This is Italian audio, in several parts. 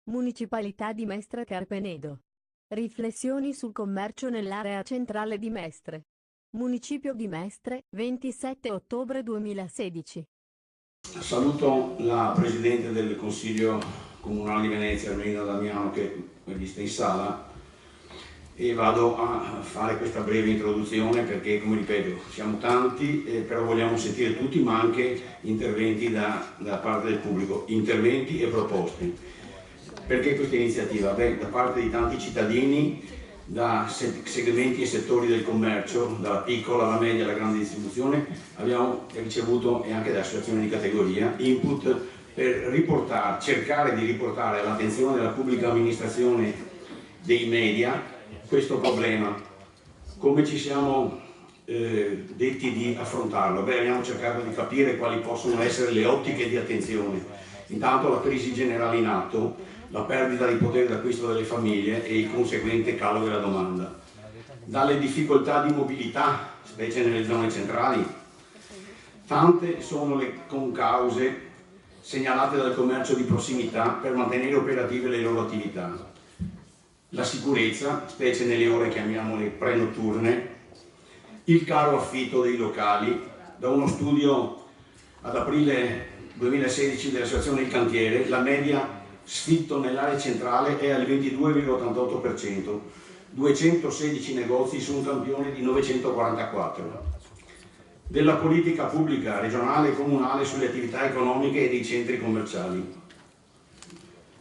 Municipalità di Mestre Carpenedo. Riflessioni sul commercio nell'area centrale di Mestre. Municipio di Mestre, 27 ottobre 2016. Saluto la Presidente del Consiglio Comunale di Venezia, Armelina Damiano, che è vista in sala, e vado a fare questa breve introduzione perché, come ripeto, siamo tanti, però vogliamo sentire tutti, ma anche interventi da parte del pubblico, interventi e proposte. Perché questa iniziativa? Beh, da parte di tanti cittadini, da segmenti e settori del commercio, dalla piccola alla media alla grande distribuzione, abbiamo ricevuto, e anche da associazioni di categoria, input per cercare di riportare all'attenzione della pubblica amministrazione, dei media, questo problema. Come ci siamo detti di affrontarlo? Beh, abbiamo cercato di capire quali possono essere le ottiche di attenzione. Intanto la crisi generale in atto, la perdita di potere d'acquisto delle famiglie e il conseguente calo della domanda. Dalle difficoltà di mobilità, specie nelle zone centrali, tante sono le concause segnalate dal commercio di prossimità per mantenere operative le loro attività. La sicurezza, specie nelle ore chiamiamole pre-notturne, il caro affitto dei locali. Da uno studio ad aprile 2016 dell'Associazione del Cantiere, la media sfitto nell'area centrale è al 22,88%, 216 negozi su un campione di 944. Della politica pubblica regionale e comunale sulle attività economiche e dei centri commerciali.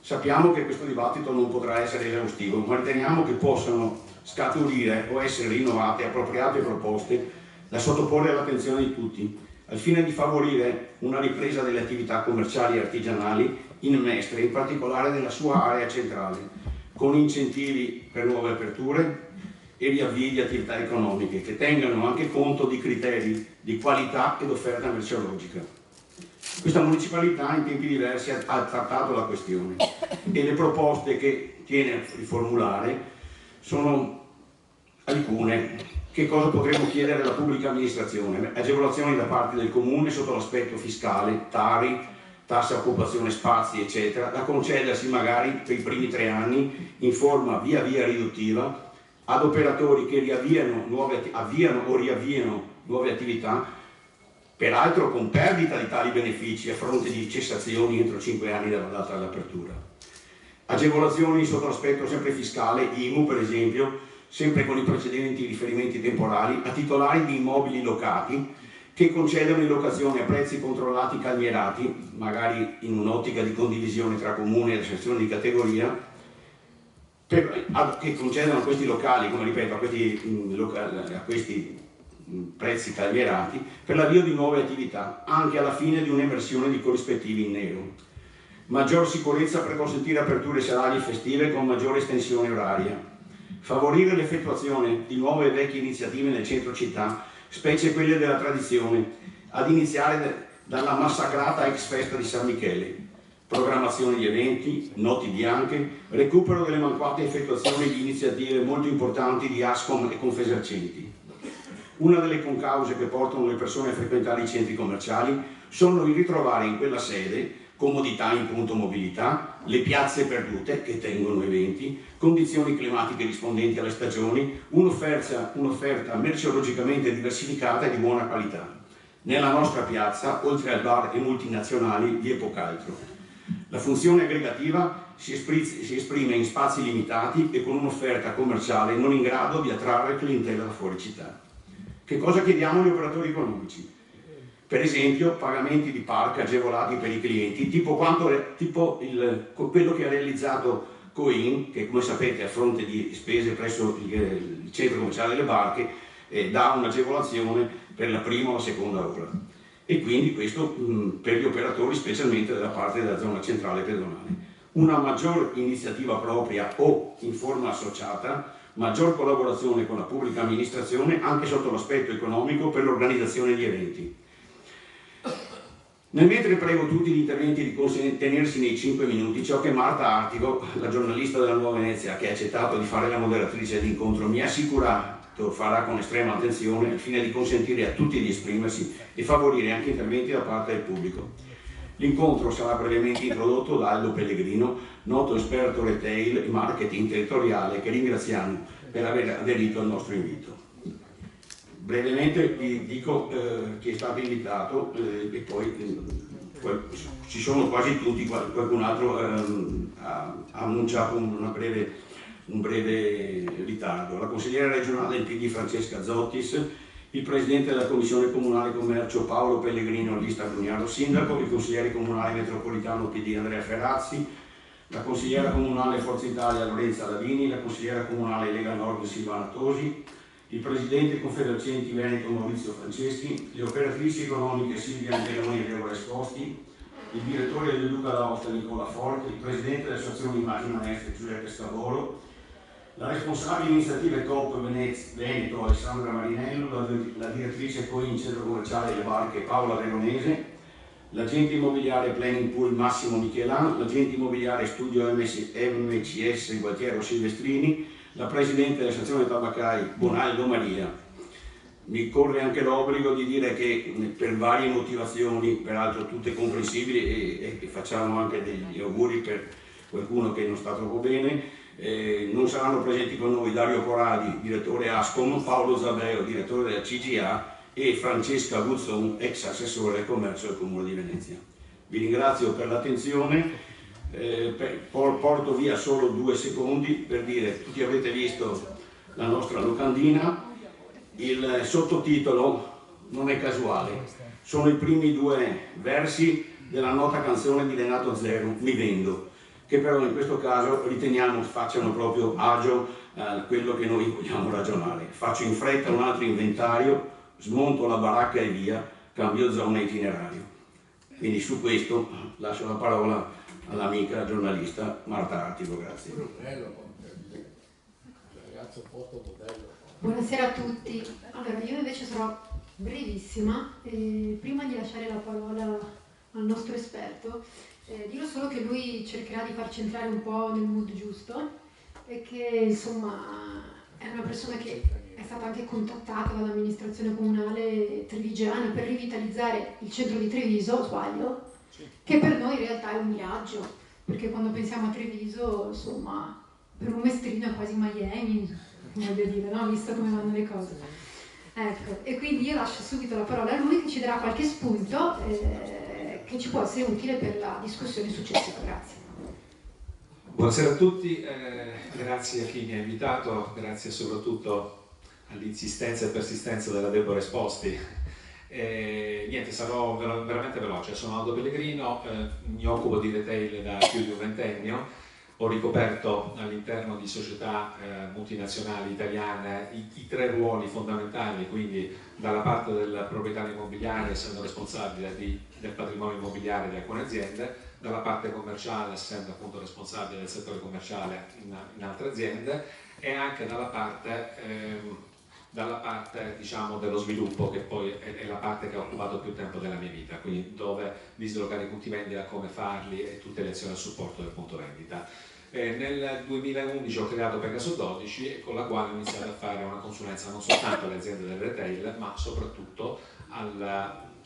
Sappiamo che questo dibattito non potrà essere esaustivo, ma riteniamo che possano scaturire o essere rinnovate appropriate proposte da sottoporre all'attenzione di tutti, al fine di favorire una ripresa delle attività commerciali e artigianali in Mestre, in particolare nella sua area centrale, con incentivi per nuove aperture e riavvii di attività economiche che tengano anche conto di criteri di qualità ed offerta merceologica. Questa municipalità in tempi diversi ha trattato la questione e le proposte che tiene a riformulare sono alcune. Che cosa potremmo chiedere alla pubblica amministrazione? Agevolazioni da parte del comune sotto l'aspetto fiscale, TARI, tassa occupazione spazi, eccetera, da concedersi magari per i primi 3 anni in forma via via riduttiva ad operatori che avviano o riavviano nuove attività, peraltro con perdita di tali benefici a fronte di cessazioni entro 5 anni dalla data dell'apertura. Agevolazioni sotto l'aspetto sempre fiscale, IMU per esempio, sempre con i precedenti riferimenti temporali, a titolari di immobili locati che concedono in locazione a prezzi controllati calmierati, magari in un'ottica di condivisione tra comune e associazioni di categoria, che concedono a questi locali, come ripeto, a questi prezzi calmierati, per l'avvio di nuove attività, anche alla fine di un'emersione di corrispettivi in nero. Maggior sicurezza per consentire aperture serali e festive con maggiore estensione oraria. Favorire l'effettuazione di nuove e vecchie iniziative nel centro città, specie quelle della tradizione, ad iniziare dalla massacrata ex festa di San Michele. Programmazione di eventi, notti bianche, recupero delle mancate effettuazioni di iniziative molto importanti di ASCOM e Confesercenti. Una delle concause che portano le persone a frequentare i centri commerciali sono il ritrovare in quella sede comodità in punto mobilità, le piazze perdute che tengono eventi, condizioni climatiche rispondenti alle stagioni, un'offerta merceologicamente diversificata e di buona qualità. Nella nostra piazza, oltre al bar e multinazionali, vi è poco altro. La funzione aggregativa si esprime in spazi limitati e con un'offerta commerciale non in grado di attrarre clientela da fuori città. Che cosa chiediamo agli operatori economici? Per esempio pagamenti di parco agevolati per i clienti, tipo quello che ha realizzato Coin, che come sapete a fronte di spese presso il centro commerciale delle Barche dà un'agevolazione per la prima o la seconda ora. E quindi questo per gli operatori, specialmente dalla parte della zona centrale pedonale. Una maggior iniziativa propria o in forma associata, maggior collaborazione con la pubblica amministrazione anche sotto l'aspetto economico per l'organizzazione di eventi. Nel mentre prego tutti gli interventi di tenersi nei 5 minuti, ciò che Marta Artico, la giornalista della Nuova Venezia che ha accettato di fare la moderatrice dell'incontro, mi ha assicurato farà con estrema attenzione al fine di consentire a tutti di esprimersi e favorire anche interventi da parte del pubblico. L'incontro sarà brevemente introdotto da Aldo Pellegrino, noto esperto retail e marketing territoriale, che ringraziamo per aver aderito al nostro invito. Brevemente vi dico chi è stato invitato e poi ci sono quasi tutti, qualcun altro ha annunciato un breve ritardo. La consigliera regionale del PD Francesca Zottis, il presidente della Commissione Comunale Commercio Paolo Pellegrino Lista Brugnaro Sindaco, il consigliere comunale metropolitano PD Andrea Ferrazzi, la consigliera comunale Forza Italia Lorenza Lavini, la consigliera comunale Lega Nord Silvana Tosi, il presidente Confesercenti Veneto Maurizio Franceschi, le operatrici economiche Silvia Angeloni e Deborah Esposti, il direttore del Duca d'Aosta Nicola Forte, il presidente dell'associazione Immagina Mestre Giuseppe Scavolo, la responsabile iniziative Coop Veneto Alessandra Marinello, la direttrice COIN Centro Commerciale Le Barche Paola Veronese, l'agente immobiliare Planning Pool Massimo Michelan, l'agente immobiliare Studio MCS Gualtiero Silvestrini, la presidente dell'associazione Tabaccai Bonaldo Maria. Mi corre anche l'obbligo di dire che per varie motivazioni, peraltro tutte comprensibili, e facciamo anche degli auguri per qualcuno che non sta troppo bene, non saranno presenti con noi Dario Corradi, direttore Ascom, Paolo Zaveo, direttore della CGA, e Francesca Guzzon, ex assessore del commercio del Comune di Venezia. Vi ringrazio per l'attenzione. Porto via solo 2 secondi per dire: tutti avete visto la nostra locandina, il sottotitolo non è casuale, sono i primi 2 versi della nota canzone di Renato Zero, Mi Vendo, che però in questo caso riteniamo facciano proprio agio a quello che noi vogliamo ragionare. Faccio in fretta un altro inventario, smonto la baracca e via, cambio zona e itinerario. Quindi su questo lascio la parola all'amica giornalista Marta Attico, grazie. Buonasera a tutti. Allora, io invece sarò brevissima. Prima di lasciare la parola al nostro esperto, dirò solo che lui cercherà di farci entrare un po' nel mood giusto e che insomma è una persona che è stata anche contattata dall'amministrazione comunale trevigiana per rivitalizzare il centro di Treviso, sbaglio? Che per noi in realtà è un miraggio, perché quando pensiamo a Treviso, insomma, per un mestrino è quasi Miami, voglio dire, no? Visto come vanno le cose. Ecco, e quindi io lascio subito la parola a lui che ci darà qualche spunto che ci può essere utile per la discussione successiva. Grazie. Buonasera a tutti, grazie a chi mi ha invitato, grazie soprattutto all'insistenza e persistenza della Deborah Esposti. Niente, sarò veramente veloce. Sono Aldo Pellegrino, mi occupo di retail da più di un ventennio, ho ricoperto all'interno di società multinazionali italiane i 3 ruoli fondamentali, quindi dalla parte del proprietario immobiliare, essendo responsabile del patrimonio immobiliare di alcune aziende, dalla parte commerciale, essendo appunto responsabile del settore commerciale in altre aziende, e anche dalla parte diciamo dello sviluppo, che poi è la parte che ha occupato più tempo della mia vita, quindi dove dislocare i punti vendita, come farli e tutte le azioni a supporto del punto vendita. Nel 2011 ho creato Pegaso 12, con la quale ho iniziato a fare una consulenza non soltanto alle aziende del retail, ma soprattutto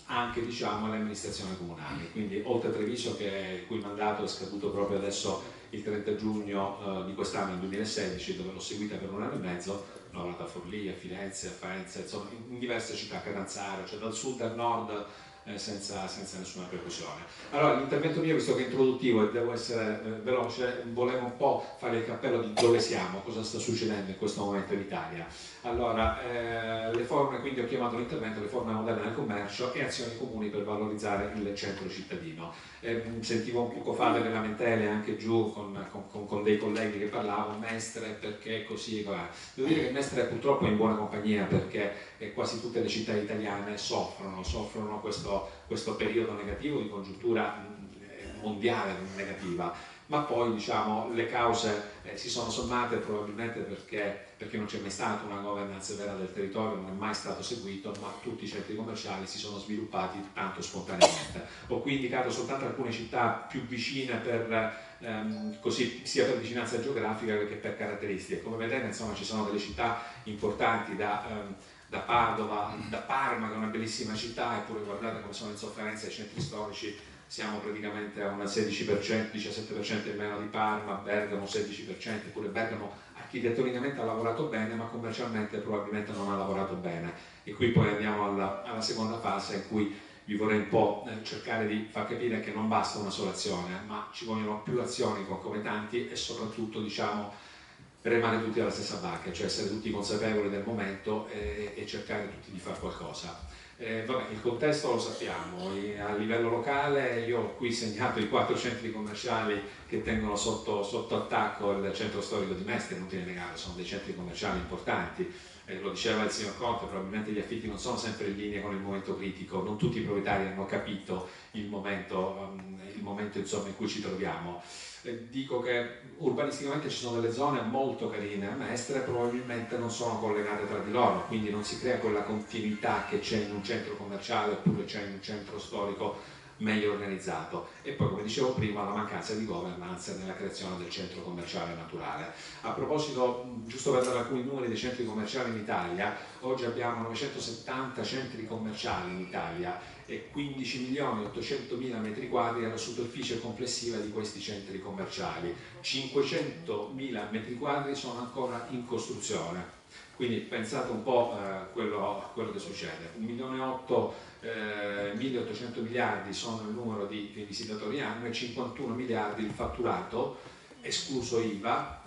anche diciamo alle amministrazioni comunali. Quindi oltre a Treviso, il cui mandato è scaduto proprio adesso il 30 giugno di quest'anno, nel 2016, dove l'ho seguita per 1 anno e mezzo, ho lavorato a Forlì, a Firenze, a Faenza, insomma in diverse città, Catanzaro, cioè dal sud al nord, senza nessuna percussione. Allora, l'intervento mio, visto che è introduttivo e devo essere veloce, volevo un po' fare il cappello di dove siamo, cosa sta succedendo in questo momento in Italia. Allora, le forme, quindi ho chiamato l'intervento, le forme moderne del commercio e azioni comuni per valorizzare il centro cittadino. Sentivo un poco fa delle lamentele anche giù con dei colleghi che parlavano, Mestre perché così e così. Devo dire che Mestre è purtroppo in buona compagnia, perché quasi tutte le città italiane soffrono questo periodo negativo di congiuntura mondiale negativa, ma poi diciamo le cause si sono sommate probabilmente perché non c'è mai stata una governance vera del territorio, non è mai stato seguito, ma tutti i centri commerciali si sono sviluppati tanto spontaneamente. Ho qui indicato soltanto alcune città più vicine così, sia per vicinanza geografica che per caratteristiche. Come vedete, insomma, ci sono delle città importanti da Padova, da Parma, che è una bellissima città, eppure guardate come sono in sofferenza i centri storici siamo praticamente a una 16%, 17% in meno di Parma, Bergamo 16%, eppure Bergamo architettonicamente ha lavorato bene, ma commercialmente probabilmente non ha lavorato bene. E qui poi andiamo alla seconda fase in cui vi vorrei un po' cercare di far capire che non basta una sola azione, ma ci vogliono più azioni concomitanti e soprattutto, diciamo, remare tutti alla stessa barca, cioè essere tutti consapevoli del momento e cercare tutti di fare qualcosa. Vabbè, il contesto lo sappiamo, a livello locale io ho qui segnato i 4 centri commerciali che tengono sotto attacco il centro storico di Mestre, inutile negare, sono dei centri commerciali importanti, lo diceva il signor Conte, probabilmente gli affitti non sono sempre in linea con il momento critico, non tutti i proprietari hanno capito il momento insomma, in cui ci troviamo. Dico che urbanisticamente ci sono delle zone molto carine a Mestre, probabilmente non sono collegate tra di loro, quindi non si crea quella continuità che c'è in un centro commerciale oppure c'è in un centro storico meglio organizzato. E poi, come dicevo prima, la mancanza di governance nella creazione del centro commerciale naturale. A proposito, giusto per dare alcuni numeri dei centri commerciali in Italia, oggi abbiamo 970 centri commerciali in Italia e 15.800.000 metri quadri alla superficie complessiva di questi centri commerciali. 500.000 metri quadri sono ancora in costruzione. Quindi pensate un po' quello che succede. 1.800 miliardi sono il numero di visitatori anni e 51 miliardi il fatturato, escluso IVA,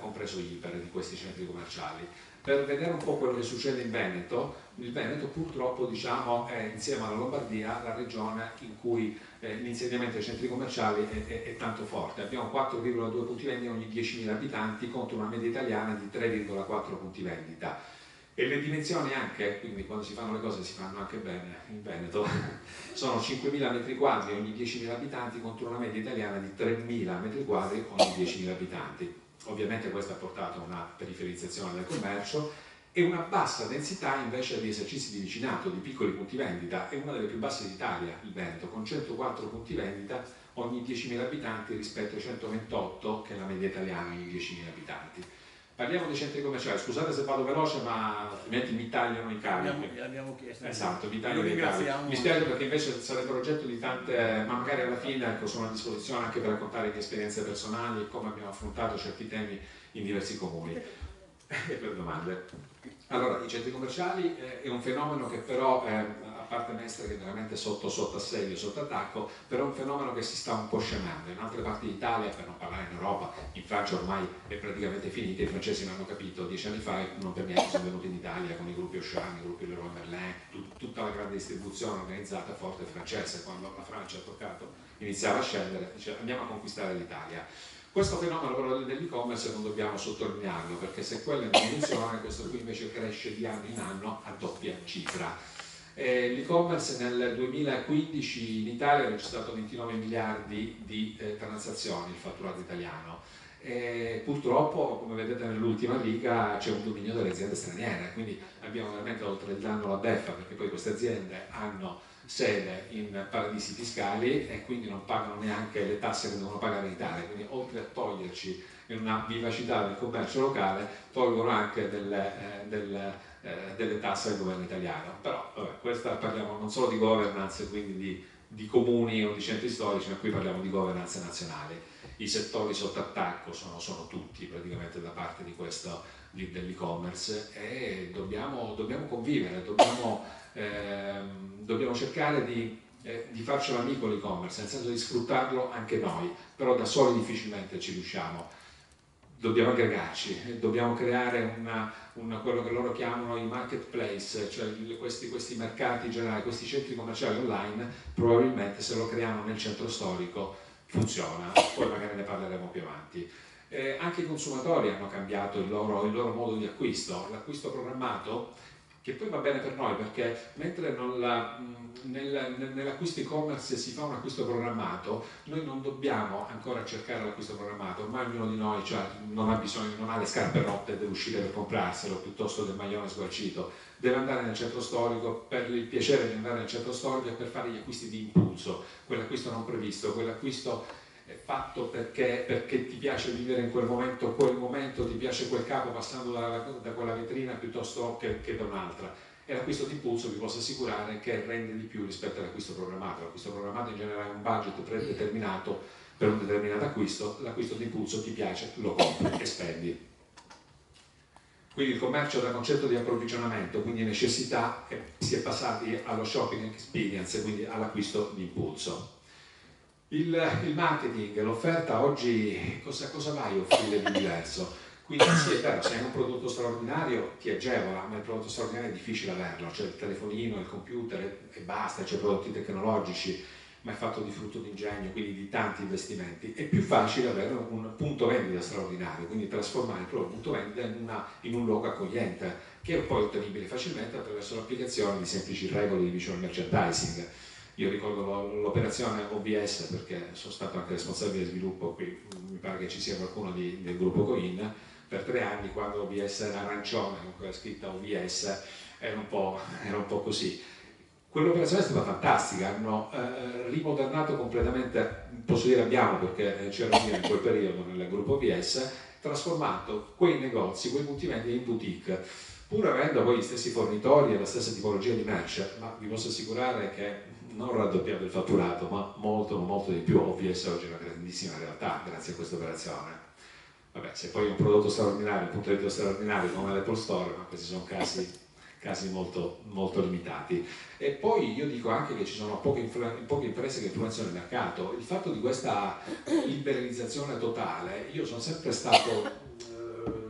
compreso IPER di questi centri commerciali. Per vedere un po' quello che succede in Veneto, il Veneto purtroppo, diciamo, è insieme alla Lombardia la regione in cui l'insediamento dei centri commerciali è tanto forte. Abbiamo 4,2 punti vendita ogni 10.000 abitanti contro una media italiana di 3,4 punti vendita. E le dimensioni anche, quindi quando si fanno le cose si fanno anche bene in Veneto, sono 5.000 metri quadri ogni 10.000 abitanti contro una media italiana di 3.000 metri quadri ogni 10.000 abitanti. Ovviamente questo ha portato a una periferizzazione del commercio e una bassa densità invece di esercizi di vicinato, di piccoli punti vendita. È una delle più basse d'Italia il Veneto, con 104 punti vendita ogni 10.000 abitanti rispetto ai 128 che è la media italiana ogni 10.000 abitanti. Parliamo dei centri commerciali, scusate se vado veloce ma altrimenti mi tagliano i cavi. Abbiamo chiesto. Esatto, mi tagliano i cavi. Mi spiace perché invece sarebbero oggetto di tante, ma magari alla fine ecco, sono a disposizione anche per raccontare le mie esperienze personali e come abbiamo affrontato certi temi in diversi comuni. E per domande. Allora, i centri commerciali è un fenomeno che però, a parte Mestre che è veramente sotto assedio, sotto attacco, però è un fenomeno che si sta un po' scemando. In altre parti d'Italia, per non parlare in Europa, in Francia ormai è praticamente finita, i francesi l'hanno capito 10 anni fa e non per niente sono venuti in Italia con i gruppi Auchan, i gruppi Leroy Merlin, tutta la grande distribuzione organizzata forte francese. Quando la Francia ha toccato, iniziava a scendere, dice andiamo a conquistare l'Italia. Questo fenomeno però dell'e-commerce non dobbiamo sottolinearlo, perché se quello è in diminuzione, questo qui invece cresce di anno in anno a doppia cifra. L'e-commerce nel 2015 in Italia ha registrato 29 miliardi di transazioni, il fatturato italiano. Purtroppo, come vedete nell'ultima riga, c'è un dominio delle aziende straniere, quindi abbiamo veramente oltre il danno la beffa, perché poi queste aziende hanno sede in paradisi fiscali e quindi non pagano neanche le tasse che devono pagare in Italia, quindi oltre a toglierci una vivacità del commercio locale, tolgono anche delle tasse al governo italiano. Però vabbè, parliamo non solo di governance, quindi di comuni o di centri storici, ma qui parliamo di governance nazionali. I settori sotto attacco sono tutti praticamente da parte di questo dell'e-commerce e dobbiamo convivere, dobbiamo cercare di farcelo amico l'e-commerce, nel senso di sfruttarlo anche noi, però da soli difficilmente ci riusciamo. Dobbiamo aggregarci, dobbiamo creare quello che loro chiamano i marketplace, cioè questi mercati generali, questi centri commerciali online, probabilmente se lo creiamo nel centro storico funziona, poi magari ne parleremo più avanti. Anche i consumatori hanno cambiato il loro modo di acquisto, l'acquisto programmato, che poi va bene per noi perché mentre nell'acquisto e-commerce si fa un acquisto programmato, noi non dobbiamo ancora cercare l'acquisto programmato, ormai ognuno di noi non ha le scarpe rotte e deve uscire per comprarselo piuttosto del maglione sgualcito, deve andare nel centro storico per il piacere di andare nel centro storico e per fare gli acquisti di impulso, quell'acquisto non previsto, quell'acquisto fatto perché ti piace vivere in quel momento ti piace quel capo passando da quella vetrina piuttosto che da un'altra. e l'acquisto d'impulso vi posso assicurare che rende di più rispetto all'acquisto programmato. L'acquisto programmato in genere ha un budget predeterminato per un determinato acquisto, l'acquisto d'impulso ti piace, lo compri e spendi. Quindi il commercio da concetto di approvvigionamento, quindi necessità, si è passati allo shopping experience, quindi all'acquisto di impulso. Il marketing, l'offerta oggi cosa vai a offrire di diverso? Quindi sì, è vero, se hai un prodotto straordinario ti agevola, ma il prodotto straordinario è difficile averlo, c'è il telefonino, il computer e basta, c'è prodotti tecnologici, ma è fatto di frutto d'ingegno, quindi di tanti investimenti. È più facile avere un punto vendita straordinario, quindi trasformare il proprio punto vendita in un luogo accogliente, che è poi ottenibile facilmente attraverso l'applicazione di semplici regole di visual merchandising. Io ricordo l'operazione OBS perché sono stato anche responsabile di sviluppo, qui mi pare che ci sia qualcuno del gruppo Coin, per 3 anni quando OBS era arancione, con quella scritta OBS, era un po' così. Quell'operazione è stata fantastica, hanno rimodernato completamente, posso dire abbiamo perché c'ero io in quel periodo nel gruppo OBS, trasformato quei negozi, quei punti vendita in boutique, pur avendo poi gli stessi fornitori e la stessa tipologia di merce, ma vi posso assicurare che non raddoppiato il fatturato, ma molto di più. OBS oggi è una grandissima realtà grazie a questa operazione. Vabbè, se poi è un prodotto straordinario, un punto vendita straordinario come l'Apple Store, ma questi sono casi molto limitati. E poi io dico anche che ci sono poche imprese che influenzano il mercato. Il fatto di questa liberalizzazione totale, io sono sempre stato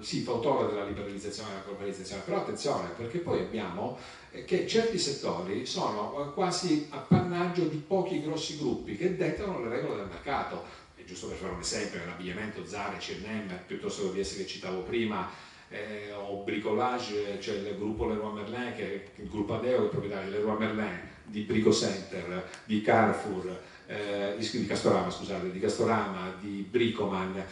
sì, fautore della liberalizzazione e della globalizzazione, però attenzione, perché poi abbiamo che certi settori sono quasi appannaggio di pochi grossi gruppi che dettano le regole del mercato. E giusto per fare un esempio, nell'abbigliamento Zara, H&M, piuttosto che l'OBS che citavo prima, o bricolage, c'è il gruppo Leroy Merlin, che è il gruppo Adeo, che è proprietario di Leroy Merlin, di Brico Center, di Carrefour, di Castorama, scusate, di Castorama, di Bricoman.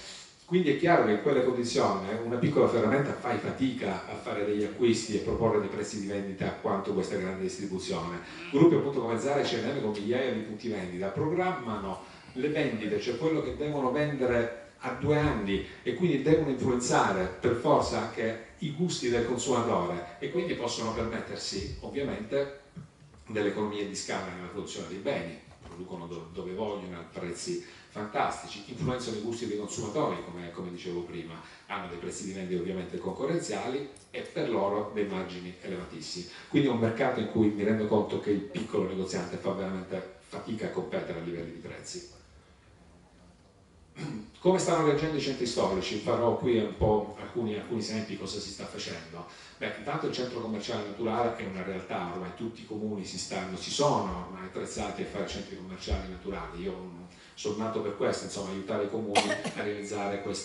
Quindi è chiaro che in quelle condizioni una piccola ferramenta fai fatica a fare degli acquisti e proporre dei prezzi di vendita quanto questa grande distribuzione. Gruppi appunto come Zara e H&M con migliaia di punti vendita programmano le vendite, cioè quello che devono vendere a 2 anni, e quindi devono influenzare per forza anche i gusti del consumatore, e quindi possono permettersi ovviamente delle economie di scala nella produzione dei beni, producono dove vogliono a prezzi fantastici, influenzano i gusti dei consumatori, come dicevo prima, hanno dei prezzi di vendita ovviamente concorrenziali e per loro dei margini elevatissimi. Quindi è un mercato in cui mi rendo conto che il piccolo negoziante fa veramente fatica a competere a livelli di prezzi. Come stanno reagendo i centri storici? Farò qui un po' alcuni esempi cosa si sta facendo. Beh, intanto il centro commerciale naturale è una realtà, ormai tutti i comuni si sono ormai attrezzati a fare centri commerciali naturali. Io sono nato per questo, insomma, aiutare i comuni a realizzare quelle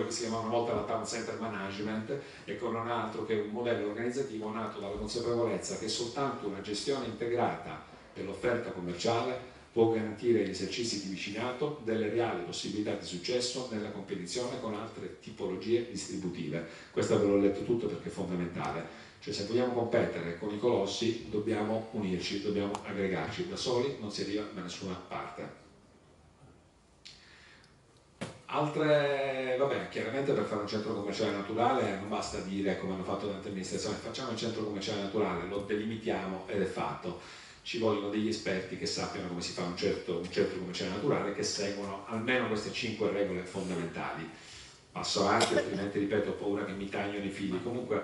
che si chiamava una volta la town center management, e che non è altro che un modello organizzativo nato dalla consapevolezza che soltanto una gestione integrata dell'offerta commerciale può garantire agli esercizi di vicinato delle reali possibilità di successo nella competizione con altre tipologie distributive. Questo ve l'ho letto tutto perché è fondamentale. Cioè, se vogliamo competere con i colossi dobbiamo unirci, dobbiamo aggregarci, da soli non si arriva da nessuna parte. Vabbè, chiaramente per fare un centro commerciale naturale non basta dire, come hanno fatto tante amministrazioni, facciamo il centro commerciale naturale, lo delimitiamo ed è fatto. Ci vogliono degli esperti che sappiano come si fa un centro commerciale naturale, che seguono almeno queste 5 regole fondamentali. Passo avanti, altrimenti ripeto, ho paura che mi tagliano i fili. Comunque,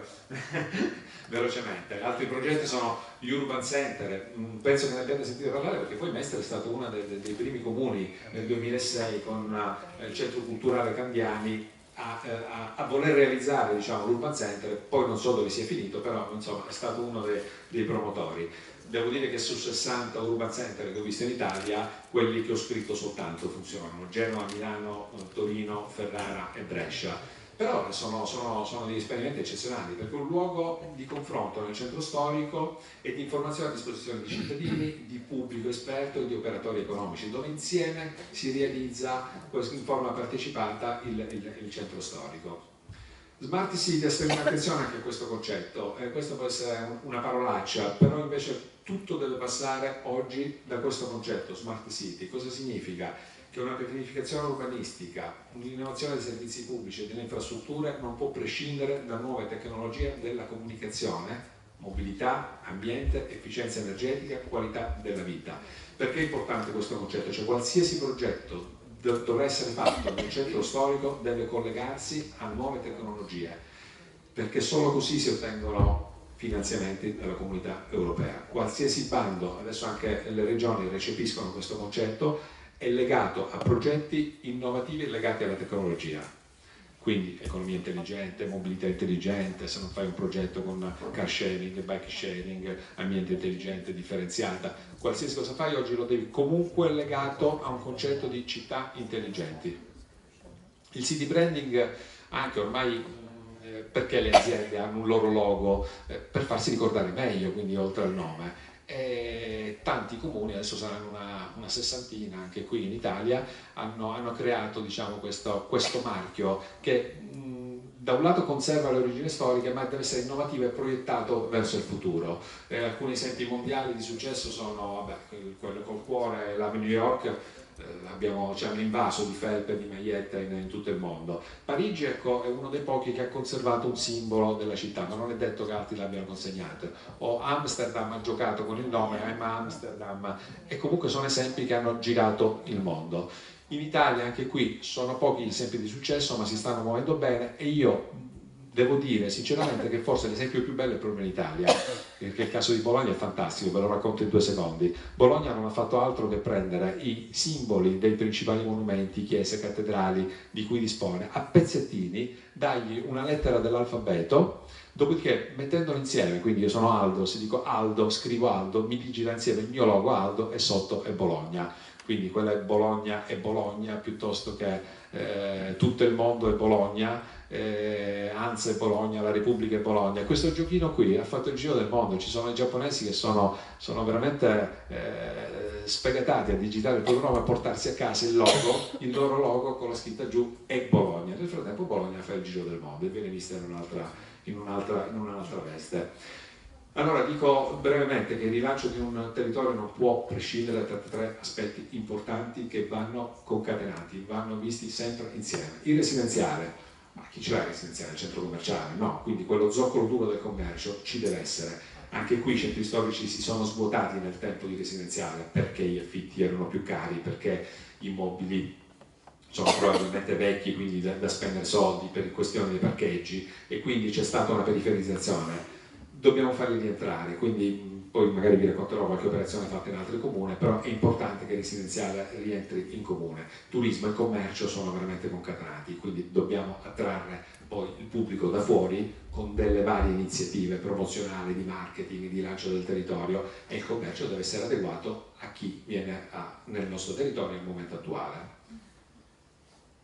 velocemente, altri progetti sono gli urban center. Penso che ne abbiate sentito parlare perché poi Mestre è stato uno dei primi comuni nel 2006 con il centro culturale Candiani a voler realizzare, diciamo, l'urban center. Poi non so dove sia finito, però insomma è stato uno dei promotori. Devo dire che su 60 urban center che ho visto in Italia, quelli che ho scritto soltanto funzionano: Genova, Milano, Torino, Ferrara e Brescia. Però sono degli esperimenti eccezionali, perché è un luogo di confronto nel centro storico e di informazione a disposizione di cittadini, di pubblico esperto e di operatori economici, dove insieme si realizza in forma partecipata il centro storico. Smart City, estrema attenzione anche a questo concetto, questo può essere una parolaccia, però invece tutto deve passare oggi da questo concetto, Smart City. Cosa significa? Che una pianificazione urbanistica, un'innovazione dei servizi pubblici e delle infrastrutture non può prescindere da nuove tecnologie della comunicazione, mobilità, ambiente, efficienza energetica, qualità della vita. Perché è importante questo concetto? Cioè qualsiasi progetto dovrà essere fatto nel centro storico, deve collegarsi a nuove tecnologie, perché solo così si ottengono finanziamenti dalla comunità europea. Qualsiasi bando, adesso anche le regioni recepiscono questo concetto, è legato a progetti innovativi legati alla tecnologia. Quindi economia intelligente, mobilità intelligente, se non fai un progetto con car sharing, bike sharing, ambiente intelligente, differenziata, qualsiasi cosa fai oggi lo devi comunque legato a un concetto di città intelligenti. Il city branding anche ormai, perché le aziende hanno un loro logo, per farsi ricordare meglio, quindi oltre al nome. E tanti comuni, adesso saranno una sessantina anche qui in Italia, hanno creato, diciamo, questo marchio che da un lato conserva le origini storiche, ma deve essere innovativo e proiettato verso il futuro. Alcuni esempi mondiali di successo sono quello col cuore, la New York, ci hanno invaso di felpe e di magliette in tutto il mondo. Parigi, ecco, è uno dei pochi che ha conservato un simbolo della città, ma non è detto che altri l'abbiano consegnato. O Amsterdam ha giocato con il nome I'm Amsterdam, e comunque sono esempi che hanno girato il mondo. In Italia anche qui sono pochi gli esempi di successo, ma si stanno muovendo bene, e io devo dire sinceramente che forse l'esempio più bello è proprio in Italia, perché il caso di Bologna è fantastico, ve lo racconto in 2 secondi. Bologna non ha fatto altro che prendere i simboli dei principali monumenti, chiese, cattedrali di cui dispone, a pezzettini, dargli una lettera dell'alfabeto, dopodiché mettendolo insieme, quindi io sono Aldo, se dico Aldo, scrivo Aldo, mi digita insieme il mio logo Aldo e sotto è Bologna. Quindi quella è Bologna piuttosto che tutto il mondo è Bologna, Anza è Bologna, la Repubblica è Bologna. Questo giochino qui ha fatto il giro del mondo, ci sono i giapponesi che sono veramente sfegatati a digitare il proprio nome e a portarsi a casa il loro logo con la scritta giù è Bologna. Nel frattempo Bologna fa il giro del mondo e viene vista in un'altra veste. Allora dico brevemente che il rilancio di un territorio non può prescindere da 3 aspetti importanti che vanno concatenati, vanno visti sempre insieme. Il residenziale, ma chi ce l'ha il residenziale? Il centro commerciale? No, quindi quello zoccolo duro del commercio ci deve essere. Anche qui i centri storici si sono svuotati nel tempo di residenziale perché gli affitti erano più cari, perché gli immobili sono probabilmente vecchi, quindi da spendere soldi per questioni dei parcheggi, e quindi c'è stata una periferizzazione. Dobbiamo farli rientrare, quindi poi magari vi racconterò qualche operazione fatta in altri comuni, però è importante che il residenziale rientri in comune. Turismo e commercio sono veramente concatenati, quindi dobbiamo attrarre poi il pubblico da fuori con delle varie iniziative promozionali, di marketing, di lancio del territorio, e il commercio deve essere adeguato a chi viene nel nostro territorio nel momento attuale.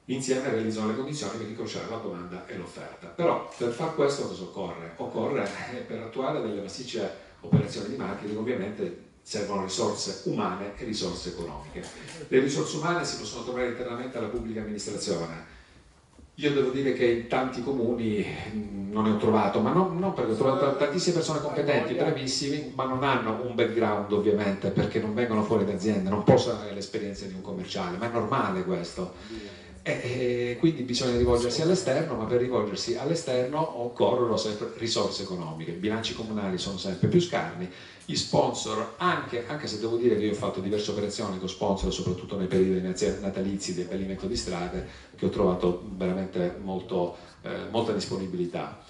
Insieme realizzano le condizioni per incrociare la domanda e l'offerta. Però per far questo cosa occorre? Occorre, per attuare delle massicce operazioni di marketing, ovviamente servono risorse umane e risorse economiche. Le risorse umane si possono trovare internamente alla pubblica amministrazione. Io devo dire che in tanti comuni non ne ho trovato, ma non perché ho trovato tantissime persone competenti, bravissimi, ma non hanno un background ovviamente, perché non vengono fuori da aziende, non possono avere l'esperienza di un commerciale, ma è normale questo. E quindi bisogna rivolgersi all'esterno, ma per rivolgersi all'esterno occorrono sempre risorse economiche. I bilanci comunali sono sempre più scarni, gli sponsor, anche se devo dire che io ho fatto diverse operazioni con sponsor, soprattutto nei periodi natalizi di abbellimento di strade, che ho trovato veramente molta disponibilità.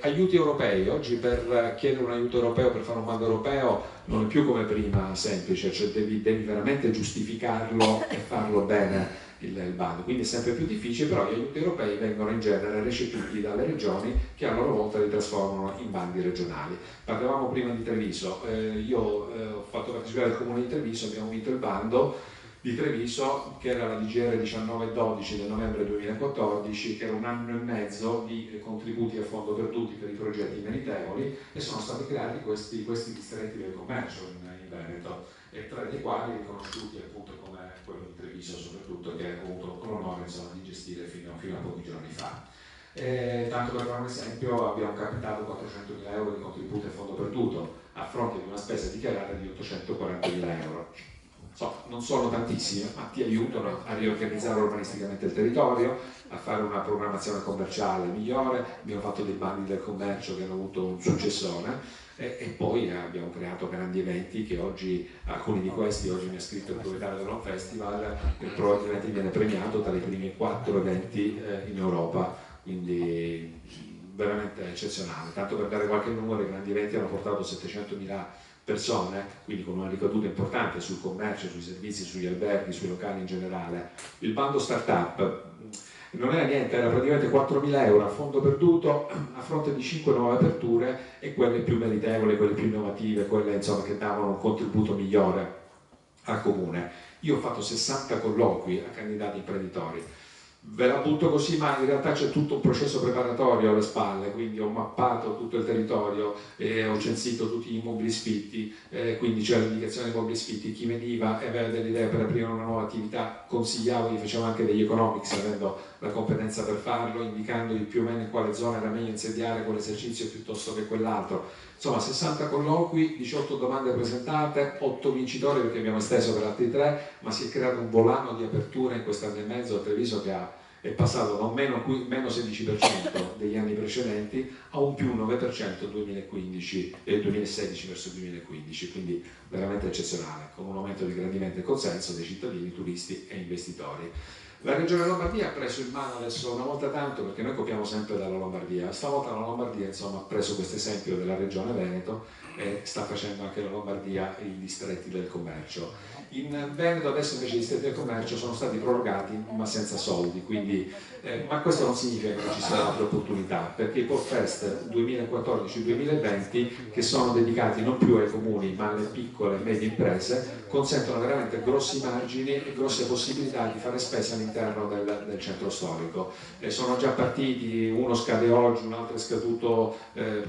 Aiuti europei, oggi per chiedere un aiuto europeo, per fare un bando europeo, non è più come prima semplice, cioè devi veramente giustificarlo e farlo bene il bando, quindi è sempre più difficile, però gli aiuti europei vengono in genere recepiti dalle regioni, che a loro volta li trasformano in bandi regionali. Parlavamo prima di Treviso, io ho fatto partecipare il comune di Treviso, abbiamo vinto il bando di Treviso, che era la DGR 1912 del novembre 2014, che era un anno e mezzo di contributi a fondo perduti per i progetti meritevoli, e sono stati creati questi distretti del commercio in Veneto, e tra i quali riconosciuti appunto come quello di Treviso soprattutto, che ho avuto l'onore di gestire fino a pochi giorni fa. Tanto per fare un esempio, abbiamo capitato 400.000 euro di contributo a fondo perduto a fronte di una spesa dichiarata di 840.000 euro. Non sono tantissimi, ma ti aiutano a riorganizzare urbanisticamente il territorio, a fare una programmazione commerciale migliore. Abbiamo fatto dei bandi del commercio che hanno avuto un successone e poi abbiamo creato grandi eventi che oggi, alcuni di questi, oggi mi ha scritto il proprietario dell'Home Festival, che probabilmente viene premiato tra i primi 4 eventi in Europa, quindi veramente eccezionale. Tanto per dare qualche numero, i grandi eventi hanno portato 700.000 persone, quindi con una ricaduta importante sul commercio, sui servizi, sugli alberghi, sui locali in generale. Il bando startup non era niente, era praticamente 4.000 euro a fondo perduto a fronte di 5 nuove aperture, e quelle più meritevoli, quelle più innovative, quelle insomma che davano un contributo migliore al comune. Io ho fatto 60 colloqui a candidati imprenditori. Ve la butto così, ma in realtà c'è tutto un processo preparatorio alle spalle, quindi ho mappato tutto il territorio, ho censito tutti gli immobili sfitti, quindi c'è l'indicazione dei immobili sfitti, chi veniva e aveva delle idee per aprire una nuova attività, consigliavo, gli facevo anche degli economics avendo la competenza per farlo, indicandogli più o meno in quale zona era meglio insediare quell'esercizio piuttosto che quell'altro. Insomma, 60 colloqui, 18 domande presentate, 8 vincitori perché abbiamo esteso per altri 3, ma si è creato un volano di apertura in quest'anno e mezzo a Treviso che è passato da un meno 16% degli anni precedenti a un più 9% 2016 verso 2015, quindi veramente eccezionale, con un aumento di grandimento e consenso dei cittadini, turisti e investitori. La Regione Lombardia ha preso in mano adesso una volta tanto, perché noi copiamo sempre dalla Lombardia, stavolta la Lombardia insomma ha preso questo esempio della Regione Veneto e sta facendo anche la Lombardia i distretti del commercio. In Veneto adesso invece i distretti del commercio sono stati prorogati ma senza soldi, quindi, ma questo non significa che non ci siano altre opportunità, perché i Portfest 2014-2020, che sono dedicati non più ai comuni ma alle piccole e medie imprese, consentono veramente grossi margini e grosse possibilità di fare spesa all'interno del centro storico. Sono già partiti, uno scade oggi, un altro è scaduto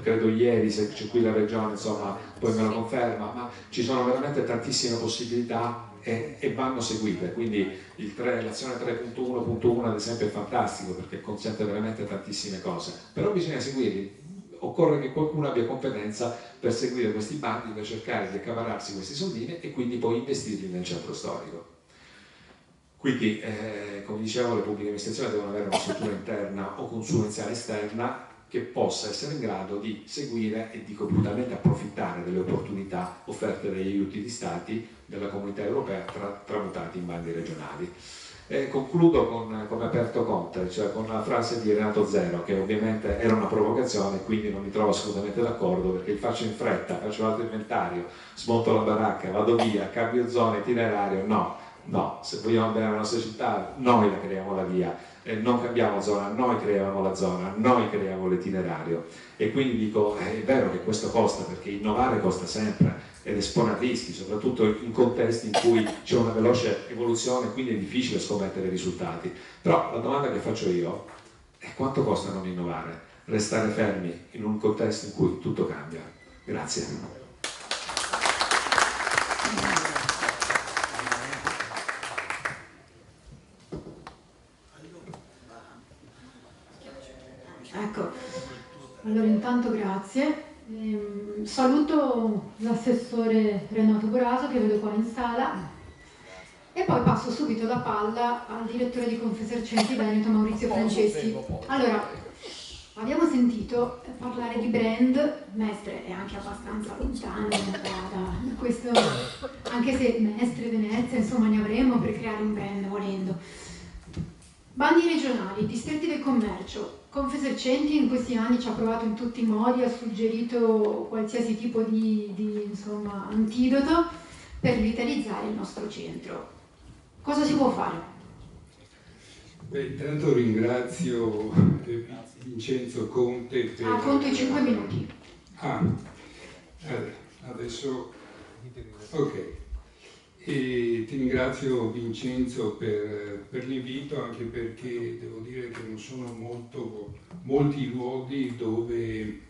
credo ieri, se c'è qui la regione insomma poi me lo conferma, ma ci sono veramente tantissime possibilità e vanno seguite, quindi l'azione 3.1.1 ad esempio è fantastico perché consente veramente tantissime cose, però bisogna seguirli. Occorre che qualcuno abbia competenza per seguire questi bandi, per cercare di accaparrarsi questi soldini e quindi poi investirli nel centro storico. Quindi, come dicevo, le pubbliche amministrazioni devono avere una struttura interna o consulenziale esterna che possa essere in grado di seguire e di compiutamente approfittare delle opportunità offerte dagli aiuti di Stati della Comunità Europea tramutati in bandi regionali. Concludo come aperto Conte, cioè con la frase di Renato Zero, che ovviamente era una provocazione, quindi non mi trovo assolutamente d'accordo, perché il faccio in fretta, faccio l'altro inventario, smonto la baracca, vado via, cambio zona, itinerario, no, se vogliamo bene la nostra città, noi la creiamo la via, non cambiamo zona, noi creiamo la zona, noi creiamo l'itinerario. E quindi dico, è vero che questo costa, perché innovare costa sempre ed espone a rischi, soprattutto in contesti in cui c'è una veloce evoluzione, quindi è difficile scommettere risultati. Però la domanda che faccio io è: quanto costa non innovare, restare fermi in un contesto in cui tutto cambia? Grazie. Ecco, allora intanto grazie. Saluto l'assessore Renato Boraso che vedo qua in sala e poi passo subito la palla al direttore di Confesercenti Veneto Maurizio Franceschi. Allora, abbiamo sentito parlare di brand, Mestre è anche abbastanza lontano da questo, anche se Mestre, Venezia, insomma ne avremo per creare un brand volendo. Bandi regionali, distretti del commercio. Confesercenti in questi anni ci ha provato in tutti i modi, ha suggerito qualsiasi tipo di insomma, antidoto per rivitalizzare il nostro centro. Cosa si può fare? Intanto ringrazio Vincenzo Conte per... conto i 5 minuti. Adesso... Ok. E ti ringrazio Vincenzo per l'invito, anche perché devo dire che non sono molti i luoghi dove,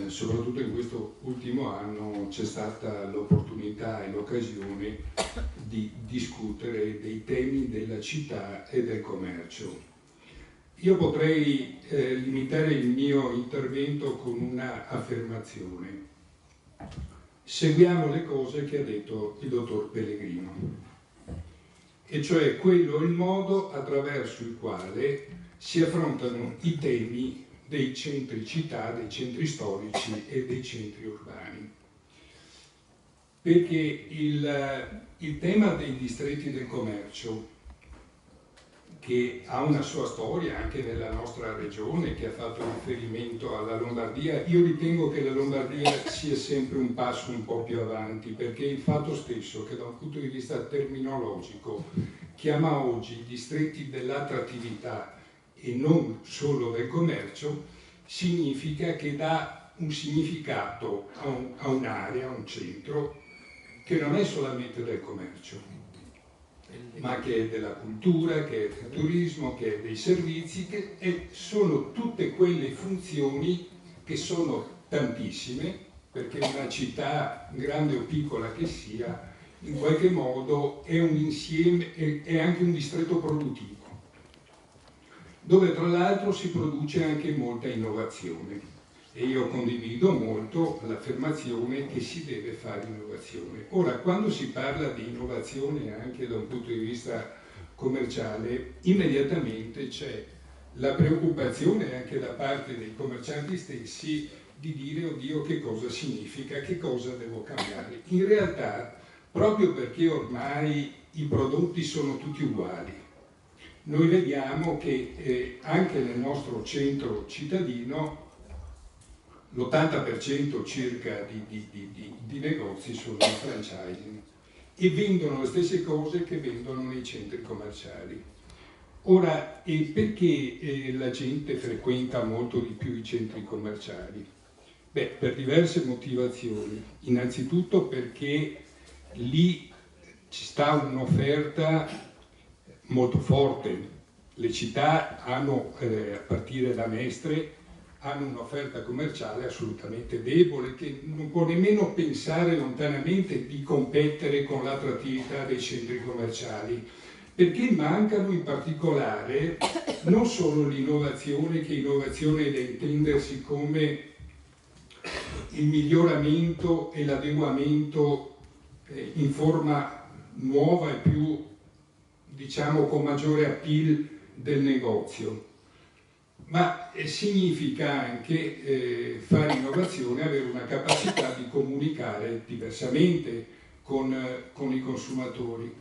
soprattutto in questo ultimo anno, c'è stata l'opportunità e l'occasione di discutere dei temi della città e del commercio. Io potrei limitare il mio intervento con una affermazione. Seguiamo le cose che ha detto il dottor Pellegrino, e cioè quello è il modo attraverso il quale si affrontano i temi dei centri città, dei centri storici e dei centri urbani. Perché il tema dei distretti del commercio, che ha una sua storia anche nella nostra regione, che ha fatto riferimento alla Lombardia, io ritengo che la Lombardia sia sempre un passo un po' più avanti, perché il fatto stesso che da un punto di vista terminologico chiama oggi i distretti dell'attrattività e non solo del commercio, significa che dà un significato a un'area, a un centro, che non è solamente del commercio, ma che è della cultura, che è del turismo, che è dei servizi, e sono tutte quelle funzioni che sono tantissime, perché una città, grande o piccola che sia, in qualche modo è un insieme, è anche un distretto produttivo, dove tra l'altro si produce anche molta innovazione. E io condivido molto l'affermazione che si deve fare innovazione. Ora, quando si parla di innovazione anche da un punto di vista commerciale, immediatamente c'è la preoccupazione anche da parte dei commercianti stessi di dire: oddio, che cosa significa, che cosa devo cambiare. In realtà, proprio perché ormai i prodotti sono tutti uguali, noi vediamo che anche nel nostro centro cittadino l'80% circa di negozi sono in franchising e vendono le stesse cose che vendono nei centri commerciali. Ora, perché la gente frequenta molto di più i centri commerciali? Beh, per diverse motivazioni. Innanzitutto perché lì ci sta un'offerta molto forte. Le città hanno, a partire da Mestre, hanno un'offerta commerciale assolutamente debole, che non può nemmeno pensare lontanamente di competere con l'attrattività dei centri commerciali, perché mancano in particolare non solo l'innovazione, che innovazione è da intendersi come il miglioramento e l'adeguamento in forma nuova e più, diciamo, con maggiore appeal del negozio, ma significa anche fare innovazione, avere una capacità di comunicare diversamente con i consumatori.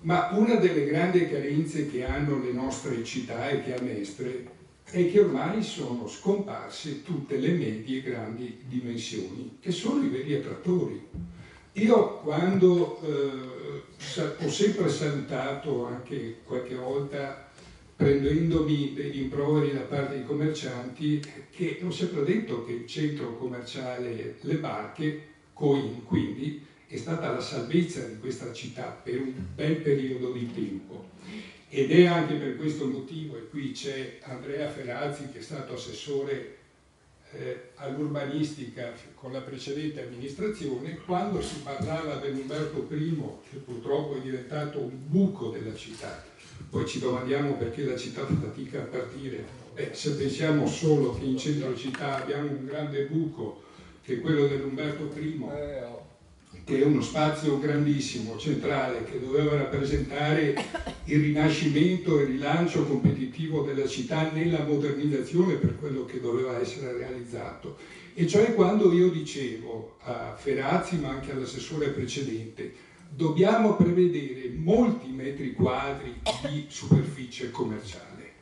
Ma una delle grandi carenze che hanno le nostre città e che ha Mestre è che ormai sono scomparse tutte le medie e grandi dimensioni, che sono i veri attrattori. Io quando ho sempre salutato, anche qualche volta prendendomi dei rimproveri da parte dei commercianti, che ho sempre detto che il centro commerciale Le Barche, Coin quindi, è stata la salvezza di questa città per un bel periodo di tempo. Ed è anche per questo motivo, e qui c'è Andrea Ferazzi che è stato assessore all'urbanistica con la precedente amministrazione, quando si parlava dell'Umberto I, che purtroppo è diventato un buco della città. Poi ci domandiamo perché la città fa fatica a partire. Se pensiamo solo che in centro città abbiamo un grande buco, che è quello dell'Umberto I, che è uno spazio grandissimo, centrale, che doveva rappresentare il rinascimento e il rilancio competitivo della città nella modernizzazione per quello che doveva essere realizzato. E cioè quando io dicevo a Ferazzi, ma anche all'assessore precedente, dobbiamo prevedere molti metri quadri di superficie commerciale,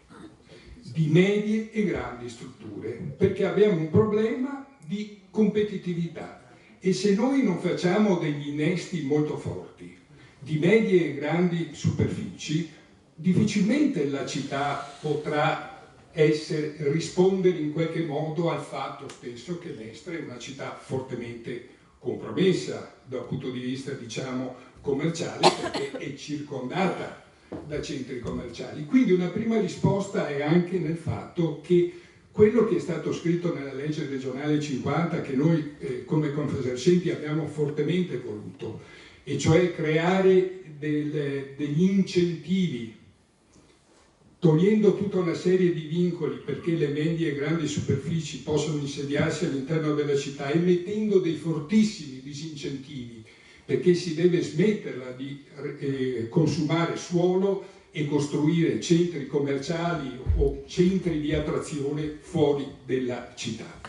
di medie e grandi strutture, perché abbiamo un problema di competitività. E se noi non facciamo degli innesti molto forti di medie e grandi superfici, difficilmente la città potrà rispondere in qualche modo al fatto stesso che Mestre è una città fortemente compromessa dal punto di vista, diciamo, commerciale, perché è circondata da centri commerciali. Quindi una prima risposta è anche nel fatto che quello che è stato scritto nella legge regionale 50, che noi come Confesercenti abbiamo fortemente voluto, e cioè creare degli incentivi togliendo tutta una serie di vincoli perché le medie e grandi superfici possano insediarsi all'interno della città e mettendo dei fortissimi disincentivi perché si deve smetterla di consumare suolo e costruire centri commerciali o centri di attrazione fuori della città.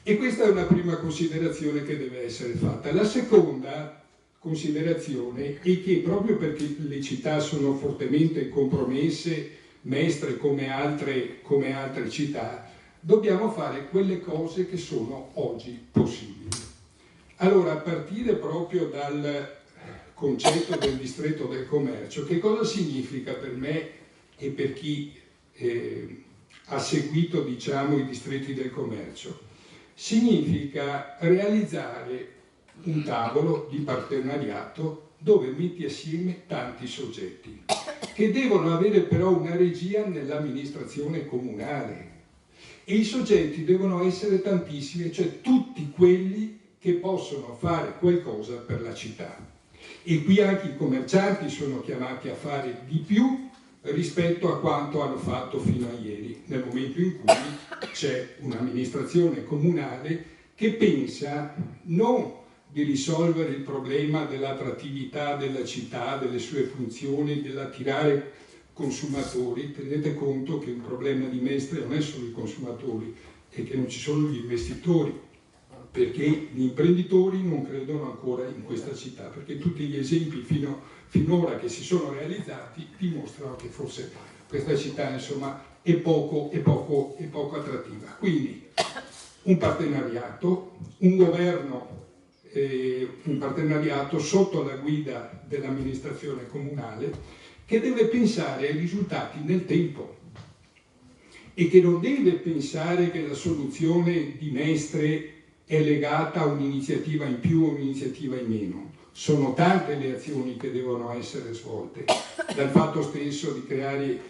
E questa è una prima considerazione che deve essere fatta. La seconda considerazione è che proprio perché le città sono fortemente compromesse, Mestre come altre città, dobbiamo fare quelle cose che sono oggi possibili. Allora, a partire proprio dal concetto del distretto del commercio, che cosa significa per me e per chi ha seguito, diciamo, i distretti del commercio? Significa realizzare un tavolo di partenariato dove metti assieme tanti soggetti che devono avere però una regia nell'amministrazione comunale e i soggetti devono essere tantissimi, cioè tutti quelli che possono fare qualcosa per la città. E qui anche i commercianti sono chiamati a fare di più rispetto a quanto hanno fatto fino a ieri, nel momento in cui c'è un'amministrazione comunale che pensa non di risolvere il problema dell'attrattività della città, delle sue funzioni, dell'attirare consumatori. Tenete conto che un problema di Mestre non è solo i consumatori, è che non ci sono gli investitori, perché gli imprenditori non credono ancora in questa città, perché tutti gli esempi finora che si sono realizzati dimostrano che forse questa città, insomma, è poco attrattiva. Quindi un partenariato, un governo, un partenariato sotto la guida dell'amministrazione comunale che deve pensare ai risultati nel tempo e che non deve pensare che la soluzione di Mestre è legata a un'iniziativa in più o un'iniziativa in meno. Sono tante le azioni che devono essere svolte, dal fatto stesso di creare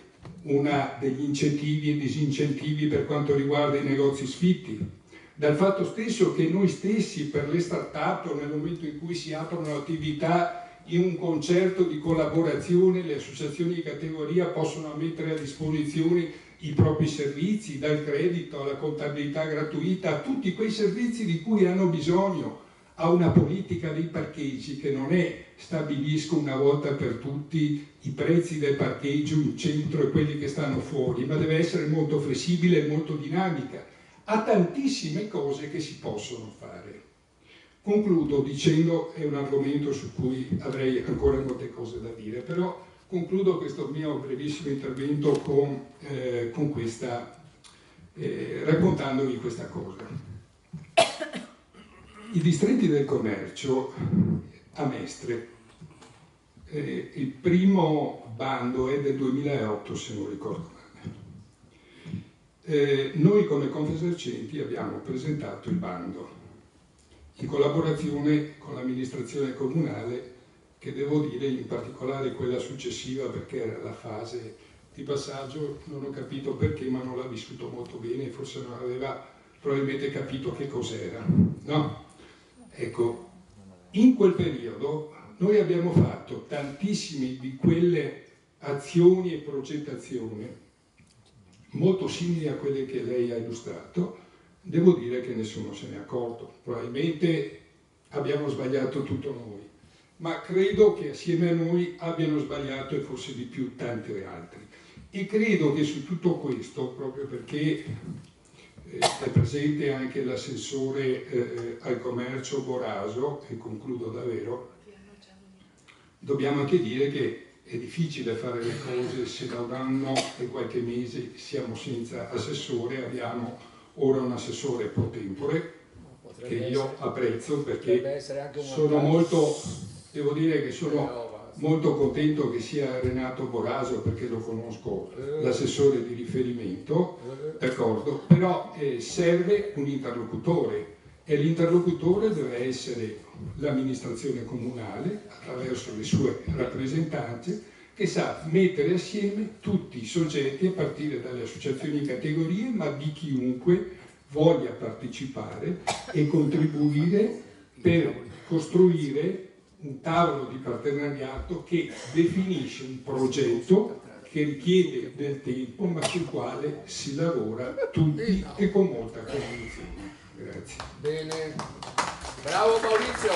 degli incentivi e disincentivi per quanto riguarda i negozi sfitti, dal fatto stesso che noi stessi per le start-up, nel momento in cui si aprono attività in un concerto di collaborazione, le associazioni di categoria possono mettere a disposizione i propri servizi, dal credito alla contabilità gratuita, a tutti quei servizi di cui hanno bisogno, a una politica dei parcheggi che non è stabilisco una volta per tutti i prezzi del parcheggio in centro e quelli che stanno fuori, ma deve essere molto flessibile e molto dinamica. Ha tantissime cose che si possono fare. Concludo dicendo, è un argomento su cui avrei ancora molte cose da dire, però concludo questo mio brevissimo intervento con questa, raccontandovi questa cosa. I distretti del commercio a Mestre, il primo bando è del 2008 se non ricordo male. Noi come Confesercenti abbiamo presentato il bando in collaborazione con l'amministrazione comunale, che devo dire in particolare quella successiva perché era la fase di passaggio, non ho capito perché, ma non l'ha vissuto molto bene, forse non aveva probabilmente capito che cos'era, no? Ecco, in quel periodo noi abbiamo fatto tantissime di quelle azioni e progettazioni molto simili a quelle che lei ha illustrato. Devo dire che nessuno se n'è accorto, probabilmente abbiamo sbagliato tutto noi, ma credo che assieme a noi abbiano sbagliato e forse di più tanti altri. E credo che su tutto questo, proprio perché è presente anche l'assessore al commercio Boraso, e concludo davvero, dobbiamo anche dire che è difficile fare le cose se da un anno e qualche mese siamo senza assessore. Abbiamo ora un assessore pro tempore che io apprezzo perché sono molto, devo dire che sono molto contento che sia Renato Boraso perché lo conosco, l'assessore di riferimento, d'accordo, però serve un interlocutore e l'interlocutore deve essere l'amministrazione comunale attraverso le sue rappresentanze che sa mettere assieme tutti i soggetti a partire dalle associazioni di categorie, ma di chiunque voglia partecipare e contribuire per costruire un tavolo di partenariato che definisce un progetto che richiede del tempo, ma sul quale si lavora tutti e con molta convinzione. Grazie. Bene. Bravo Maurizio.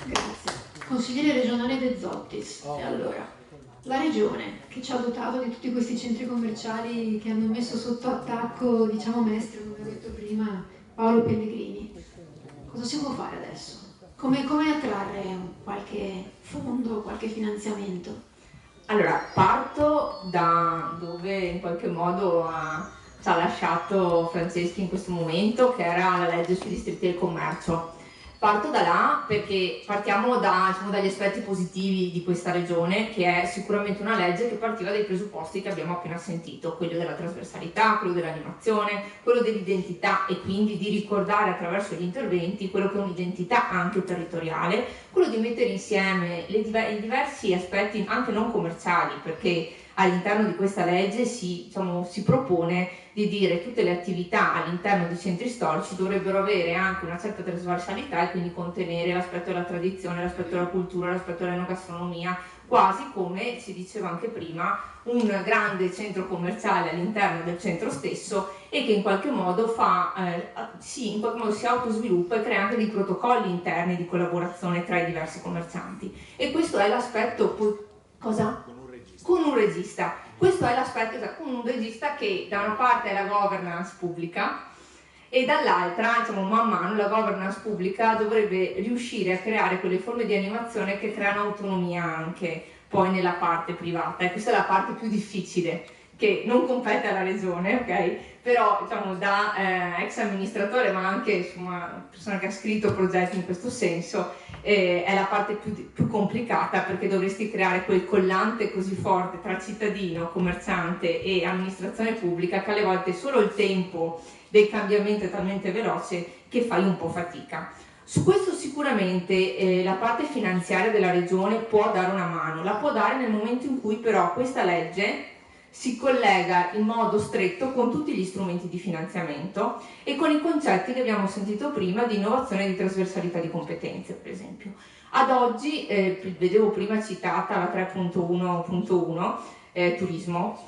Grazie. Consigliere regionale De Zottis. E allora, la regione che ci ha dotato di tutti questi centri commerciali che hanno messo sotto attacco, diciamo, Mestre, come ha detto prima Paolo Pellegrini, cosa si può fare adesso? Come attrarre qualche fondo, qualche finanziamento? Allora, parto da dove in qualche modo ci ha lasciato Franceschi in questo momento, che era la legge sui distretti del commercio. Parto da là perché partiamo dagli aspetti positivi di questa regione, che è sicuramente una legge che partiva dai presupposti che abbiamo appena sentito, quello della trasversalità, quello dell'animazione, quello dell'identità e quindi di ricordare attraverso gli interventi quello che è un'identità anche territoriale, quello di mettere insieme i diversi aspetti anche non commerciali, perché all'interno di questa legge si propone di dire che tutte le attività all'interno dei centri storici dovrebbero avere anche una certa trasversalità e quindi contenere l'aspetto della tradizione, l'aspetto della cultura, l'aspetto dell'enogastronomia, quasi come si diceva anche prima, un grande centro commerciale all'interno del centro stesso e che in qualche modo si autosviluppa e crea anche dei protocolli interni di collaborazione tra i diversi commercianti. E questo è l'aspetto... Cosa? Con un regista. Questo è l'aspetto, con un regista che da una parte è la governance pubblica e dall'altra, man mano, la governance pubblica dovrebbe riuscire a creare quelle forme di animazione che creano autonomia anche poi nella parte privata. E questa è la parte più difficile, che non compete alla regione, ok? Però da ex amministratore, ma anche una persona che ha scritto progetti in questo senso, è la parte più complicata, perché dovresti creare quel collante così forte tra cittadino, commerciante e amministrazione pubblica che alle volte solo il tempo del cambiamento è talmente veloce che fai un po' fatica. Su questo sicuramente la parte finanziaria della regione può dare una mano, la può dare nel momento in cui però questa legge si collega in modo stretto con tutti gli strumenti di finanziamento e con i concetti che abbiamo sentito prima di innovazione e di trasversalità di competenze, per esempio. Ad oggi, vedevo prima citata la 3.1.1, turismo,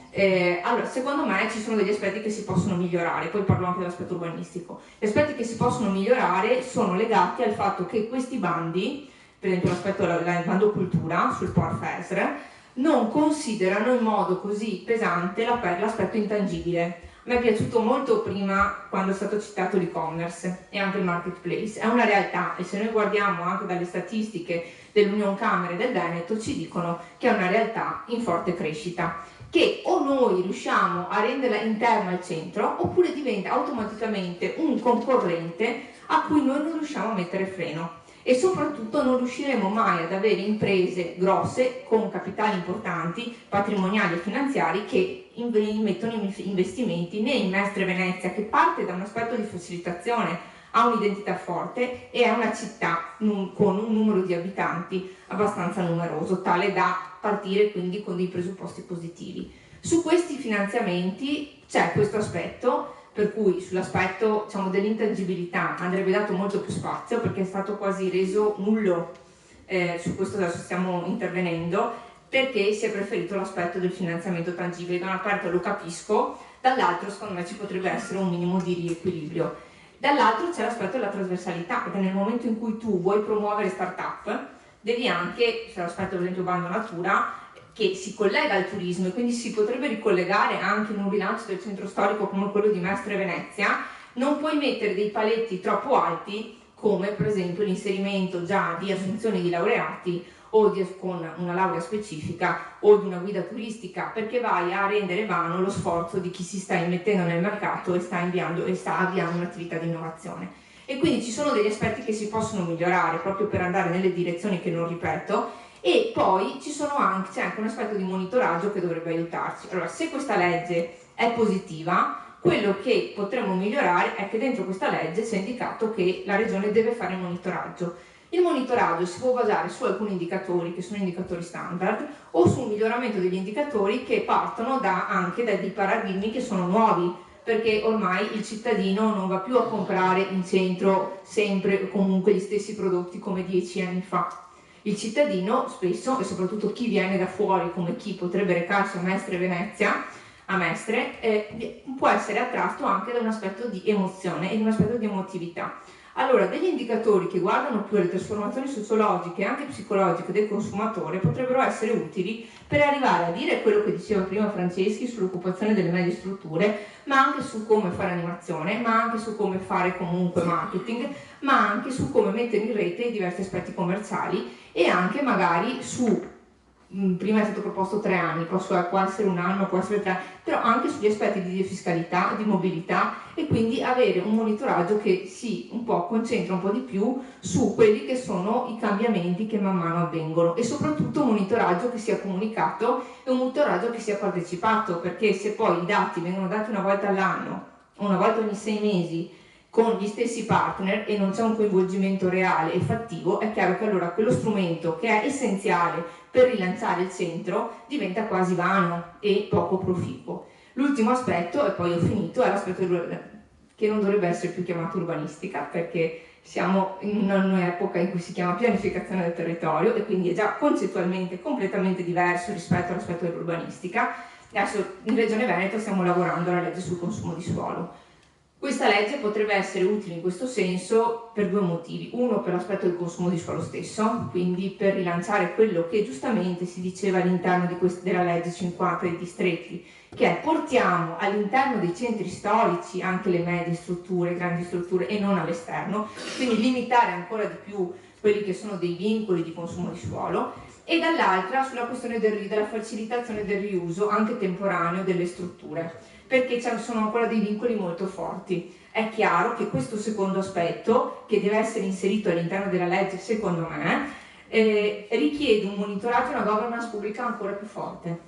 allora secondo me ci sono degli aspetti che si possono migliorare, poi parlo anche dell'aspetto urbanistico. Gli aspetti che si possono migliorare sono legati al fatto che questi bandi, per esempio l'aspetto del bando cultura sul Port Fesre, non considerano in modo così pesante l'aspetto intangibile. A me è piaciuto molto prima quando è stato citato l'e-commerce e anche il marketplace. È una realtà e se noi guardiamo anche dalle statistiche dell'Unioncamere e del Veneto ci dicono che è una realtà in forte crescita, che o noi riusciamo a renderla interna al centro oppure diventa automaticamente un concorrente a cui noi non riusciamo a mettere freno. E soprattutto non riusciremo mai ad avere imprese grosse con capitali importanti, patrimoniali e finanziari che mettono investimenti né in Mestre Venezia, che parte da un aspetto di facilitazione, ha un'identità forte e è una città con un numero di abitanti abbastanza numeroso, tale da partire quindi con dei presupposti positivi. Su questi finanziamenti c'è questo aspetto, per cui sull'aspetto dell'intangibilità andrebbe dato molto più spazio perché è stato quasi reso nullo, su questo adesso stiamo intervenendo, perché si è preferito l'aspetto del finanziamento tangibile. Da una parte lo capisco, dall'altro secondo me ci potrebbe essere un minimo di riequilibrio. Dall'altro c'è l'aspetto della trasversalità, perché nel momento in cui tu vuoi promuovere start-up, devi anche, c'è l'aspetto per esempio bando natura, che si collega al turismo e quindi si potrebbe ricollegare anche in un rilancio del centro storico come quello di Mestre Venezia, non puoi mettere dei paletti troppo alti come per esempio l'inserimento già di assunzioni di laureati o con una laurea specifica o di una guida turistica, perché vai a rendere vano lo sforzo di chi si sta immettendo nel mercato e sta avviando un'attività di innovazione. E quindi ci sono degli aspetti che si possono migliorare proprio per andare nelle direzioni che non ripeto. E poi c'è anche un aspetto di monitoraggio che dovrebbe aiutarci. Allora, se questa legge è positiva, quello che potremmo migliorare è che dentro questa legge c'è indicato che la Regione deve fare il monitoraggio. Il monitoraggio si può basare su alcuni indicatori che sono indicatori standard o su un miglioramento degli indicatori che partono anche da dei paradigmi che sono nuovi, perché ormai il cittadino non va più a comprare in centro sempre o comunque gli stessi prodotti come 10 anni fa. Il cittadino spesso, e soprattutto chi viene da fuori come chi potrebbe recarsi a Mestre Venezia, a Mestre, può essere attratto anche da un aspetto di emozione e da un aspetto di emotività. Allora, degli indicatori che guardano più alle trasformazioni sociologiche e anche psicologiche del consumatore potrebbero essere utili per arrivare a dire quello che diceva prima Franceschi sull'occupazione delle medie strutture, ma anche su come fare animazione, ma anche su come fare comunque marketing, ma anche su come mettere in rete i diversi aspetti commerciali e anche magari su, prima è stato proposto 3 anni, può essere 1 anno, può essere 3, però anche sugli aspetti di fiscalità, di mobilità, e quindi avere un monitoraggio che si un po' concentra un po' di più su quelli che sono i cambiamenti che man mano avvengono, e soprattutto un monitoraggio che sia comunicato e un monitoraggio che sia partecipato, perché se poi i dati vengono dati una volta all'anno o una volta ogni 6 mesi con gli stessi partner e non c'è un coinvolgimento reale e fattivo, è chiaro che allora quello strumento che è essenziale per rilanciare il centro diventa quasi vano e poco proficuo. L'ultimo aspetto, e poi ho finito, è l'aspetto che non dovrebbe essere più chiamato urbanistica, perché siamo in un'epoca in cui si chiama pianificazione del territorio e quindi è già concettualmente completamente diverso rispetto all'aspetto dell'urbanistica. Adesso in Regione Veneto stiamo lavorando alla legge sul consumo di suolo. Questa legge potrebbe essere utile in questo senso per 2 motivi. Uno, per l'aspetto del consumo di suolo stesso, quindi per rilanciare quello che giustamente si diceva all'interno della legge 50 dei distretti, che è portiamo all'interno dei centri storici anche le medie strutture, grandi strutture e non all'esterno, quindi limitare ancora di più quelli che sono dei vincoli di consumo di suolo, e dall'altra sulla questione della facilitazione del riuso anche temporaneo delle strutture, perché ci sono ancora dei vincoli molto forti. È chiaro che questo secondo aspetto, che deve essere inserito all'interno della legge, secondo me, richiede un monitoraggio e una governance pubblica ancora più forte,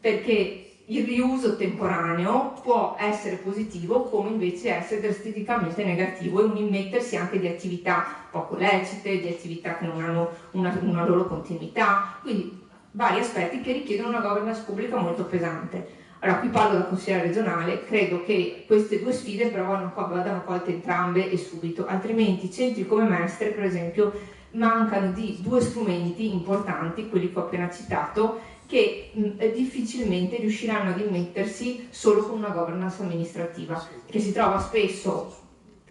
perché il riuso temporaneo può essere positivo come invece essere drasticamente negativo, e un immettersi anche di attività poco lecite, di attività che non hanno una loro continuità, quindi vari aspetti che richiedono una governance pubblica molto pesante. Allora, qui parlo da consigliere regionale, credo che queste 2 sfide però vadano colte entrambe e subito, altrimenti centri come Mestre, per esempio, mancano di 2 strumenti importanti, quelli che ho appena citato, che difficilmente riusciranno ad immettersi solo con una governance amministrativa, che si trova spesso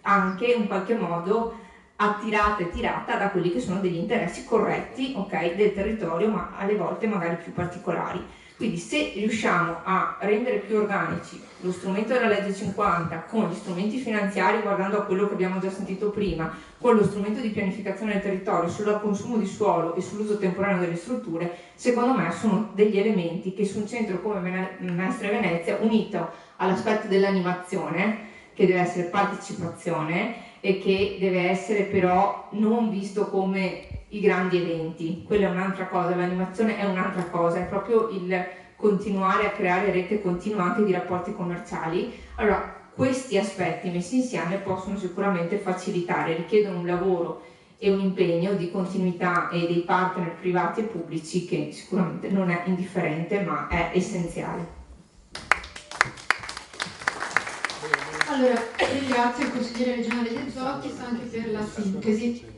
anche in qualche modo attirata e tirata da quelli che sono degli interessi corretti, okay, del territorio, ma alle volte magari più particolari. Quindi se riusciamo a rendere più organici lo strumento della legge 50 con gli strumenti finanziari, guardando a quello che abbiamo già sentito prima, con lo strumento di pianificazione del territorio, sul consumo di suolo e sull'uso temporaneo delle strutture, secondo me sono degli elementi che su un centro come Mestre Venezia, unito all'aspetto dell'animazione, che deve essere partecipazione e che deve essere però non visto come i grandi eventi, quella è un'altra cosa, l'animazione è un'altra cosa, è proprio il continuare a creare rete continua anche di rapporti commerciali. Allora, questi aspetti messi insieme possono sicuramente facilitare, richiedono un lavoro e un impegno di continuità e dei partner privati e pubblici che sicuramente non è indifferente ma è essenziale. Allora, ringrazio il consigliere regionale De Zottis anche per la sintesi.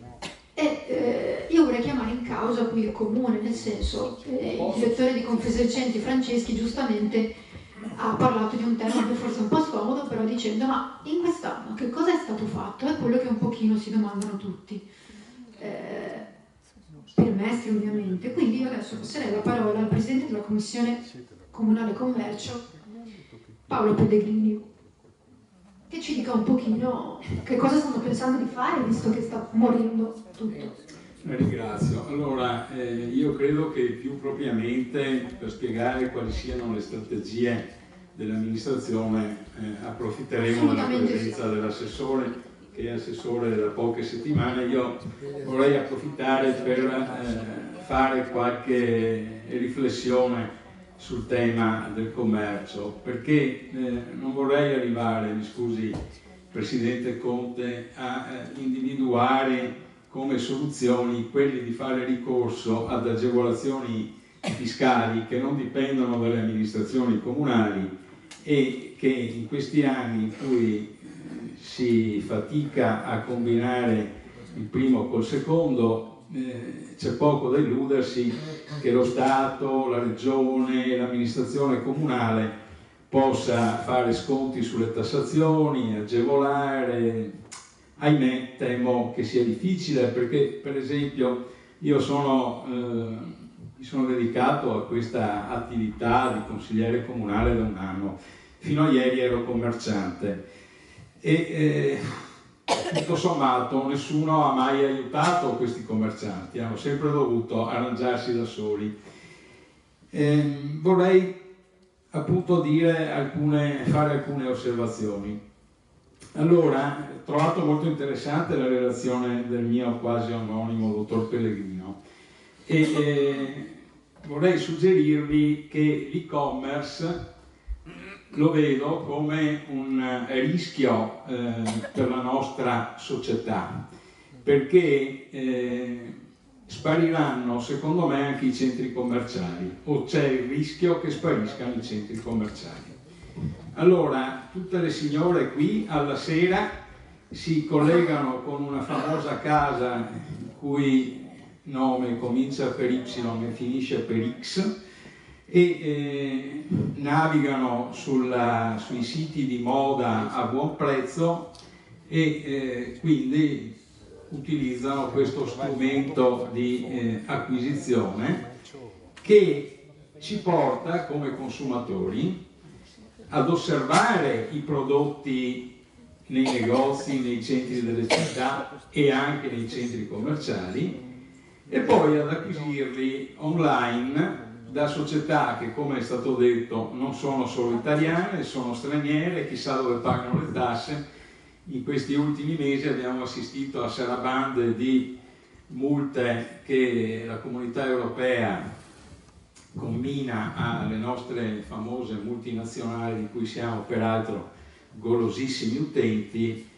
Io vorrei chiamare in causa qui il comune, nel senso, il direttore di Confesercenti Franceschi giustamente ha parlato di un tema che forse è un po' scomodo, però dicendo: ma in quest'anno che cosa è stato fatto? È quello che un pochino si domandano tutti, per Mestre ovviamente. Quindi io adesso passerei la parola al presidente della Commissione Comunale Commercio, Paolo Pellegrini, che ci dica un pochino che cosa stanno pensando di fare, visto che sta morendo tutto. Ringrazio. Allora, io credo che più propriamente per spiegare quali siano le strategie dell'amministrazione approfitteremo della presenza dell'assessore, che è assessore da poche settimane. Io vorrei approfittare per fare qualche riflessione sul tema del commercio, perché non vorrei arrivare, mi scusi Presidente Conte, a individuare come soluzioni quelli di fare ricorso ad agevolazioni fiscali che non dipendono dalle amministrazioni comunali e che in questi anni in cui si fatica a combinare il primo col secondo c'è poco da illudersi che lo Stato, la Regione, l'amministrazione comunale possa fare sconti sulle tassazioni, agevolare. Ahimè, temo che sia difficile, perché per esempio io mi sono dedicato a questa attività di consigliere comunale da un anno, fino a ieri ero commerciante e tutto sommato nessuno ha mai aiutato questi commercianti, hanno sempre dovuto arrangiarsi da soli. Vorrei appunto fare alcune osservazioni. Allora, ho trovato molto interessante la relazione del mio quasi omonimo dottor Pellegrino e vorrei suggerirvi che l'e-commerce lo vedo come un rischio per la nostra società, perché spariranno secondo me anche i centri commerciali, o c'è il rischio che spariscano i centri commerciali. Allora, tutte le signore qui alla sera si collegano con una famosa casa il cui nome comincia per Y e finisce per X e navigano sui siti di moda a buon prezzo e quindi utilizzano questo strumento di acquisizione che ci porta come consumatori ad osservare i prodotti nei negozi, nei centri delle città e anche nei centri commerciali e poi ad acquisirli online da società che, come è stato detto, non sono solo italiane, sono straniere, chissà dove pagano le tasse. In questi ultimi mesi abbiamo assistito a sarabande di multe che la Comunità Europea commina alle nostre famose multinazionali, di cui siamo peraltro golosissimi utenti,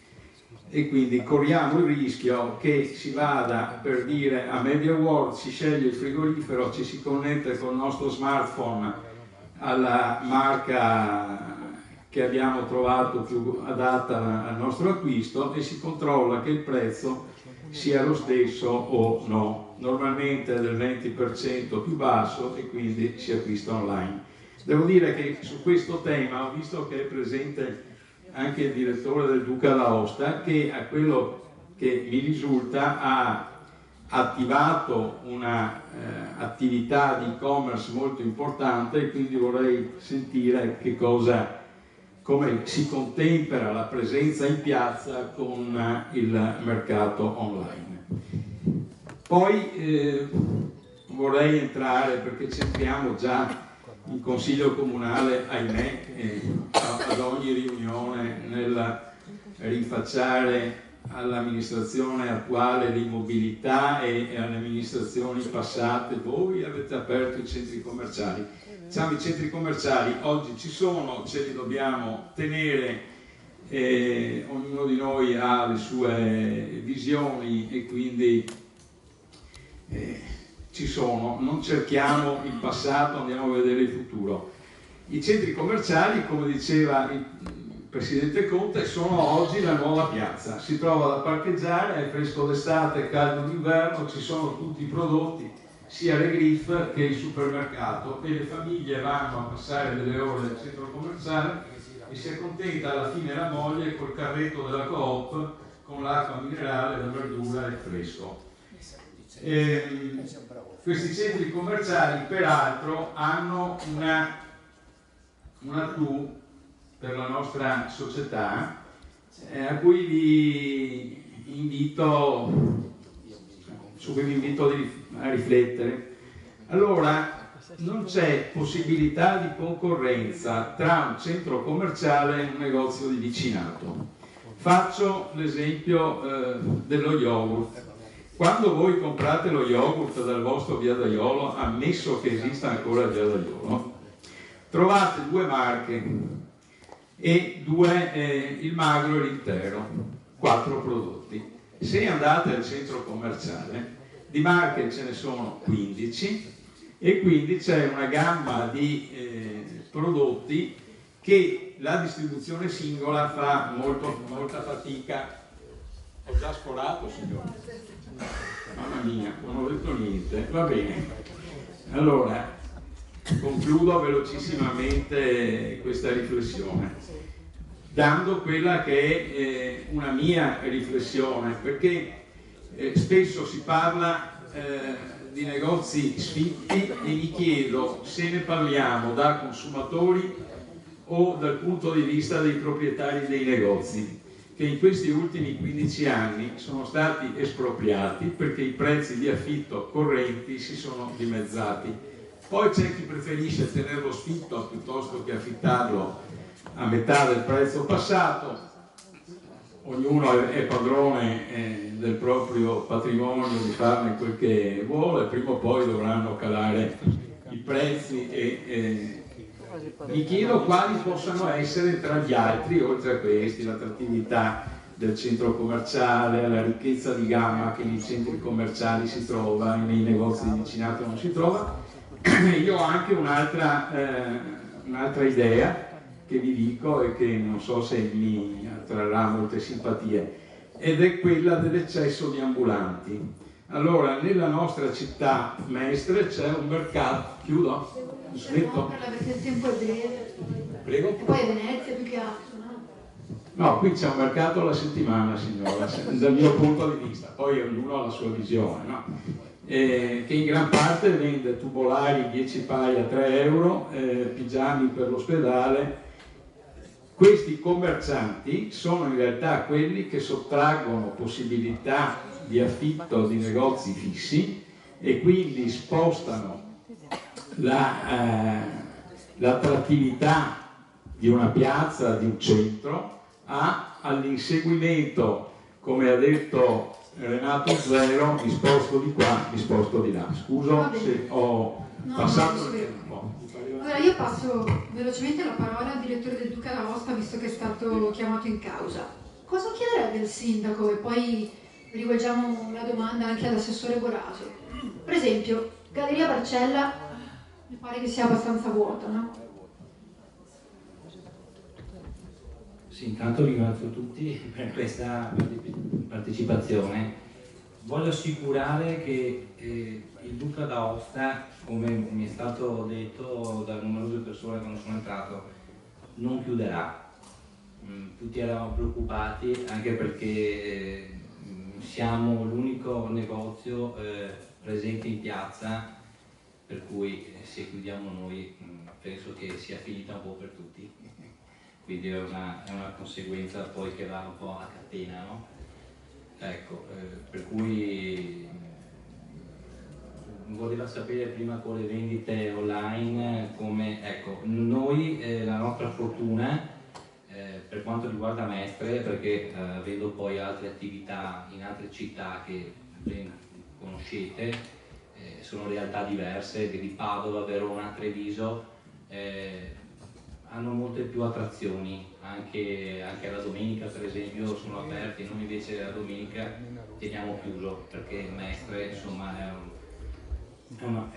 e quindi corriamo il rischio che si vada, per dire, a Media World, si sceglie il frigorifero, ci si connette con il nostro smartphone alla marca che abbiamo trovato più adatta al nostro acquisto e si controlla che il prezzo sia lo stesso o no. Normalmente è del 20% più basso e quindi si acquista online. Devo dire che su questo tema ho visto che è presente anche il direttore del Duca d'Aosta, che a quello che mi risulta ha attivato una attività di e-commerce molto importante e quindi vorrei sentire come si contempera la presenza in piazza con il mercato online. Poi vorrei entrare, perché c'entriamo già in Consiglio Comunale, ahimè, ad ogni riunione nel rinfacciare all'amministrazione attuale l'immobilità e alle amministrazioni passate: voi avete aperto i centri commerciali. Diciamo, i centri commerciali oggi ci sono, ce li dobbiamo tenere, ognuno di noi ha le sue visioni e quindi ci sono, non cerchiamo il passato, andiamo a vedere il futuro. I centri commerciali, come diceva il Presidente Conte, sono oggi la nuova piazza, si trova da parcheggiare, è fresco d'estate, caldo d'inverno, ci sono tutti i prodotti, sia le Griff che il supermercato, e le famiglie vanno a passare delle ore al centro commerciale e si accontenta alla fine la moglie col carretto della Coop con l'acqua minerale, la verdura e il fresco. Questi centri commerciali peraltro hanno una clou per la nostra società su cui vi invito a riflettere. Allora, non c'è possibilità di concorrenza tra un centro commerciale e un negozio di vicinato. Faccio l'esempio dello yogurt. Quando voi comprate lo yogurt dal vostro viadaiolo, ammesso che esista ancora il viadaiolo, trovate due marche e il magro e l'intero, 4 prodotti. Se andate al centro commerciale, di marche ce ne sono 15 e quindi c'è una gamma di prodotti che la distribuzione singola fa molta fatica Ho già sforato, signore. Mamma mia, non ho detto niente. Va bene. Allora, concludo velocissimamente questa riflessione, dando quella che è una mia riflessione, perché spesso si parla di negozi sfitti e mi chiedo se ne parliamo da consumatori o dal punto di vista dei proprietari dei negozi, che in questi ultimi 15 anni sono stati espropriati perché i prezzi di affitto correnti si sono dimezzati. Poi c'è chi preferisce tenerlo sfitto piuttosto che affittarlo a metà del prezzo passato. Ognuno è padrone del proprio patrimonio, di farne quel che vuole, prima o poi dovranno calare i prezzi e mi chiedo quali possano essere tra gli altri, oltre a questi, l'attrattività del centro commerciale, la ricchezza di gamma che nei centri commerciali si trova e nei negozi di vicinato non si trova. Io ho anche un'altra idea che vi dico e che non so se mi attrarrà molte simpatie, ed è quella dell'eccesso di ambulanti. Allora, nella nostra città Mestre c'è un mercato, chiudo? Smetto? Perché il tempo è breve. Prego? E poi a Venezia più che altro, no? No, qui c'è un mercato alla settimana, signora, dal mio punto di vista, poi ognuno ha la sua visione, no? Che in gran parte vende tubolari 10 paia a 3 euro, pigiami per l'ospedale. Questi commercianti sono in realtà quelli che sottraggono possibilità di affitto di negozi fissi e quindi spostano l'attrattività di una piazza, di un centro, all'inseguimento, come ha detto Renato Zero, mi sposto di qua, mi sposto di là. Scuso se ho passato il tempo. Allora io passo velocemente la parola al direttore del Duca d'Aosta, visto che è stato chiamato in causa. Cosa chiederebbe il sindaco? E poi rivolgiamo una domanda anche all'assessore Boraso. Per esempio, Galleria Barcella mi pare che sia abbastanza vuota, no? Sì, intanto ringrazio tutti per questa partecipazione. Voglio assicurare che il Duca d'Aosta, come mi è stato detto da numerose persone quando sono entrato, non chiuderà. Tutti eravamo preoccupati anche perché siamo l'unico negozio presente in piazza, per cui se chiudiamo noi penso che sia finita un po' per tutti. Quindi è una conseguenza poi che va un po' a catena, no? Ecco, per cui voleva sapere prima con le vendite online come, ecco, noi la nostra fortuna per quanto riguarda Mestre, perché avendo poi altre attività in altre città che ben conoscete, sono realtà diverse, di Padova, Verona, Treviso, hanno molte più attrazioni, anche la domenica per esempio sono aperti, noi invece la domenica teniamo chiuso perché Mestre insomma è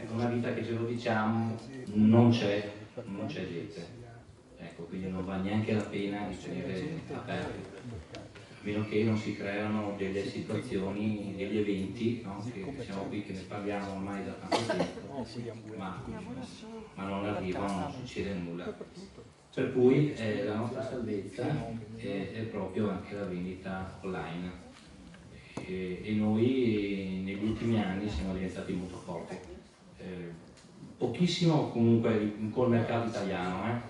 una vita che, ce lo diciamo, non c'è gente, ecco, quindi non va neanche la pena di tenere aperti, a meno che non si creano delle situazioni, degli eventi, no? Che siamo qui che ne parliamo ormai da tanto tempo, ma non arrivano, non succede nulla. Per cui la nostra salvezza è proprio anche la vendita online e noi negli ultimi anni siamo diventati molto forti, pochissimo comunque col mercato italiano,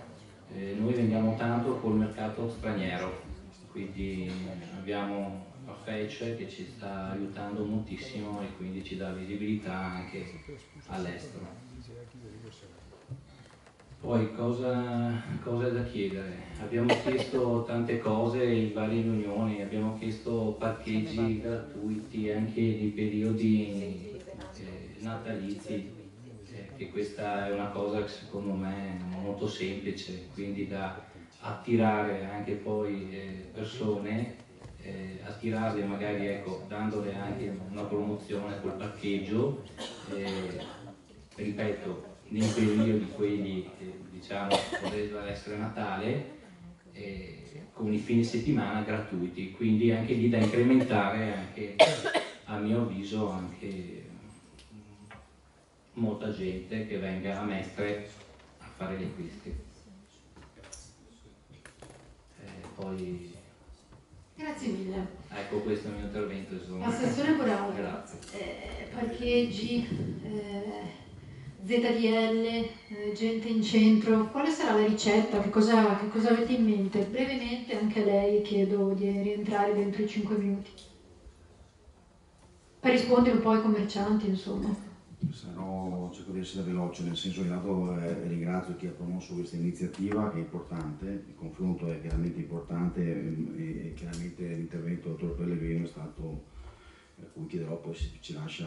noi vendiamo tanto col mercato straniero, quindi abbiamo Farfetch che ci sta aiutando moltissimo e quindi ci dà visibilità anche all'estero. Poi cosa è da chiedere? Abbiamo chiesto tante cose in varie riunioni, abbiamo chiesto parcheggi gratuiti anche nei periodi natalizi, che questa è una cosa che secondo me è molto semplice, quindi da attirare anche poi persone, attirarle magari, ecco, dandole anche una promozione col parcheggio, ripeto, nei periodi quelli diciamo poteva essere Natale, con i fine settimana gratuiti, quindi anche lì da incrementare, anche a mio avviso, anche molta gente che venga a Mestre a fare gli acquisti. Poi... Grazie mille. Ecco, questo è il mio intervento. Assessore Corallo, parcheggi, ZDL, gente in centro, quale sarà la ricetta? Che cosa avete in mente? Brevemente anche a lei chiedo di rientrare dentro i 5 minuti. Per rispondere un po' ai commercianti, insomma. Cerco di essere veloce, nel senso che ringrazio chi ha promosso questa iniziativa che è importante, il confronto è chiaramente importante e chiaramente l'intervento del dottor Pellegrino è stato, a cui chiederò poi se ci lascia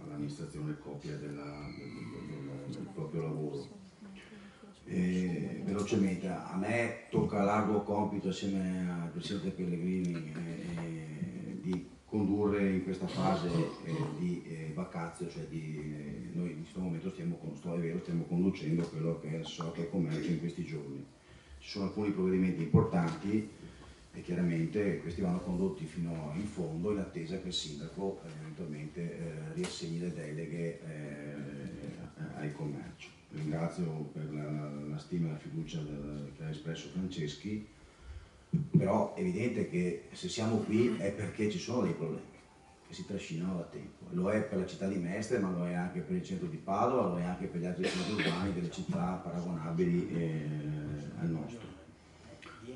all'amministrazione copia del proprio lavoro. Velocemente, a me tocca largo compito assieme al Presidente Pellegrini di condurre in questa fase di vacazio, cioè noi in questo momento stiamo conducendo quello che è il SOC e commercio in questi giorni. Ci sono alcuni provvedimenti importanti e chiaramente questi vanno condotti fino in fondo in attesa che il sindaco eventualmente riassegni le deleghe al commercio. Ringrazio per la stima e la fiducia che ha espresso Franceschi. Però è evidente che se siamo qui è perché ci sono dei problemi che si trascinano da tempo. Lo è per la città di Mestre, ma lo è anche per il centro di Padova, lo è anche per gli altri centri urbani delle città paragonabili al nostro.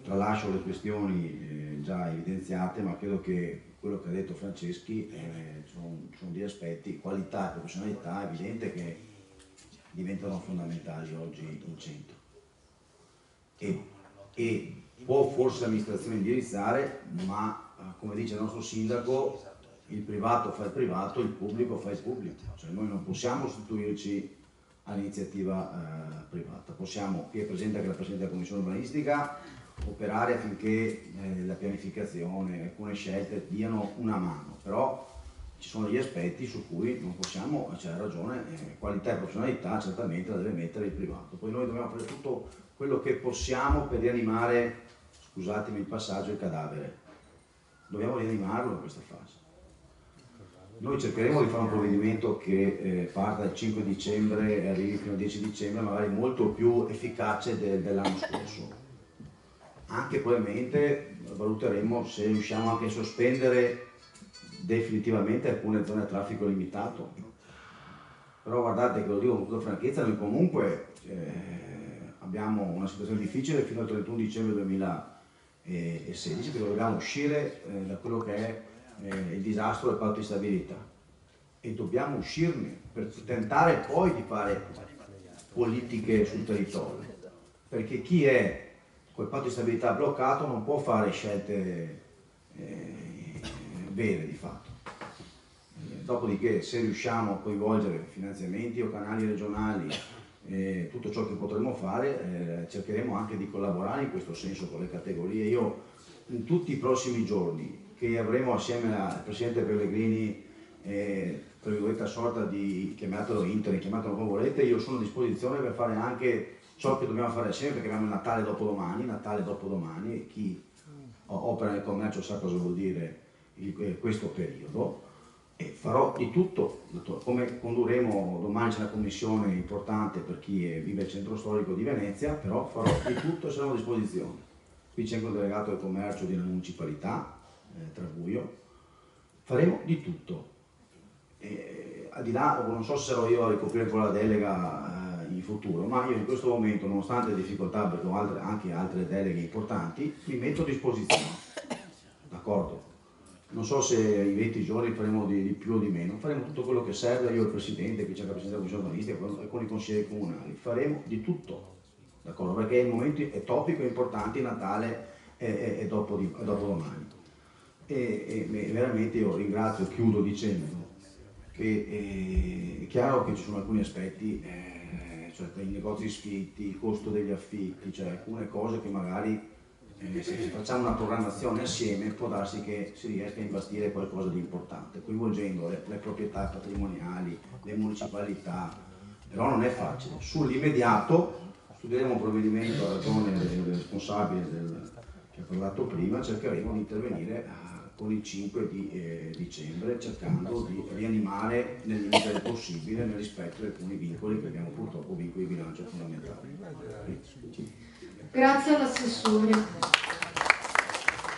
Tralascio le questioni già evidenziate, ma credo che quello che ha detto Franceschi sono degli aspetti, qualità e professionalità, è evidente che diventano fondamentali oggi in centro. E può forse l'amministrazione indirizzare, ma come dice il nostro sindaco, il privato fa il privato, il pubblico fa il pubblico. Cioè noi non possiamo sostituirci all'iniziativa privata, possiamo, chi è presente anche la Presidente della Commissione urbanistica, operare affinché la pianificazione, alcune scelte diano una mano, però ci sono degli aspetti su cui non possiamo, c'è ragione, qualità e professionalità certamente la deve mettere il privato. Poi noi dobbiamo fare tutto quello che possiamo per rianimare, scusatemi il passaggio, il cadavere. Dobbiamo rianimarlo in questa fase. Noi cercheremo di fare un provvedimento che parta dal 5 dicembre e arrivi fino al 10 dicembre, magari molto più efficace dell'anno scorso. Anche probabilmente valuteremo se riusciamo anche a sospendere definitivamente alcune zone a traffico limitato. Però guardate che lo dico con tutta franchezza, noi comunque abbiamo una situazione difficile fino al 31 dicembre 2016 che dobbiamo uscire da quello che è il disastro del patto di stabilità e dobbiamo uscirne per tentare poi di fare politiche sul territorio, perché chi è col patto di stabilità bloccato non può fare scelte vere di fatto. Dopodiché se riusciamo a coinvolgere finanziamenti o canali regionali, tutto ciò che potremo fare, cercheremo anche di collaborare in questo senso con le categorie. Io in tutti i prossimi giorni che avremo assieme al Presidente Pellegrini, tra virgolette a sorta di, chiamatelo interim, chiamatelo come volete, io sono a disposizione per fare anche ciò che dobbiamo fare assieme, perché abbiamo il Natale dopodomani, e chi opera nel commercio sa cosa vuol dire questo periodo. E farò di tutto, come condurremo domani c'è una commissione importante per chi vive il centro storico di Venezia, però farò di tutto e sarò a disposizione. Qui c'è anche un delegato del commercio di una municipalità, Trabuio, faremo di tutto. Al di là, non so se sarò io a ricoprire con la delega in futuro, ma io in questo momento, nonostante le difficoltà, perché ho anche altre deleghe importanti, mi metto a disposizione, d'accordo? Non so se in 20 giorni faremo di più o di meno, faremo tutto quello che serve, io e il Presidente, qui c'è la Presidente della Commissione urbanistica, con i consiglieri comunali, faremo di tutto, d'accordo? Perché il momento è topico e importante, Natale e dopodomani. E veramente io ringrazio, chiudo dicendo che è chiaro che ci sono alcuni aspetti, cioè i negozi sfitti, il costo degli affitti, cioè alcune cose che magari se facciamo una programmazione assieme può darsi che si riesca a imbastire qualcosa di importante, coinvolgendo le proprietà patrimoniali, le municipalità, però non è facile. Sull'immediato studieremo un provvedimento a ragione del responsabile che ha parlato prima, cercheremo di intervenire con il 5 di dicembre, cercando di rianimare nel limite del possibile, nel rispetto di alcuni vincoli che abbiamo purtroppo, vincoli di bilancio fondamentali. Grazie all'assessore.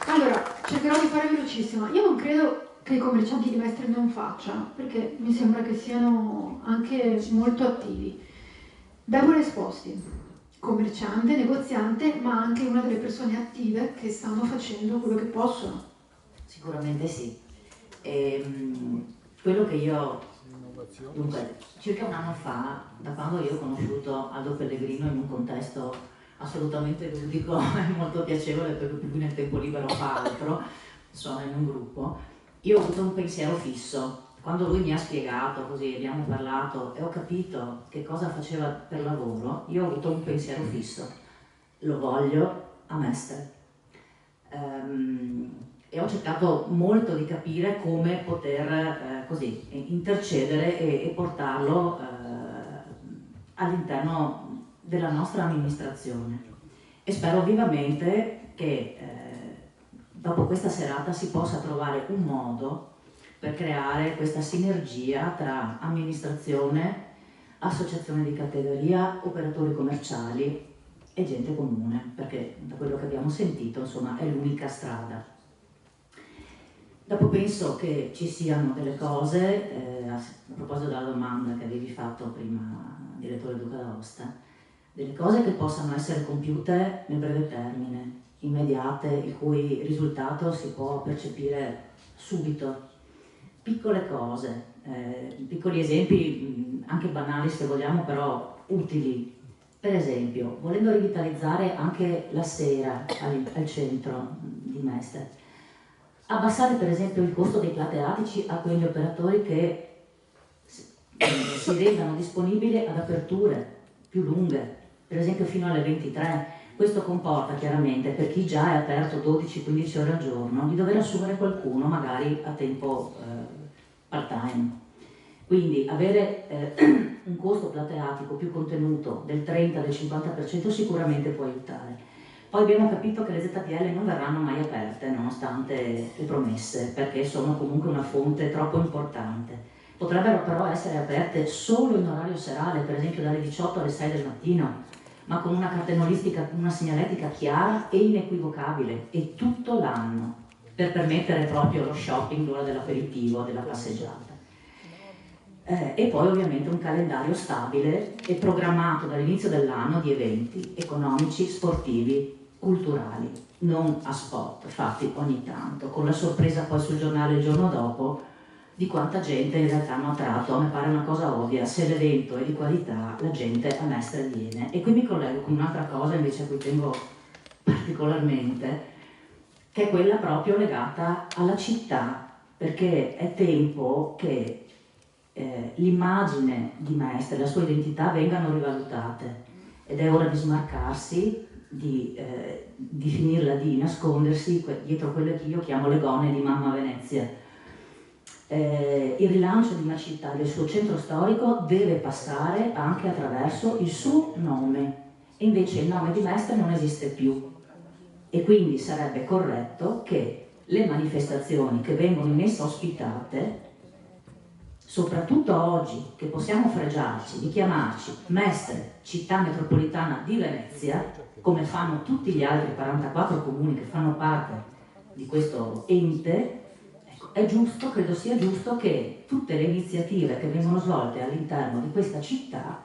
Allora, cercherò di fare velocissima. Io non credo che i commercianti di Mestre non facciano, perché mi sembra che siano anche molto attivi. Deborah Esposti, commerciante, negoziante, ma anche una delle persone attive che stanno facendo quello che possono. Sicuramente sì. Quello che io, dunque, circa un anno fa, da quando io ho conosciuto Aldo Pellegrino in un contesto assolutamente ludico e molto piacevole, perché più nel tempo libero fa altro, sono in un gruppo, io ho avuto un pensiero fisso. Quando lui mi ha spiegato, così abbiamo parlato e ho capito che cosa faceva per lavoro, io ho avuto un pensiero fisso. Lo voglio a Mestre. E ho cercato molto di capire come poter così intercedere e portarlo all'interno della nostra amministrazione. E spero vivamente che dopo questa serata si possa trovare un modo per creare questa sinergia tra amministrazione, associazione di categoria, operatori commerciali e gente comune, perché da quello che abbiamo sentito, insomma, è l'unica strada. Dopo penso che ci siano delle cose, a proposito della domanda che avevi fatto prima, direttore Duca d'Aosta, delle cose che possano essere compiute nel breve termine, immediate, il cui risultato si può percepire subito. Piccole cose, piccoli esempi, anche banali se vogliamo, però utili. Per esempio, volendo rivitalizzare anche la sera al centro di Mestre, abbassare per esempio il costo dei plateatici a quegli operatori che si rendano disponibili ad aperture più lunghe, per esempio fino alle 23. Questo comporta chiaramente, per chi già è aperto 12-15 ore al giorno, di dover assumere qualcuno magari a tempo part-time. Quindi avere un costo plateatico più contenuto del 30-50% sicuramente può aiutare. Poi abbiamo capito che le ZTL non verranno mai aperte, nonostante le promesse, perché sono comunque una fonte troppo importante. Potrebbero però essere aperte solo in orario serale, per esempio dalle 18 alle 6 del mattino, ma con una cartellonistica, una segnaletica chiara e inequivocabile, e tutto l'anno, per permettere proprio lo shopping, l'ora dell'aperitivo, della passeggiata. E poi ovviamente un calendario stabile e programmato dall'inizio dell'anno di eventi economici, sportivi, culturali, non a spot, fatti ogni tanto, con la sorpresa poi sul giornale il giorno dopo di quanta gente in realtà hanno attratto. A me pare una cosa ovvia, se l'evento è di qualità la gente a Mestre viene. E qui mi collego con un'altra cosa invece a cui tengo particolarmente, che è quella proprio legata alla città, perché è tempo che l'immagine di Mestre, la sua identità vengano rivalutate, ed è ora di smarcarsi, di finirla di nascondersi dietro quelle che io chiamo le gonne di Mamma Venezia. Il rilancio di una città, del suo centro storico, deve passare anche attraverso il suo nome, e invece il nome di Mestre non esiste più, e quindi sarebbe corretto che le manifestazioni che vengono in essa ospitate, soprattutto oggi che possiamo fregiarci di chiamarci Mestre, città metropolitana di Venezia, come fanno tutti gli altri 44 comuni che fanno parte di questo ente, è giusto, credo sia giusto, che tutte le iniziative che vengono svolte all'interno di questa città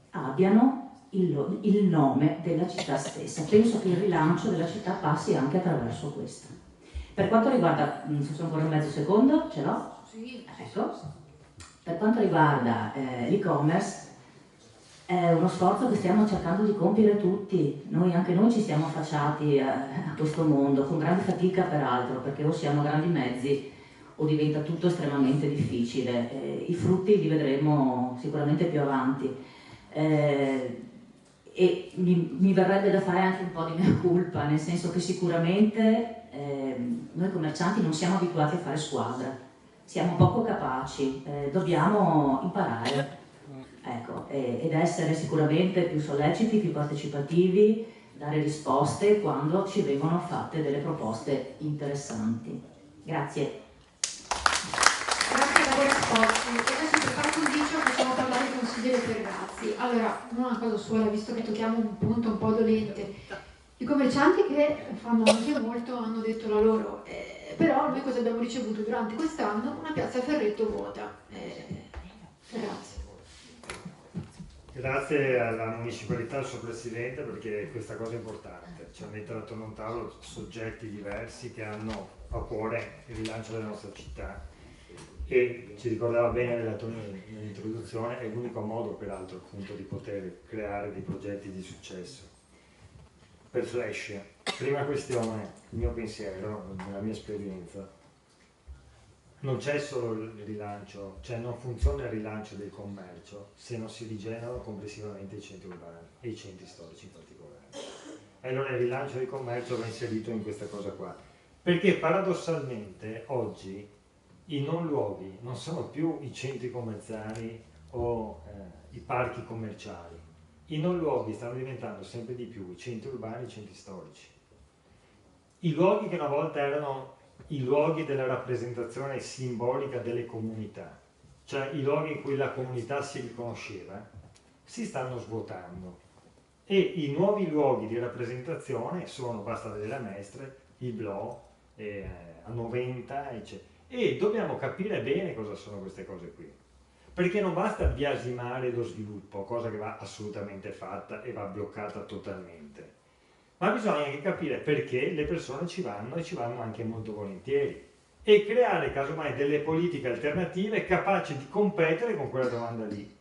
abbiano il nome della città stessa. Penso che il rilancio della città passi anche attraverso questo. Per quanto riguarda, non so se ancora un mezzo secondo, ce l'ho? Sì. Ecco. Per quanto riguarda l'e-commerce, è uno sforzo che stiamo cercando di compiere tutti. Anche noi ci siamo affacciati a questo mondo, con grande fatica peraltro, perché o si hanno grandi mezzi o diventa tutto estremamente difficile. I frutti li vedremo sicuramente più avanti. E mi verrebbe da fare anche un po' di mea culpa, nel senso che sicuramente noi commercianti non siamo abituati a fare squadra, siamo poco capaci, dobbiamo imparare. Ecco, ed essere sicuramente più solleciti, più partecipativi, dare risposte quando ci vengono fatte delle proposte interessanti. Grazie. Grazie a voi Sport. Adesso per far condicio facciamo parlare il consigliere Ferrazzi. Allora, una cosa sola, visto che tocchiamo un punto un po' dolente. I commercianti che fanno anche molto hanno detto la loro, però noi cosa abbiamo ricevuto durante quest'anno? Una piazza Ferretto vuota. Ferrazzi. Grazie alla municipalità e al suo presidente, perché questa cosa è importante, cioè mettere attorno a un tavolo soggetti diversi che hanno a cuore il rilancio della nostra città, e ci ricordava bene il relatore nell'introduzione, è l'unico modo peraltro appunto di poter creare dei progetti di successo. Per Flash, prima questione, il mio pensiero, nella mia esperienza, non c'è solo il rilancio, cioè non funziona il rilancio del commercio se non si rigenerano complessivamente i centri urbani e i centri storici in particolare. E allora il rilancio del commercio va inserito in questa cosa qua, perché paradossalmente oggi i non luoghi non sono più i centri commerciali o i parchi commerciali, i non luoghi stanno diventando sempre di più i centri urbani e i centri storici. I luoghi che una volta erano i luoghi della rappresentazione simbolica delle comunità, cioè i luoghi in cui la comunità si riconosceva, si stanno svuotando, e i nuovi luoghi di rappresentazione sono, basta vedere a Mestre, il Blo, a Noventa, eccetera. E dobbiamo capire bene cosa sono queste cose qui, perché non basta biasimare lo sviluppo, cosa che va assolutamente fatta e va bloccata totalmente, ma bisogna anche capire perché le persone ci vanno, e ci vanno anche molto volentieri, e creare casomai delle politiche alternative capaci di competere con quella domanda lì.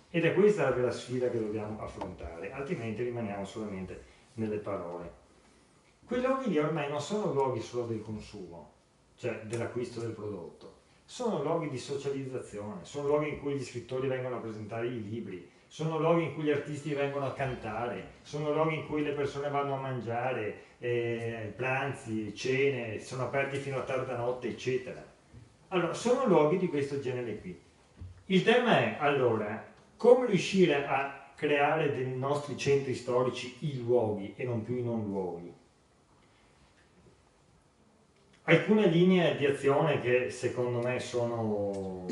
Ed è questa la vera sfida che dobbiamo affrontare, altrimenti rimaniamo solamente nelle parole. Quei luoghi lì ormai non sono luoghi solo del consumo, cioè dell'acquisto del prodotto, sono luoghi di socializzazione, sono luoghi in cui gli scrittori vengono a presentare i libri, sono luoghi in cui gli artisti vengono a cantare, sono luoghi in cui le persone vanno a mangiare, pranzi, cene, sono aperti fino a tarda notte, eccetera. Allora, sono luoghi di questo genere qui. Il tema è, allora, come riuscire a creare dei nostri centri storici i luoghi e non più i non luoghi. Alcune linee di azione che secondo me sono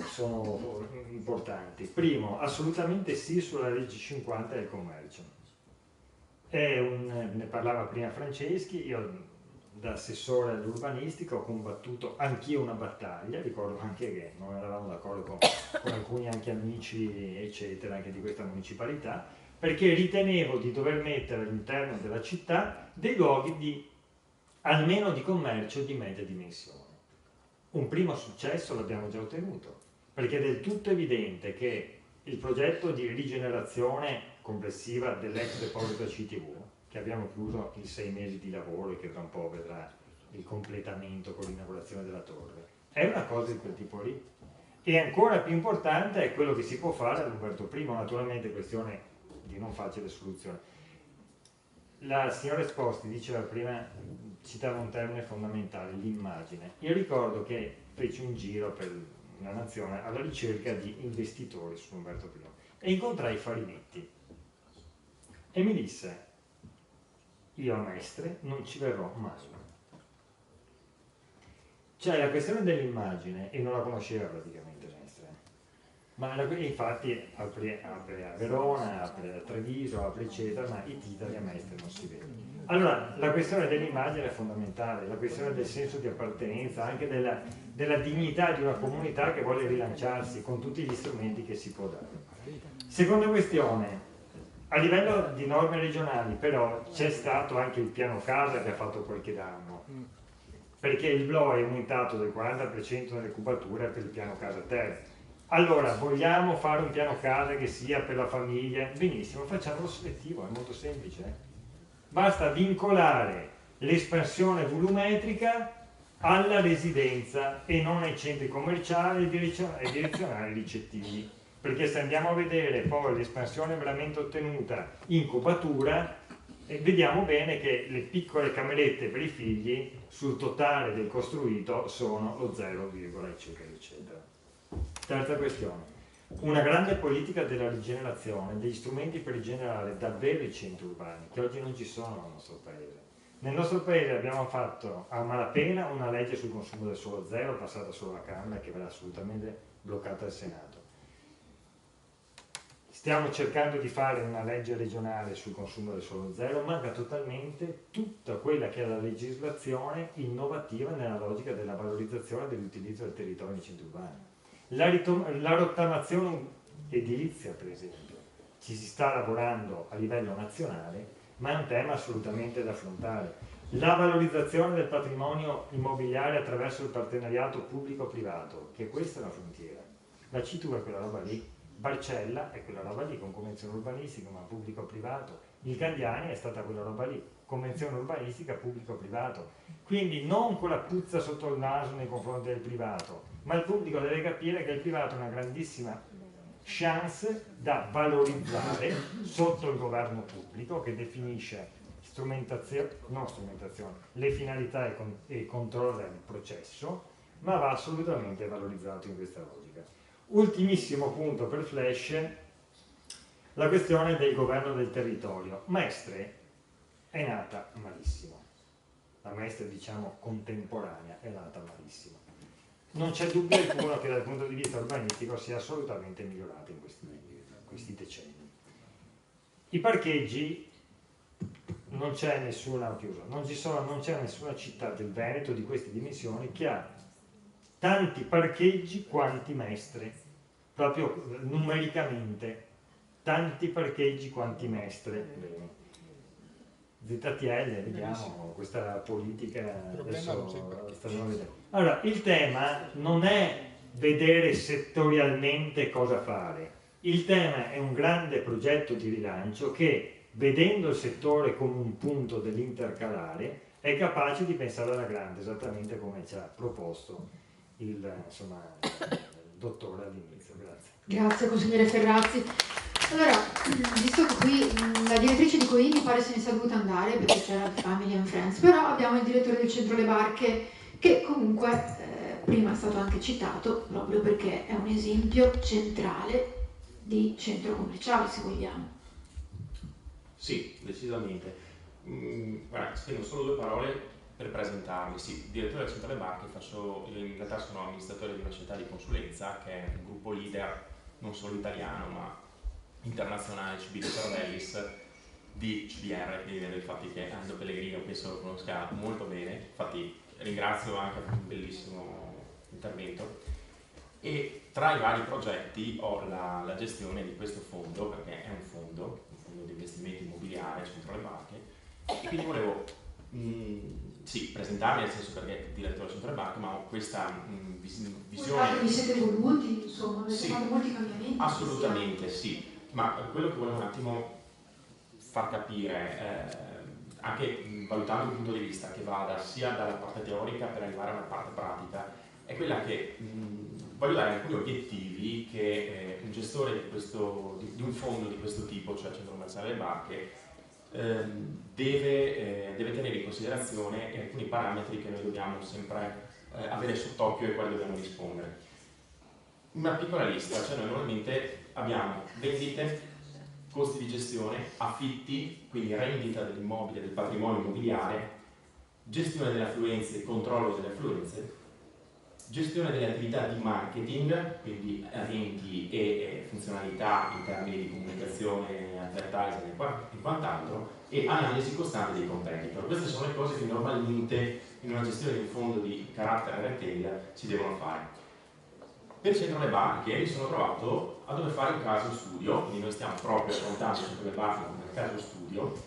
importanti. Primo, assolutamente sì sulla legge 50 del commercio. Ne parlava prima Franceschi, io da assessore all'urbanistica ho combattuto anch'io una battaglia, ricordo anche che non eravamo d'accordo con alcuni anche amici eccetera anche di questa municipalità, perché ritenevo di dover mettere all'interno della città dei luoghi almeno di commercio di media dimensione. Un primo successo l'abbiamo già ottenuto, perché è del tutto evidente che il progetto di rigenerazione complessiva dell'ex deposito CTV, che abbiamo chiuso in 6 mesi di lavoro e che tra un po' vedrà il completamento con l'inaugurazione della torre, è una cosa di quel tipo lì. E ancora più importante è quello che si può fare all'Umberto I, naturalmente questione di non facile soluzione. La signora Esposti diceva prima, citava un termine fondamentale, l'immagine. Io ricordo che feci un giro per la nazione alla ricerca di investitori su Umberto I e incontrai Farinetti e mi disse: io a Mestre non ci verrò mai. Cioè la questione dell'immagine, e non la conosceva praticamente Mestre, ma infatti apre a Verona, apre a Treviso, apre eccetera, ma i titoli a Mestre non si vedono. Allora la questione dell'immagine è fondamentale, la questione del senso di appartenenza, anche della dignità di una comunità che vuole rilanciarsi con tutti gli strumenti che si può dare. Seconda questione, a livello di norme regionali però c'è stato anche il piano casa che ha fatto qualche danno, perché il BLO è aumentato del 40% nelle cubature per il piano casa terra. Allora, vogliamo fare un piano casa che sia per la famiglia? Benissimo, facciamolo selettivo, è molto semplice. Basta vincolare l'espansione volumetrica alla residenza e non ai centri commerciali e direzionali ricettivi. Perché se andiamo a vedere poi l'espansione veramente ottenuta in cubatura, vediamo bene che le piccole camerette per i figli sul totale del costruito sono lo 0, eccetera, eccetera. Terza questione. una grande politica della rigenerazione, degli strumenti per rigenerare davvero i centri urbani, che oggi non ci sono nel nostro paese. Nel nostro paese abbiamo fatto a malapena una legge sul consumo del suolo zero, passata solo alla Camera, che verrà assolutamente bloccata al Senato. Stiamo cercando di fare una legge regionale sul consumo del suolo zero, manca totalmente tutta quella che è la legislazione innovativa nella logica della valorizzazione e dell'utilizzo del territorio nei centri urbani. La rottamazione edilizia, per esempio, ci si sta lavorando a livello nazionale, ma è un tema assolutamente da affrontare. La valorizzazione del patrimonio immobiliare attraverso il partenariato pubblico-privato, che questa è la frontiera. La CITU è quella roba lì, Barcella è quella roba lì, con convenzione urbanistica ma pubblico-privato. Il Candiani è stata quella roba lì, convenzione urbanistica pubblico-privato. Quindi non con la puzza sotto il naso nei confronti del privato, ma il pubblico deve capire che il privato è una grandissima chance da valorizzare sotto il governo pubblico, che definisce le finalità e controlla il processo, ma va assolutamente valorizzato in questa logica. Ultimissimo punto per Flash, la questione del governo del territorio. Mestre è nata malissimo, la Mestre diciamo contemporanea è nata malissimo. Non c'è dubbio alcuno che dal punto di vista urbanistico sia assolutamente migliorato in questi decenni. I parcheggi non c'è nessuna chiusa, non c'è nessuna città del Veneto di queste dimensioni che ha tanti parcheggi quanti Mestre, proprio numericamente, tanti parcheggi quanti Mestre. ZTL, vediamo questa politica adesso. Allora, il tema non è vedere settorialmente cosa fare, il tema è un grande progetto di rilancio che, vedendo il settore come un punto dell'intercalare, è capace di pensare alla grande, esattamente come ci ha proposto il dottore all'inizio. Grazie. Grazie consigliere Ferrazzi. Allora, visto che qui la direttrice di COI mi pare se ne sia dovuta andare perché c'era Family and Friends, però abbiamo il direttore del Centro Le Barche che comunque prima è stato anche citato proprio perché è un esempio centrale di centro commerciale, se vogliamo. Sì, decisamente. Guarda, spendo solo 2 parole per presentarmi. Sì, direttore del Centro Le Barche, in realtà sono amministratore di una società di consulenza che è un gruppo leader non solo italiano ma internazionale, CB De Cervellis, di CBR, infatti che Aldo Pellegrino penso lo conosca molto bene, infatti ringrazio anche per un bellissimo intervento. E tra i vari progetti ho la gestione di questo fondo, perché è un fondo di investimenti immobiliari, Centro Le Barche, e quindi volevo sì, presentarmi, nel senso perché direttore del Centro Le Barche, ma ho questa visione. Vi siete evoluti, insomma, avete sì, fatto molti cambiamenti? Assolutamente sì. Ma quello che volevo un attimo far capire, anche valutando un punto di vista che vada sia dalla parte teorica per arrivare alla parte pratica, è quella che voglio dare alcuni obiettivi che un gestore di un fondo di questo tipo, cioè Centro Commerciale Le Barche, deve tenere in considerazione e alcuni parametri che noi dobbiamo sempre avere sott'occhio e ai quali dobbiamo rispondere. Una piccola lista, cioè noi normalmente abbiamo vendite, costi di gestione, affitti, quindi rendita dell'immobile, del patrimonio immobiliare, gestione delle affluenze e controllo delle affluenze, gestione delle attività di marketing, quindi eventi e funzionalità in termini di comunicazione, advertising e quant'altro, e analisi costante dei competitor. Queste sono le cose che normalmente in una gestione di un fondo di carattere retail si devono fare. Per Centro Le Barche mi sono trovato a dover fare un caso studio, quindi noi stiamo proprio affrontando Centro Le Barche come un caso studio,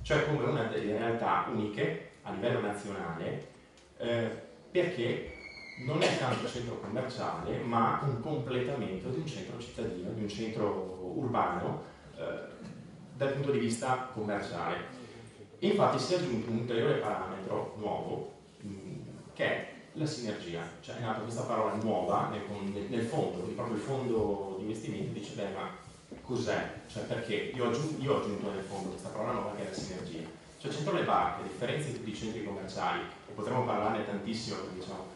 cioè come una delle realtà uniche a livello nazionale, perché non è tanto centro commerciale, ma un completamento di un centro cittadino, di un centro urbano dal punto di vista commerciale. E infatti si è aggiunto un ulteriore parametro nuovo, che è la sinergia, cioè è nata questa parola nuova nel fondo, quindi proprio il fondo di investimento dice beh ma cos'è? Cioè perché io ho aggiunto nel fondo questa parola nuova che è la sinergia. Cioè Centro Le Barche, a differenza di tutti i centri commerciali, e potremmo parlarne tantissimo perché diciamo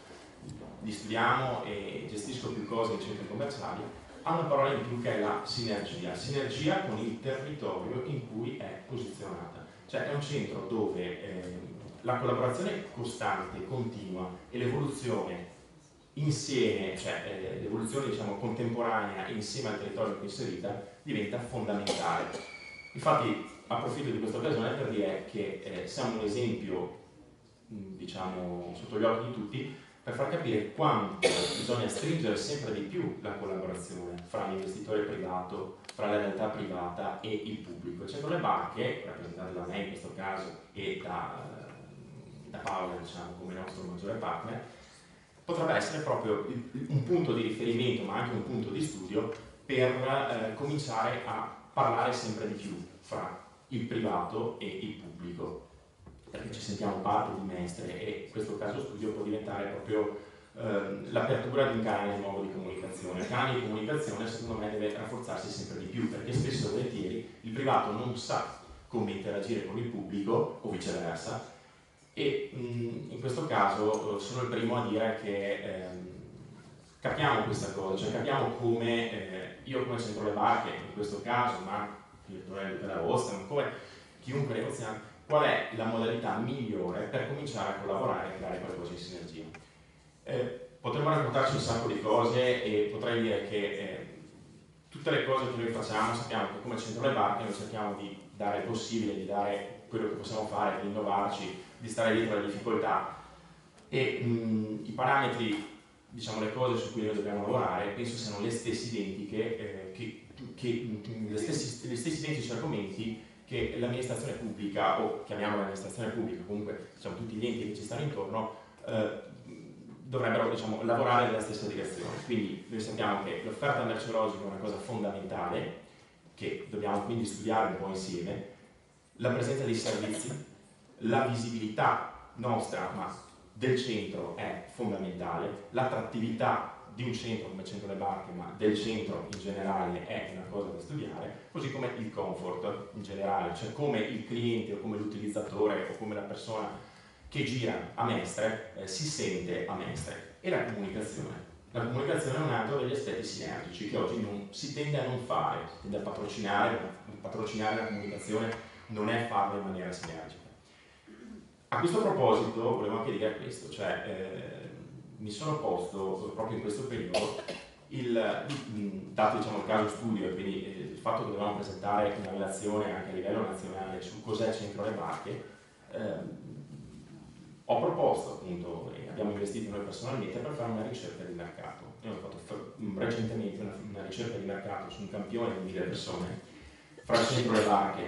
li studiamo e gestisco più cose nei centri commerciali, ha una parola in più che è la sinergia, sinergia con il territorio in cui è posizionata. Cioè è un centro dove la collaborazione costante, continua e l'evoluzione insieme, cioè l'evoluzione diciamo contemporanea insieme al territorio in cui è inserita diventa fondamentale. Infatti approfitto di questa occasione per dire che siamo un esempio diciamo sotto gli occhi di tutti per far capire quanto bisogna stringere sempre di più la collaborazione fra l'investitore privato, fra la realtà privata e il pubblico. Il Centro Le Barche, rappresentato da me in questo caso e da Paola diciamo, come nostro maggiore partner, potrebbe essere proprio un punto di riferimento ma anche un punto di studio per cominciare a parlare sempre di più fra il privato e il pubblico, perché ci sentiamo parte di Mestre e in questo caso studio può diventare proprio l'apertura di un canale nuovo di comunicazione. Il canale di comunicazione secondo me deve rafforzarsi sempre di più, perché spesso e volentieri il privato non sa come interagire con il pubblico o viceversa, e in questo caso sono il primo a dire che capiamo questa cosa, cioè capiamo come io come Centro Le Barche in questo caso, ma il Torello della Vostra, ma come chiunque negoziante, qual è la modalità migliore per cominciare a collaborare e creare qualcosa in sinergia. Potremmo raccontarci un sacco di cose e potrei dire che tutte le cose che noi facciamo sappiamo che come Centro Le Barche noi cerchiamo di dare il possibile, di dare quello che possiamo fare, di innovarci, di stare dietro alle difficoltà e i parametri, diciamo le cose su cui noi dobbiamo lavorare penso siano le stesse identiche, gli stessi identici argomenti che l'amministrazione pubblica, o chiamiamola amministrazione pubblica, comunque diciamo, tutti gli enti che ci stanno intorno, dovrebbero diciamo, lavorare nella stessa direzione. Quindi noi sappiamo che l'offerta merceologica è una cosa fondamentale, che dobbiamo quindi studiare un po' insieme, la presenza dei servizi, la visibilità nostra, ma del centro è fondamentale, l'attrattività di un centro come Centro Le Barche, ma del centro in generale è una cosa da studiare, così come il comfort in generale, cioè come il cliente o come l'utilizzatore o come la persona che gira a Mestre si sente a Mestre. E la comunicazione. La comunicazione è un altro degli aspetti sinergici che oggi non si tende a non fare, si tende a patrocinare la comunicazione non è farlo in maniera sinergica. A questo proposito volevo anche dire questo, cioè mi sono posto proprio in questo periodo, dato diciamo, il caso studio e quindi il fatto che dovevamo presentare una relazione anche a livello nazionale su cos'è Centro Le Barche, ho proposto appunto, e abbiamo investito noi personalmente, per fare una ricerca di mercato. Io ho fatto recentemente una ricerca di mercato su un campione di 1000 persone, fra Centro Le Barche,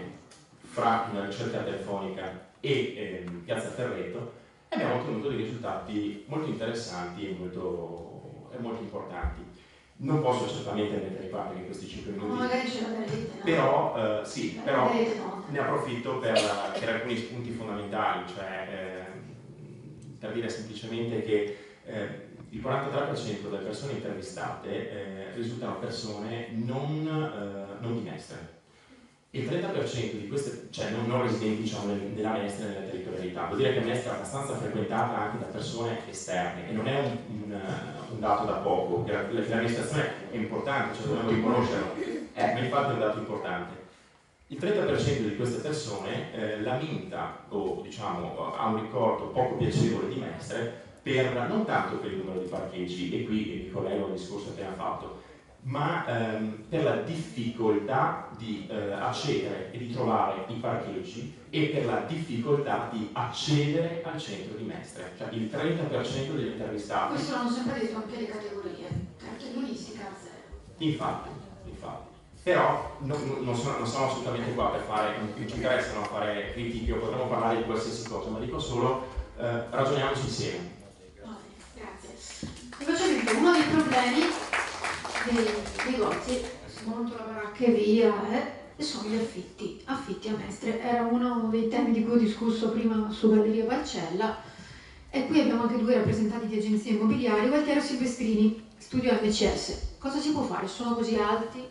fra una ricerca telefonica e Piazza Ferretto, e abbiamo ottenuto dei risultati molto interessanti e molto importanti. Non posso certamente mettere in parte in questi 5 minuti, magari ce la darete, no? Però, sì, però no. ne approfitto per alcuni spunti fondamentali, cioè per dire semplicemente che il 43% delle persone intervistate risultano persone non di Mestre. Il 30% di queste, cioè non residenti diciamo, nella Mestre e nella territorialità, vuol dire che Mestre è abbastanza frequentata anche da persone esterne e non è un dato da poco, che l'amministrazione è importante, cioè dobbiamo riconoscerlo, ma infatti è un dato importante. Il 30% di queste persone lamenta o diciamo, ha un ricordo poco piacevole di Mestre non tanto per il numero di parcheggi, e qui mi collego al discorso appena fatto, ma per la difficoltà di accedere e di trovare i parcheggi e per la difficoltà di accedere al centro di Mestre. Cioè il 30% degli intervistati... Questo l'hanno sempre detto anche le categorie, cartellonistica zero. Infatti. Però non siamo assolutamente qua per fare, non ci interessano fare critiche o potremmo parlare di qualsiasi cosa, ma dico solo ragioniamoci insieme. Grazie. Velocemente, uno dei problemi dei negozi, smonto la baracca e via, sono gli affitti. Affitti a Mestre era uno dei temi di cui ho discusso prima su Galleria Valcella, e qui abbiamo anche 2 rappresentanti di agenzie immobiliari, Gualtiero Silvestrini, studio MCS. Cosa si può fare? Sono così alti?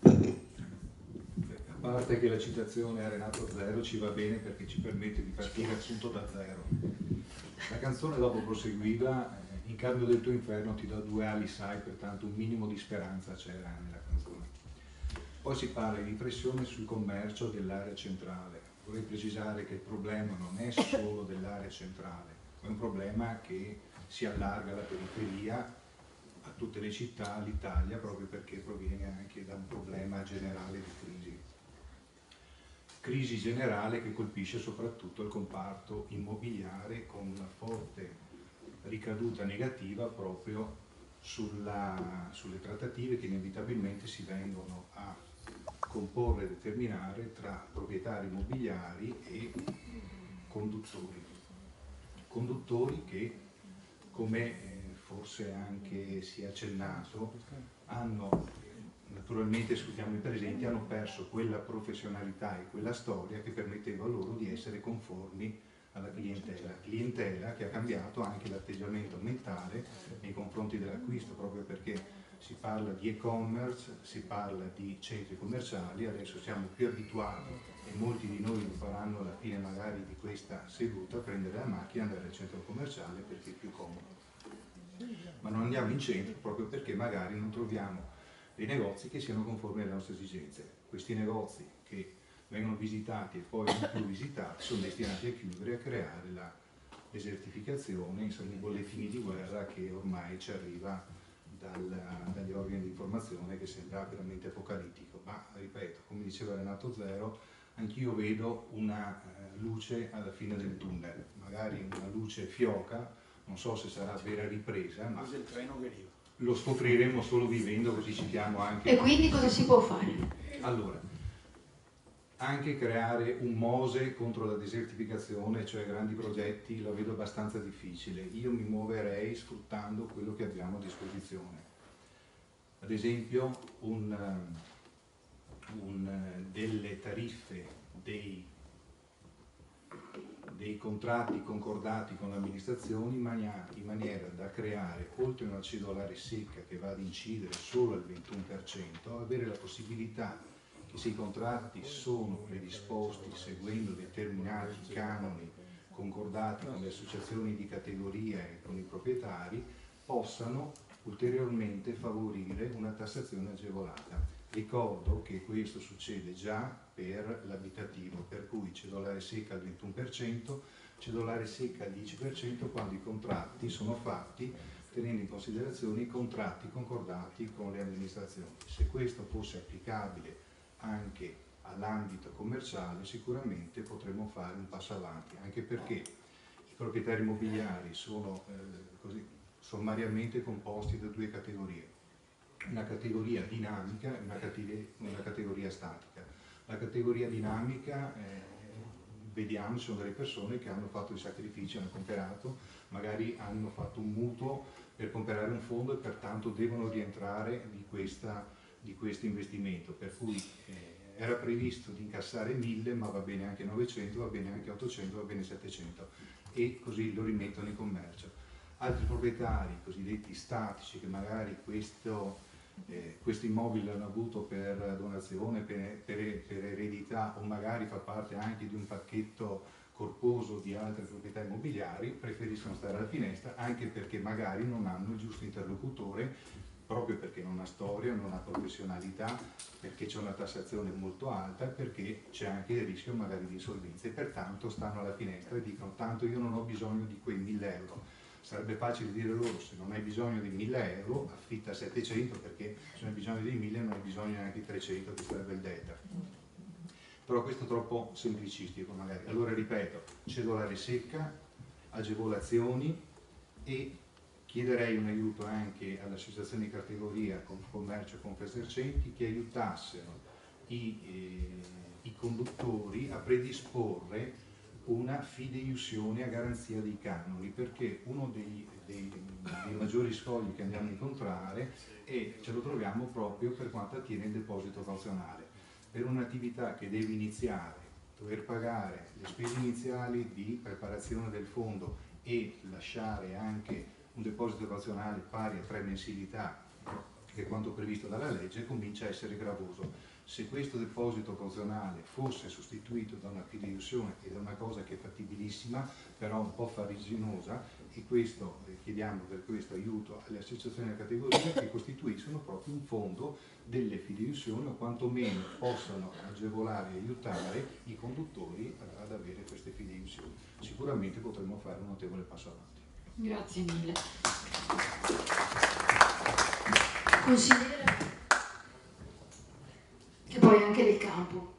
A parte che la citazione a Renato Zero ci va bene perché ci permette di partire appunto da zero. La canzone dopo proseguiva in cambio del tuo inferno ti do 2 ali, sai, pertanto un minimo di speranza c'era nella canzone. Poi si parla di pressione sul commercio dell'area centrale. Vorrei precisare che il problema non è solo dell'area centrale, è un problema che si allarga alla periferia, a tutte le città, all'Italia, proprio perché proviene anche da un problema generale di crisi. Crisi generale che colpisce soprattutto il comparto immobiliare, con una forte ricaduta negativa proprio sulle trattative che inevitabilmente si vengono a comporre e determinare tra proprietari immobiliari e conduttori che, come forse anche si è accennato, hanno, naturalmente sfruttiamo i presenti, hanno perso quella professionalità e quella storia che permetteva loro di essere conformi alla clientela che ha cambiato anche l'atteggiamento mentale nei confronti dell'acquisto, proprio perché si parla di e-commerce, si parla di centri commerciali, adesso siamo più abituati, e molti di noi lo faranno alla fine magari di questa seduta, a prendere la macchina e andare al centro commerciale perché è più comodo. Ma non andiamo in centro proprio perché magari non troviamo dei negozi che siano conformi alle nostre esigenze. Questi negozi che vengono visitati e poi non più visitati sono destinati a chiudere e a creare la desertificazione, insomma i bollettini di guerra che ormai ci arriva dagli organi di informazione, che sembra veramente apocalittico. Ma ripeto, come diceva Renato Zero, anch'io vedo una luce alla fine del tunnel, magari una luce fioca, non so se sarà vera ripresa, ma lo scopriremo solo vivendo, così citiamo anche... E quindi cosa si può fare? Allora, anche creare un MOSE contro la desertificazione, cioè grandi progetti, lo vedo abbastanza difficile. Io mi muoverei sfruttando quello che abbiamo a disposizione. Ad esempio, delle tariffe dei contratti concordati con le amministrazioni in maniera da creare, oltre a una cedolare secca che va ad incidere solo al 21%, avere la possibilità che se i contratti sono predisposti seguendo determinati canoni concordati con le associazioni di categoria e con i proprietari, possano ulteriormente favorire una tassazione agevolata. Ricordo che questo succede già per l'abitativo, per cui cedolare secca al 21%, cedolare secca al 10% quando i contratti sono fatti tenendo in considerazione i contratti concordati con le amministrazioni. Se questo fosse applicabile anche all'ambito commerciale, sicuramente potremmo fare un passo avanti, anche perché i proprietari immobiliari sono sommariamente composti da 2 categorie. Una categoria dinamica e una categoria statica. La categoria dinamica, vediamo, sono delle persone che hanno fatto i sacrifici, hanno comperato, magari hanno fatto un mutuo per comprare un fondo e pertanto devono rientrare di questo investimento, per cui era previsto di incassare 1000, ma va bene anche 900, va bene anche 800, va bene 700, e così lo rimettono in commercio. Altri proprietari cosiddetti statici, che magari questo immobile l'hanno avuto per donazione, per eredità, o magari fa parte anche di un pacchetto corposo di altre proprietà immobiliari, preferiscono stare alla finestra, anche perché magari non hanno il giusto interlocutore, proprio perché non ha storia, non ha professionalità, perché c'è una tassazione molto alta, perché c'è anche il rischio magari di insolvenza, e pertanto stanno alla finestra e dicono: tanto io non ho bisogno di quei 1000 euro. Sarebbe facile dire loro: se non hai bisogno di 1000 euro, affitta 700, perché se non hai bisogno di 1000 non hai bisogno neanche di 300, che sarebbe il delta. Però questo è troppo semplicistico magari. Allora ripeto, cedolare secca, agevolazioni, e chiederei un aiuto anche alle associazioni di categoria, Confcommercio e Confesercenti, che aiutassero i conduttori a predisporre una fideiussione a garanzia dei canoni, perché uno dei maggiori scogli che andiamo a incontrare, e ce lo troviamo proprio per quanto attiene il deposito cauzionale. Per un'attività che deve iniziare, dover pagare le spese iniziali di preparazione del fondo e lasciare anche un deposito cauzionale pari a 3 mensilità, che è quanto previsto dalla legge, comincia a essere gravoso. Se questo deposito cauzionale fosse sostituito da una fideiussione, ed è una cosa che è fattibilissima, però un po' farraginosa, e questo chiediamo per questo aiuto alle associazioni di categoria che costituiscono proprio un fondo delle fideiussioni, o quantomeno possano agevolare e aiutare i conduttori ad avere queste fideiussioni. Sicuramente potremmo fare un notevole passo avanti. Grazie mille. Consigliere, che poi anche del campo.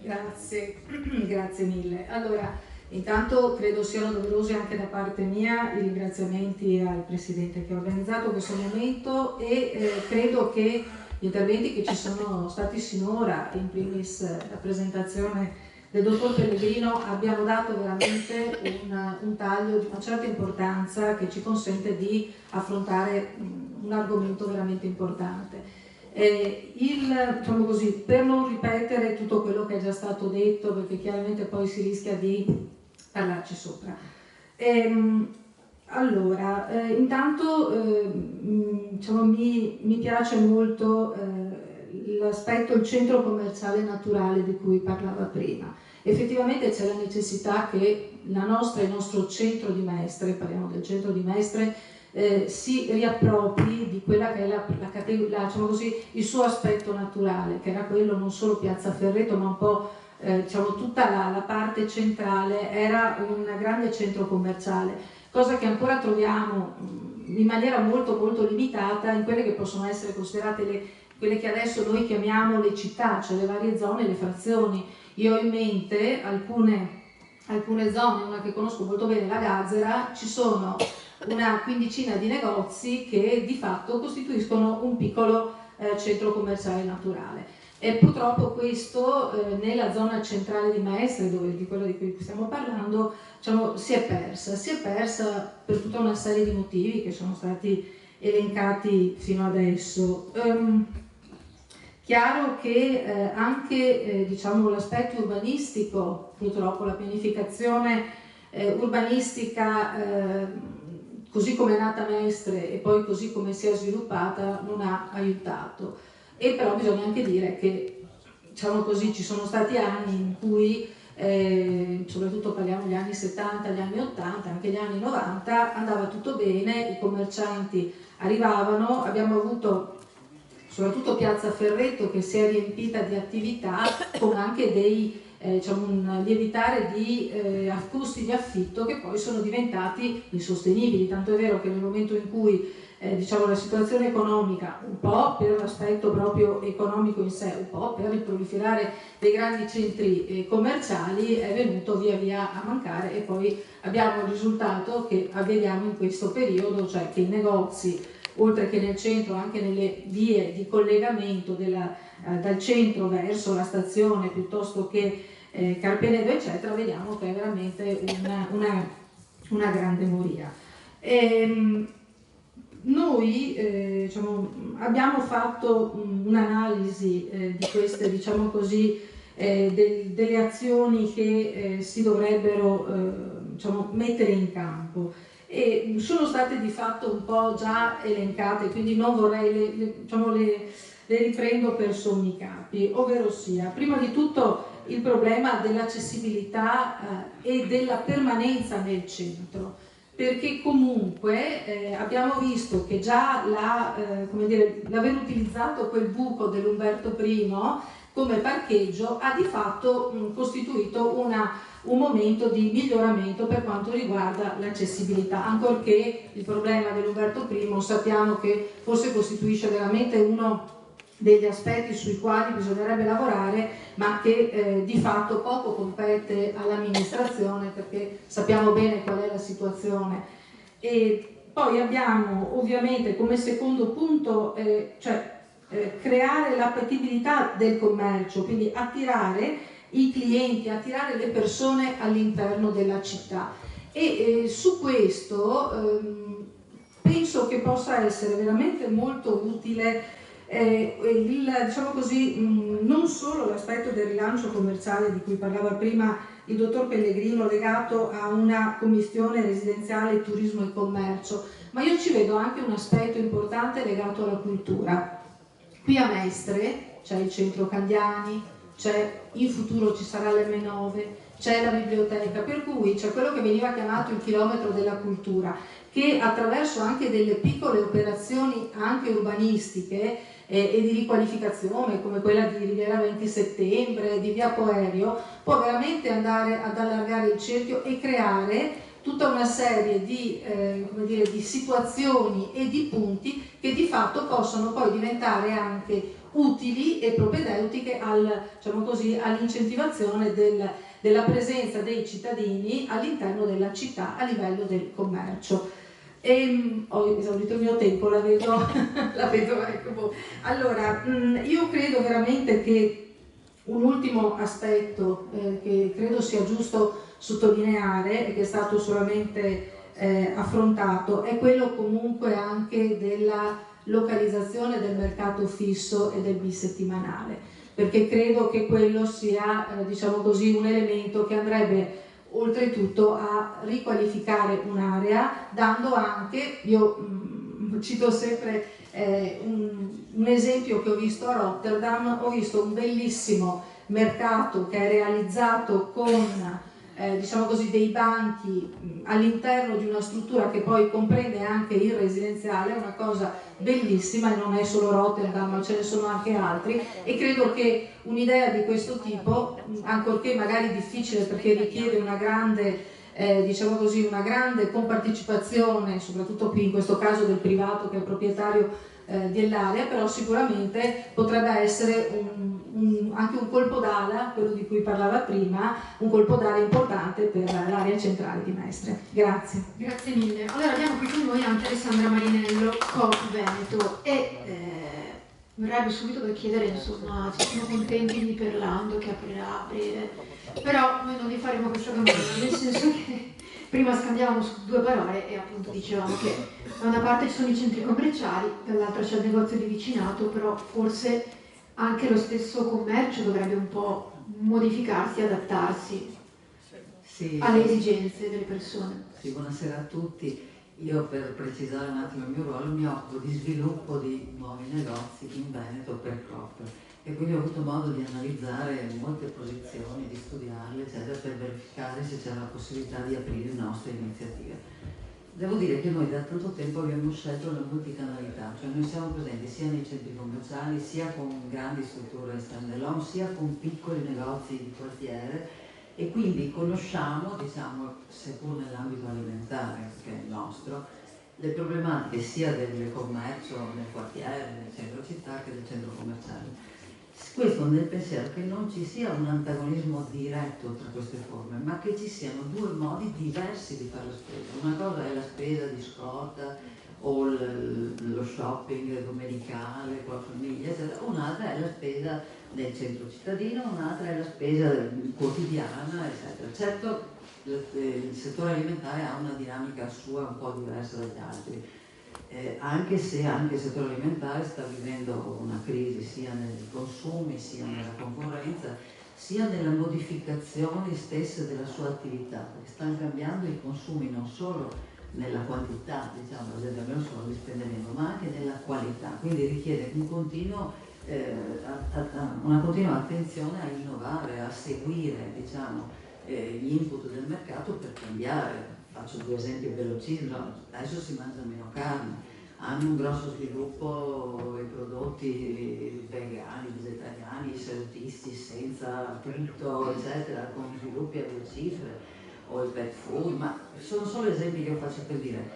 Grazie mille. Allora, intanto credo siano doverosi anche da parte mia i ringraziamenti al Presidente che ha organizzato questo momento, e credo che gli interventi che ci sono stati sinora, in primis la presentazione del dottor Pellegrino, abbiano dato veramente un taglio di una certa importanza che ci consente di affrontare un argomento veramente importante. Diciamo così, per non ripetere tutto quello che è già stato detto, perché chiaramente poi si rischia di parlarci sopra. Allora, intanto diciamo, mi piace molto l'aspetto, il centro commerciale naturale di cui parlava prima. Effettivamente c'è la necessità che il nostro centro di Mestre, parliamo del centro di Mestre, si riappropri di quella che è diciamo così, il suo aspetto naturale, che era quello non solo Piazza Ferreto, ma un po' diciamo, tutta la parte centrale era un grande centro commerciale, cosa che ancora troviamo in maniera molto molto limitata in quelle che possono essere considerate quelle che adesso noi chiamiamo le città, cioè le varie zone, le frazioni. Io ho in mente alcune zone, una che conosco molto bene, la Gazzera, ci sono una quindicina di negozi che di fatto costituiscono un piccolo centro commerciale naturale. E purtroppo questo nella zona centrale di Mestre, di quello di cui stiamo parlando, diciamo, si è persa per tutta una serie di motivi che sono stati elencati fino adesso. Chiaro che anche diciamo, l'aspetto urbanistico, purtroppo la pianificazione urbanistica così come è nata Mestre e poi così come si è sviluppata non ha aiutato. E però bisogna anche dire che, diciamo così, ci sono stati anni in cui, soprattutto parliamo degli anni 70, gli anni 80, anche gli anni 90, andava tutto bene, i commercianti arrivavano, abbiamo avuto soprattutto Piazza Ferreto che si è riempita di attività con anche dei diciamo, un lievitare di costi di affitto che poi sono diventati insostenibili, tanto è vero che nel momento in cui diciamo, la situazione economica, un po' per l'aspetto proprio economico in sé, un po' per il proliferare dei grandi centri commerciali, è venuto via via a mancare, e poi abbiamo il risultato che vediamo in questo periodo, cioè che i negozi, oltre che nel centro, anche nelle vie di collegamento dal centro verso la stazione piuttosto che Carpenedo eccetera, vediamo che è veramente una grande moria. Noi diciamo, abbiamo fatto un'analisi di queste, diciamo così, delle azioni che si dovrebbero diciamo, mettere in campo, e sono state di fatto un po' già elencate, quindi non vorrei, diciamo, le riprendo per sommi capi, ovvero sia, prima di tutto il problema dell'accessibilità e della permanenza nel centro, perché comunque abbiamo visto che già l'aver utilizzato quel buco dell'Umberto I come parcheggio ha di fatto costituito un momento di miglioramento per quanto riguarda l'accessibilità, ancorché il problema dell'Umberto I sappiamo che forse costituisce veramente uno degli aspetti sui quali bisognerebbe lavorare, ma che di fatto poco compete all'amministrazione, perché sappiamo bene qual è la situazione. E poi abbiamo ovviamente come secondo punto creare l'appetibilità del commercio, quindi attirare i clienti, attirare le persone all'interno della città, e su questo penso che possa essere veramente molto utile diciamo così, non solo l'aspetto del rilancio commerciale di cui parlava prima il dottor Pellegrino legato a una commistione residenziale, turismo e commercio, ma io ci vedo anche un aspetto importante legato alla cultura. Qui a Mestre c'è il centro Candiani, in futuro ci sarà l'M9, c'è la biblioteca, per cui c'è quello che veniva chiamato il chilometro della cultura, che attraverso anche delle piccole operazioni anche urbanistiche e di riqualificazione, come quella di Riviera 20 Settembre, di Via Poerio, può veramente andare ad allargare il cerchio e creare tutta una serie di, come dire, di situazioni e di punti che di fatto possono poi diventare anche utili e propedeutiche diciamo così, all'incentivazione della presenza dei cittadini all'interno della città a livello del commercio. Ho esaurito il mio tempo, la vedo ecco. Allora, io credo veramente che un ultimo aspetto che credo sia giusto sottolineare e che è stato solamente affrontato è quello comunque anche della localizzazione del mercato fisso e del bisettimanale, perché credo che quello sia diciamo così, un elemento che andrebbe oltretutto a riqualificare un'area, dando anche, io cito sempre un esempio che ho visto a Rotterdam, ho visto un bellissimo mercato che è realizzato con diciamo così, dei banchi all'interno di una struttura che poi comprende anche il residenziale, una cosa bellissima, e non è solo Rotterdam, ma ce ne sono anche altri, e credo che un'idea di questo tipo, ancorché magari difficile perché richiede una grande diciamo così, una grande compartecipazione, soprattutto qui in questo caso del privato che è proprietario dell'area, però sicuramente potrebbe essere anche un colpo d'ala, quello di cui parlava prima, un colpo d'ala importante per l'area centrale di Mestre. Grazie. Grazie mille. Allora abbiamo qui con noi anche Alessandra Marinello, Coop Veneto, e verrebbe subito da chiedere, insomma, ci siamo contenti di Perlando che aprirà a breve, però noi non vi faremo questa domanda, nel senso che prima scambiavamo su due parole e appunto dicevamo che da una parte ci sono i centri commerciali, dall'altra c'è il negozio di vicinato, però forse anche lo stesso commercio dovrebbe un po' modificarsi, adattarsi alle esigenze delle persone. Sì, buonasera a tutti. Io, per precisare un attimo il mio ruolo, mi occupo di sviluppo di nuovi negozi in Veneto per Coop, e quindi ho avuto modo di analizzare molte posizioni, di studiarle, eccetera, per verificare se c'era la possibilità di aprire nostre iniziative. Devo dire che noi da tanto tempo abbiamo scelto la multicanalità, cioè noi siamo presenti sia nei centri commerciali, sia con grandi strutture stand-alone, sia con piccoli negozi di quartiere, e quindi conosciamo, diciamo, seppur nell'ambito alimentare che è il nostro, le problematiche sia del commercio nel quartiere, nel centro città, che del centro commerciale. Questo nel pensiero che non ci sia un antagonismo diretto tra queste forme, ma che ci siano due modi diversi di fare la spesa. Una cosa è la spesa di scorta o lo shopping domenicale con la famiglia, eccetera. Un'altra è la spesa nel centro cittadino, un'altra è la spesa quotidiana, eccetera. Certo, il settore alimentare ha una dinamica sua un po' diversa dagli altri. Anche se anche il settore alimentare sta vivendo una crisi sia nei consumi, sia nella concorrenza, sia nella modificazione stessa della sua attività, perché stanno cambiando i consumi non solo nella quantità, diciamo, la gente ha meno soldi, spende meno, ma anche nella qualità, quindi richiede una continua attenzione a innovare, a seguire, diciamo, gli input del mercato per cambiare. Faccio due esempi velocissimi. Adesso si mangia meno carne, hanno un grosso sviluppo i prodotti vegani, vegetariani, salutisti, senza trito, eccetera, con sviluppi a 2 cifre, o il pet food, ma sono solo esempi che io faccio per dire.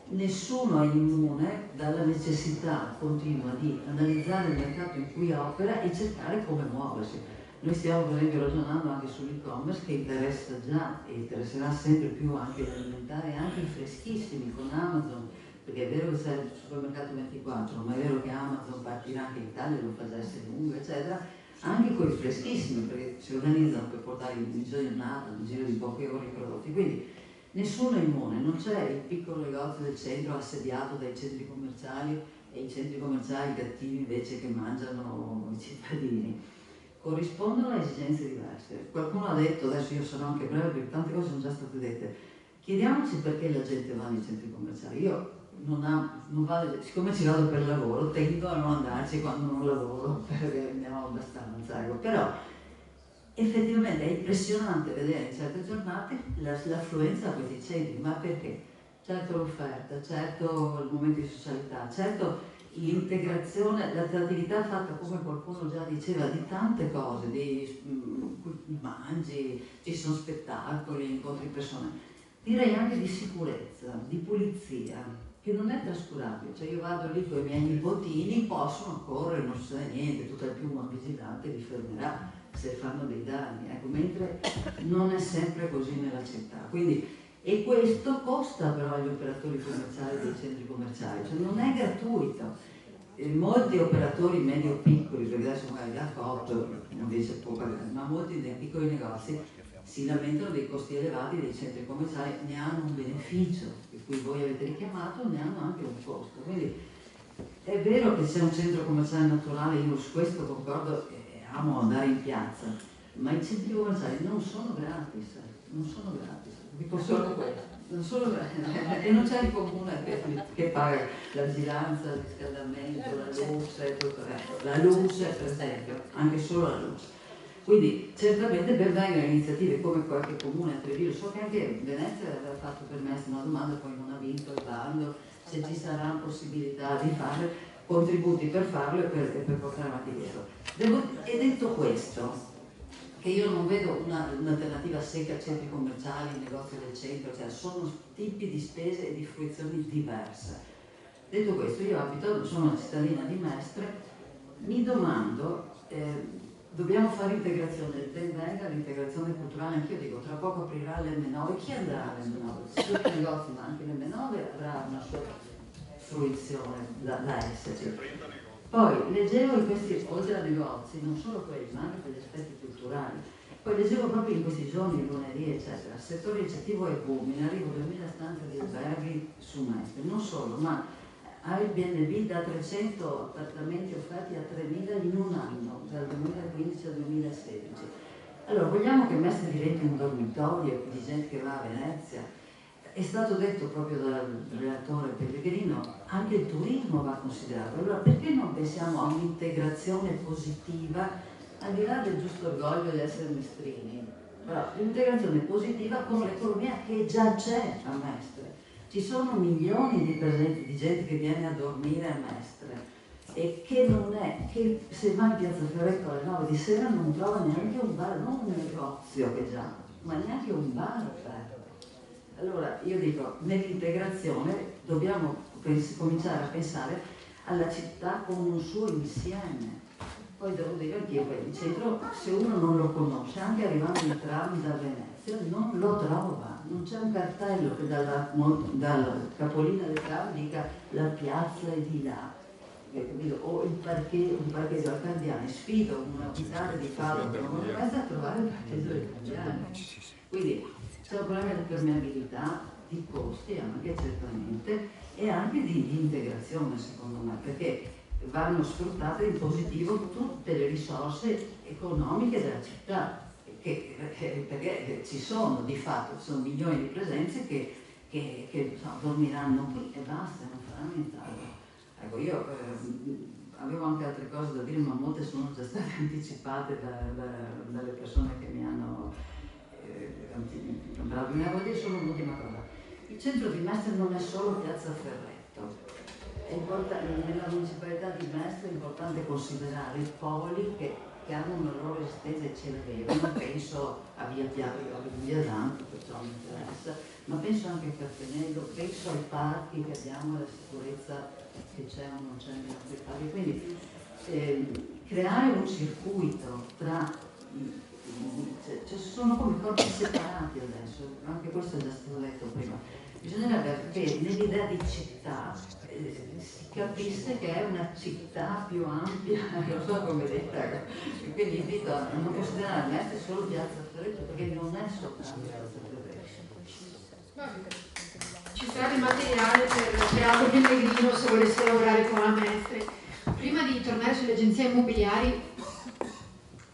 Nessuno è immune dalla necessità continua di analizzare il mercato in cui opera e cercare come muoversi. Noi stiamo per esempio ragionando anche sull'e-commerce, che interessa già e interesserà sempre più anche l'alimentare, anche i freschissimi con Amazon, perché è vero che c'è il supermercato 24, ma è vero che Amazon partirà anche in Italia, lo fa già essere lungo, eccetera, anche con i freschissimi, perché si organizzano per portare in giornata, in giro di poche ore i prodotti. Quindi nessuno è immune, non c'è il piccolo negozio del centro assediato dai centri commerciali e i centri commerciali cattivi invece che mangiano i cittadini. Corrispondono a esigenze diverse. Qualcuno ha detto, adesso io sarò anche breve perché tante cose sono già state dette, chiediamoci perché la gente va nei centri commerciali. Io siccome ci vado per lavoro, tendo a non andarci quando non lavoro, perché andiamo abbastanza, ecco. Però effettivamente è impressionante vedere in certe giornate l'affluenza a questi centri, ma perché? Certo l'offerta, certo il momento di socialità, certo l'integrazione, l'attività fatta, come qualcuno già diceva, di tante cose, di mangi, ci sono spettacoli, incontri persone, direi anche di sicurezza, di pulizia, che non è trascurabile. Cioè io vado lì con i miei nipotini, possono correre, non succede niente, tutto al più un vigilante li fermerà se fanno dei danni, ecco, mentre non è sempre così nella città. Quindi, e questo costa però agli operatori commerciali dei centri commerciali, cioè non è gratuito. Molti operatori medio-piccoli, perché adesso magari la Coop invece può pagare, ma molti dei piccoli negozi si lamentano dei costi elevati dei centri commerciali, ne hanno un beneficio, per cui voi avete richiamato, ne hanno anche un costo. Quindi è vero che c'è un centro commerciale naturale, io su questo concordo e amo andare in piazza, ma i centri commerciali non sono gratis, non sono gratis. Dico solo questo, non solo e non c'è il comune che paga la vigilanza, il riscaldamento, la luce per esempio, anche solo la luce. Quindi certamente ben vengano iniziative come qualche comune a Treviso, so che anche Venezia aveva fatto per me una domanda, poi non ha vinto il bando, se ci sarà possibilità di fare contributi per farlo e per portare avanti questo. E detto questo, che io non vedo un'alternativa secca a centri commerciali, negozi del centro, cioè sono tipi di spese e di fruizioni diverse. Detto questo, io sono una cittadina di Mestre, mi domando, dobbiamo fare integrazione, ben venga l'integrazione culturale, anch'io dico, tra poco aprirà l'M9, chi andrà all'M9? Tutti i negozi, ma anche l'M9 avrà una sua fruizione da esserci. Poi leggevo in questi, oltre a negozi, non solo quelli, ma anche per gli aspetti culturali. Poi leggevo proprio in questi giorni, lunedì, eccetera, il settore ricettivo è boom, in arrivo 2000 stanze di alberghi su Mestre, non solo, ma Airbnb da 300 appartamenti offerti a 3000 in un anno, dal 2015 al 2016. Allora, vogliamo che Mestre diventi un dormitorio di gente che va a Venezia? È stato detto proprio dal relatore Pellegrino, anche il turismo va considerato. Allora perché non pensiamo a un'integrazione positiva, al di là del giusto orgoglio di essere mestrini, però un'integrazione positiva con l'economia che già c'è a Mestre. Ci sono milioni di gente che viene a dormire a Mestre e che non è, che se va in Piazza Ferretto alle 9 di sera non trova neanche un bar, non un negozio che già, ma neanche un bar aperto. Allora io dico, nell'integrazione dobbiamo cominciare a pensare alla città come un suo insieme. Poi devo dire anch'io che il centro, se uno non lo conosce, anche arrivando in tram da Venezia, non lo trova. Non c'è un cartello che dalla capolina del tram dica la piazza è di là. O un parcheggio al Candiani. Sfido un abitante di Padova che non vuole a trovare il parcheggio del Candiani. Quindi c'è un problema di permeabilità, di costi anche certamente, e anche di integrazione secondo me, perché vanno sfruttate in positivo tutte le risorse economiche della città, perché ci sono di fatto, ci sono milioni di presenze che dormiranno qui e basta, non faranno nient'altro. Ecco, io avevo anche altre cose da dire, ma molte sono già state anticipate dalle persone che mi hanno voglio dire solo un'ultima cosa. Il centro di Mestre non è solo Piazza Ferretto. Nella municipalità di Mestre è importante considerare i poli che hanno una loro esistenza e ce l'avevano. Penso a Via Piave, a Via Danto, perciò mi interessa, ma penso anche a Carpenello, penso ai parchi che abbiamo, alla sicurezza che c'è o non c'è nei nostri parchi. Quindi creare un circuito tra cioè sono come corpi separati adesso, anche questo è già stato detto prima. Bisognerebbe che nell'idea di città si capisse che è una città più ampia, non so come detta, quindi invito a non considerare Mestre solo Piazza Ferretto, perché non è soltanto Piazza Ferretto. Ci sarebbe materiale per Aldo Pellegrino se volesse lavorare con la Mestre. Prima di tornare sulle agenzie immobiliari,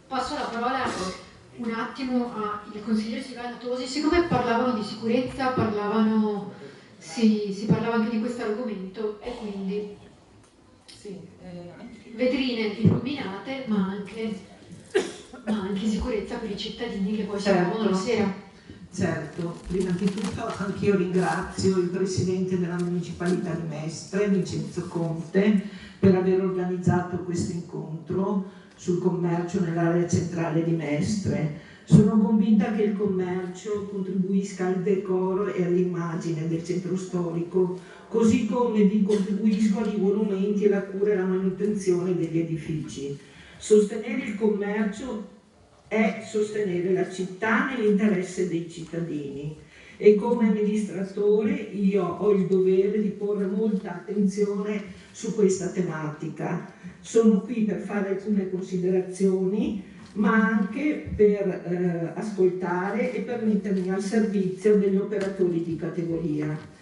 passo la parola un attimo al consigliere Silvana Tosi. Siccome parlavano di sicurezza, parlavano si parlava anche di questo argomento e quindi vetrine illuminate ma anche sicurezza per i cittadini che poi si muovono la sera. Certo, prima di tutto anch'io ringrazio il Presidente della Municipalità di Mestre, Vincenzo Conte, per aver organizzato questo incontro sul commercio nell'area centrale di Mestre. Sono convinta che il commercio contribuisca al decoro e all'immagine del centro storico, così come vi contribuiscono i monumenti e la cura e la manutenzione degli edifici. Sostenere il commercio è sostenere la città nell'interesse dei cittadini e come amministratore io ho il dovere di porre molta attenzione su questa tematica. Sono qui per fare alcune considerazioni, ma anche per ascoltare e per mettermi al servizio degli operatori di categoria.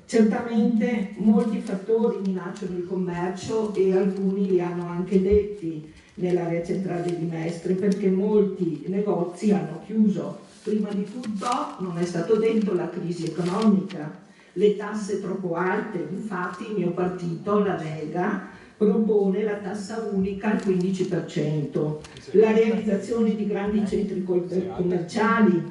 Certamente molti fattori minacciano il commercio e alcuni li hanno anche detti nell'area centrale di Mestre, perché molti negozi hanno chiuso. Prima di tutto non è stato detto la crisi economica, le tasse troppo alte, infatti il mio partito, la Lega, propone la tassa unica al 15%, la realizzazione di grandi centri commerciali,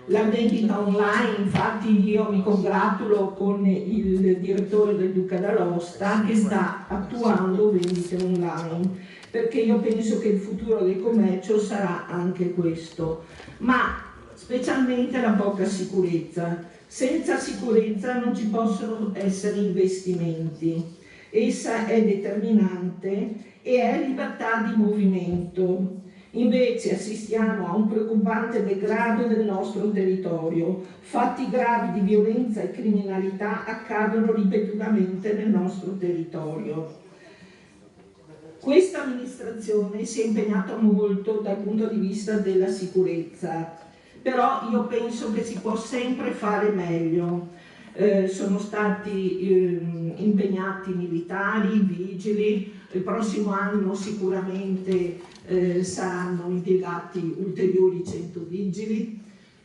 la vendita online. Infatti io mi congratulo con il direttore del Duca d'Aosta che sta attuando vendite online, perché io penso che il futuro del commercio sarà anche questo, ma specialmente la poca sicurezza. Senza sicurezza non ci possono essere investimenti, essa è determinante e è libertà di movimento. Invece assistiamo a un preoccupante degrado del nostro territorio. Fatti gravi di violenza e criminalità accadono ripetutamente nel nostro territorio. Questa amministrazione si è impegnata molto dal punto di vista della sicurezza, però io penso che si può sempre fare meglio. Sono stati impegnati militari, vigili, il prossimo anno sicuramente saranno impiegati ulteriori 100 vigili,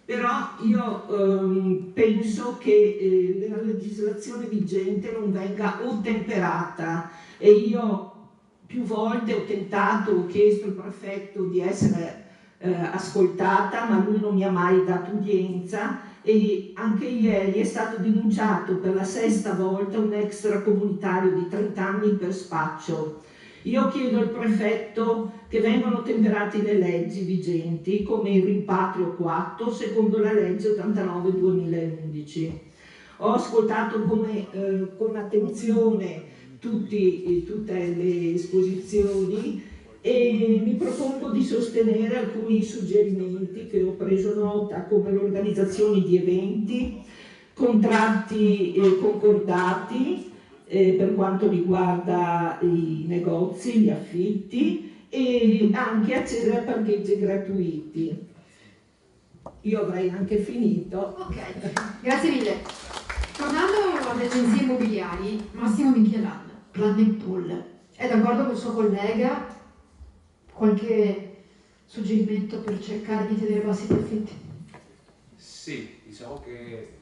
però io penso che la legislazione vigente non venga ottemperata e io più volte ho tentato, ho chiesto al prefetto di essere ascoltata, ma lui non mi ha mai dato udienza e anche ieri è stato denunciato per la 6ª volta un extracomunitario di 30 anni per spaccio. Io chiedo al prefetto che vengano temperate le leggi vigenti come il rimpatrio coatto secondo la legge 89/2011. Ho ascoltato con attenzione tutte le esposizioni e mi propongo di sostenere alcuni suggerimenti che ho preso nota, come l'organizzazione di eventi, contratti concordati per quanto riguarda i negozi, gli affitti e anche accedere a parcheggi gratuiti. Io avrei anche finito. Ok, grazie mille. Tornando alle agenzie immobiliari, Massimo Michelan, Plan Pool, è d'accordo con il suo collega? Qualche suggerimento per cercare di tenere bassi i profitti? Sì, diciamo che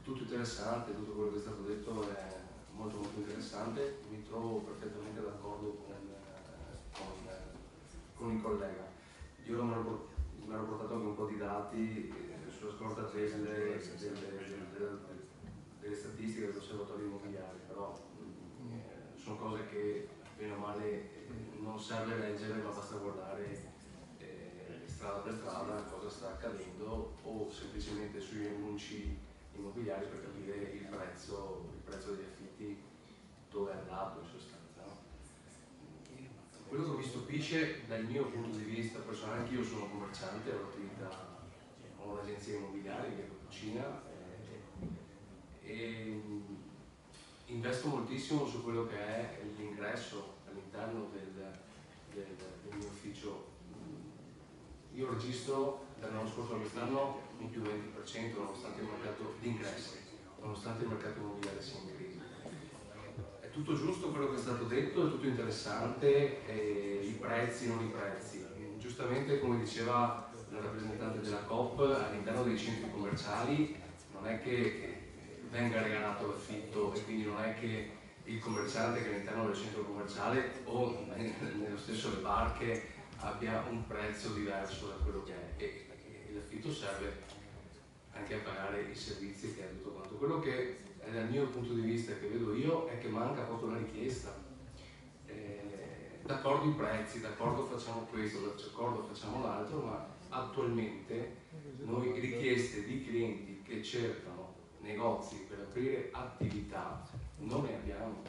tutto interessante, tutto quello che è stato detto è molto interessante, mi trovo perfettamente d'accordo con il collega. Io mi ero portato anche un po' di dati sulla scorta delle statistiche dell'osservatorio immobiliare, però sono cose che bene o male non serve leggere, ma basta guardare strada per strada cosa sta accadendo o semplicemente sugli annunci immobiliari per capire il prezzo degli affitti dove è andato in sostanza. No? Quello che mi stupisce dal mio punto di vista personale, anche io sono commerciante, ho un'agenzia immobiliare che è cucina e investo moltissimo su quello che è l'ingresso all'interno del mio ufficio. Io registro dall'anno scorso a quest'anno un più 20% nonostante il mercato di ingressi, nonostante il mercato immobiliare sia in crisi. È tutto giusto quello che è stato detto, è tutto interessante, i prezzi, non i prezzi. Giustamente, come diceva la rappresentante della COP, all'interno dei centri commerciali non è che venga regalato l'affitto, e quindi non è che il commerciante che all'interno del centro commerciale o nello stesso le barche abbia un prezzo diverso da quello che è, e l'affitto serve anche a pagare i servizi che ha tutto quanto. Quello che dal mio punto di vista che vedo io è che manca proprio la richiesta. D'accordo i prezzi, d'accordo facciamo questo, d'accordo facciamo l'altro, ma attualmente noi richieste di clienti che cercano negozi per aprire attività non ne abbiamo,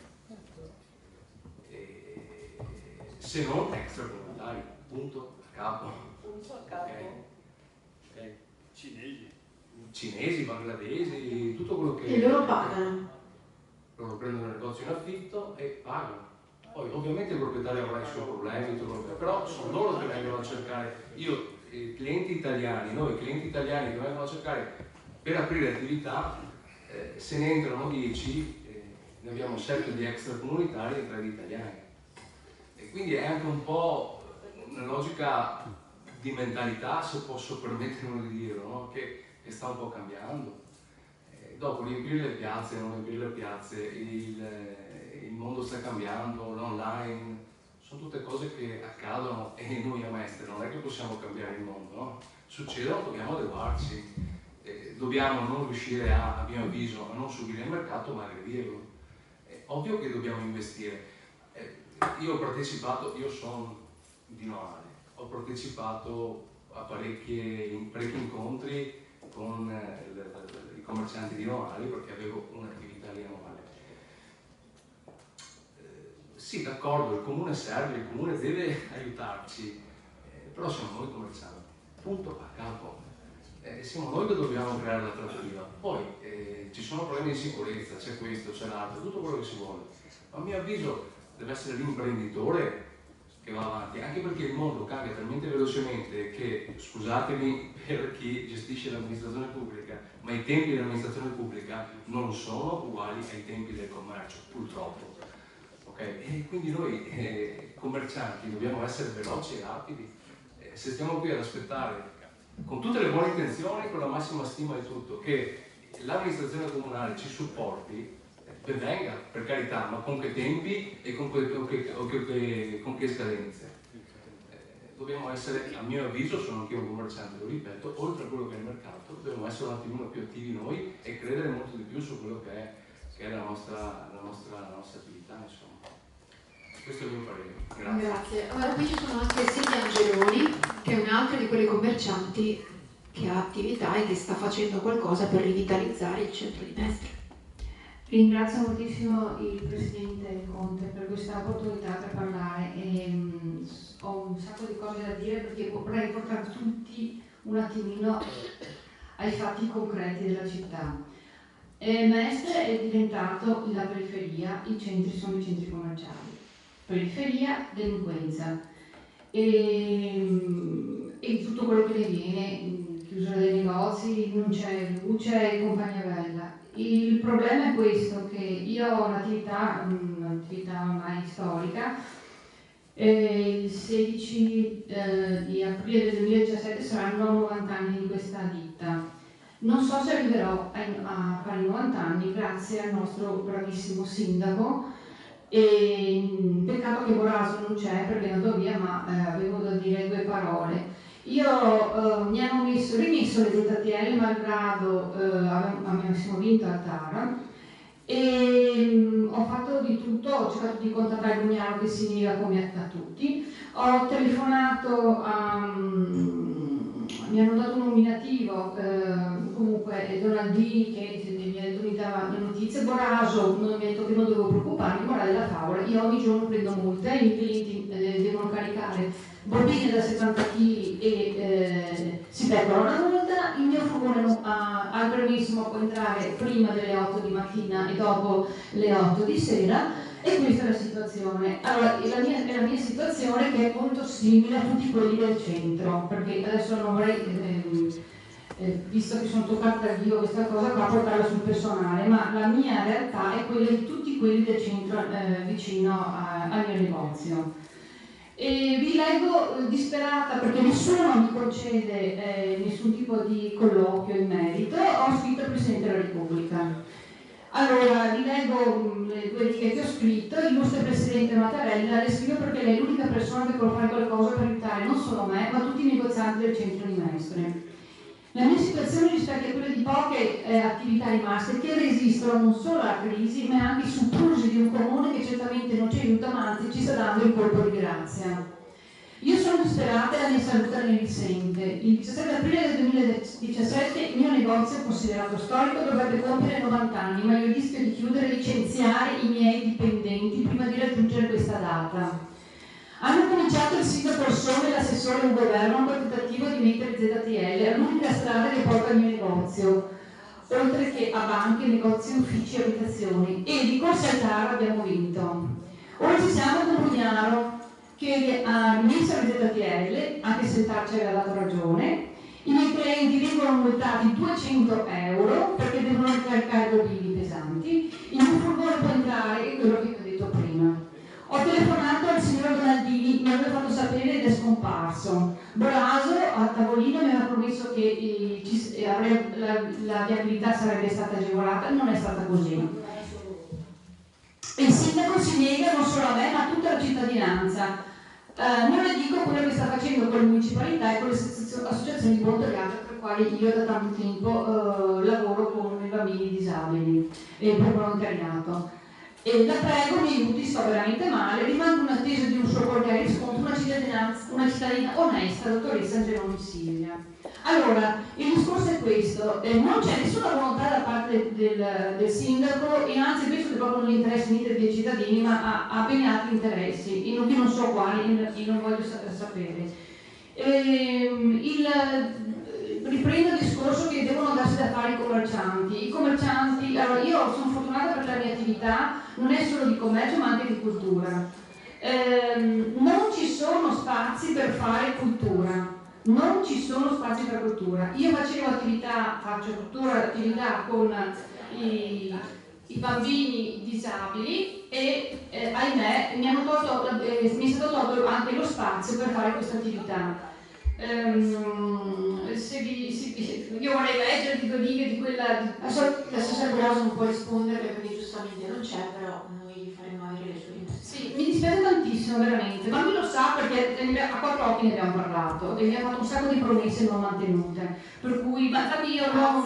se non extracomunitari, punto a capo. Punto a capo. Okay. Cinesi, bangladesi, tutto quello che... E loro pagano. Loro prendono il negozio in affitto e pagano. Poi ovviamente il proprietario avrà i suoi problemi, però sono loro che vengono a cercare. Clienti italiani, noi clienti italiani che vengono a cercare per aprire attività, se ne entrano 10, ne abbiamo 7 di extracomunitari e 3 di italiani. E quindi è anche un po' una logica di mentalità, se posso permettermi di dirlo, no? che sta un po' cambiando. Dopo riempire le piazze, non riempire le piazze, il mondo sta cambiando, l'online, sono tutte cose che accadono e noi a Mestre non è che possiamo cambiare il mondo, no? Succedono, dobbiamo adeguarci, dobbiamo non riuscire a mio avviso, a non subire il mercato ma a aggredirlo. È ovvio che dobbiamo investire. Io sono di Noale, ho partecipato a parecchi incontri con i commercianti di Noale perché avevo un'attività lì a Noale. Sì, d'accordo, il comune serve, il comune deve aiutarci, però siamo noi commercianti, punto a capo. Siamo noi che dobbiamo creare l'attrattiva. Poi ci sono problemi di sicurezza, c'è questo, c'è l'altro, tutto quello che si vuole. Ma a mio avviso deve essere l'imprenditore che va avanti, anche perché il mondo cambia talmente velocemente che, scusatemi per chi gestisce l'amministrazione pubblica, ma i tempi dell'amministrazione pubblica non sono uguali ai tempi del commercio, purtroppo. Okay? E quindi noi commercianti dobbiamo essere veloci e rapidi. Se stiamo qui ad aspettare, con tutte le buone intenzioni, con la massima stima di tutto, che l'amministrazione comunale ci supporti, ben venga, per carità, ma con che tempi e con che scadenze. Dobbiamo essere, a mio avviso, sono anch'io un commerciante, lo ripeto, oltre a quello che è il mercato, dobbiamo essere un attimino più attivi noi e credere molto di più su quello che è la nostra attività, insomma. Questo è il mio parere. Grazie. Allora, qui ci sono anche Silvia Angeloni, che è un'altra di quelle commercianti che ha attività e che sta facendo qualcosa per rivitalizzare il centro di Mestre. Ringrazio moltissimo il Presidente Conte per questa opportunità per parlare e ho un sacco di cose da dire perché vorrei portare tutti un attimino ai fatti concreti della città. Mestre è diventato la periferia, i centri sono i centri commerciali. Periferia, delinquenza e tutto quello che ne viene, chiusura dei negozi, non c'è luce e compagnia bella. Il problema è questo, che io ho un'attività ormai storica, il 16 di aprile del 2017 saranno 90 anni di questa ditta. Non so se arriverò a fare 90 anni grazie al nostro bravissimo sindaco, e peccato che Boraso non c'è perché è andato via, ma avevo da dire 2 parole. Mi hanno rimesso le ZTL malgrado avessimo vinto a Tara e ho fatto di tutto, ho cercato di contattare Lugnaro che si nega come a tutti, ho telefonato mi hanno dato un nominativo, comunque Donaldini che mi dava le notizie, Boraso mi ha detto che non dovevo preoccuparmi, morale della favola, io ogni giorno prendo multe, i clienti devono caricare bobine da 70 kg e si perdono una multa, il mio furgone al brevissimo può entrare prima delle 8 di mattina e dopo le 8 di sera. E questa è la situazione. Allora, la mia situazione che è molto simile a tutti quelli del centro, perché adesso non vorrei, visto che sono toccata dal vivo questa cosa qua, portarla sul personale, ma la mia realtà è quella di tutti quelli del centro vicino al mio negozio. E vi leggo disperata perché nessuno mi concede nessun tipo di colloquio in merito, ho scritto al Presidente della Repubblica. Allora, vi leggo le 2 righe che ho scritto. Illustre Presidente Mattarella, le scrivo perché lei è l'unica persona che può fare qualcosa per aiutare non solo me, ma tutti i negozianti del centro di Mestre. La mia situazione rispecchia quella di poche attività rimaste che resistono non solo alla crisi, ma anche ai soprusi di un comune che certamente non ci aiuta, ma anzi ci sta dando il colpo di grazia. Io sono disperata e la mia salute ne risente. Il 17 aprile del 2017 il mio negozio, considerato storico, dovrebbe compiere 90 anni, ma io rischio di chiudere e licenziare i miei dipendenti prima di raggiungere questa data. Hanno cominciato il sindaco Orsone e l'assessore un governo col tentativo di mettere ZTL all'unica strada che porta al mio negozio, oltre che a banche, negozi, uffici e abitazioni, e di corsa al TAR abbiamo vinto. Ora ci siamo con Brugnaro che ha rimesso le ZTL, anche se il TAR ci aveva dato ragione. I miei clienti vengono multati 200 euro perché devono ricaricare bobini pesanti. Il mio furgone può entrare, è quello che vi ho detto prima. Ho telefonato al signor Donaldini, mi aveva fatto sapere ed è scomparso. Braso a tavolino mi aveva promesso che la viabilità sarebbe stata agevolata, non è stata così. Il sindaco si nega non solo a me ma a tutta la cittadinanza. Non le dico quello che sta facendo con le municipalità e con le associazioni di volontariato per le quali io da tanto tempo lavoro con i bambini disabili e per volontariato. E la prego, mi aiuti, sto veramente male, rimango in attesa di un suo cordiale riscontro, una cittadina onesta, dottoressa Angeloni Silvia. Allora, il discorso è questo, non c'è nessuna volontà da parte del sindaco e anzi penso che proprio non gli interessa niente dei cittadini, ma ha ben altri interessi, io non so quali, io non voglio sapere. Riprendo il discorso che devono darsi da fare i commercianti. I commercianti, allora io sono fortunata perché la mia attività non è solo di commercio ma anche di cultura. Non ci sono spazi per fare cultura. Non ci sono spazi per cultura. Io faccio attività con i bambini disabili e ahimè mi è stato tolto anche lo spazio per fare questa attività. Io vorrei leggere 2 righe di quella. L'assessore Braso non può rispondere perché giustamente non c'è, però noi faremo avere le sue impressioni. Sì, mi dispiace tantissimo veramente, ma lui lo sa perché a 4 occhi ne abbiamo parlato e mi ha fatto un sacco di promesse non mantenute. Per cui, ma io non.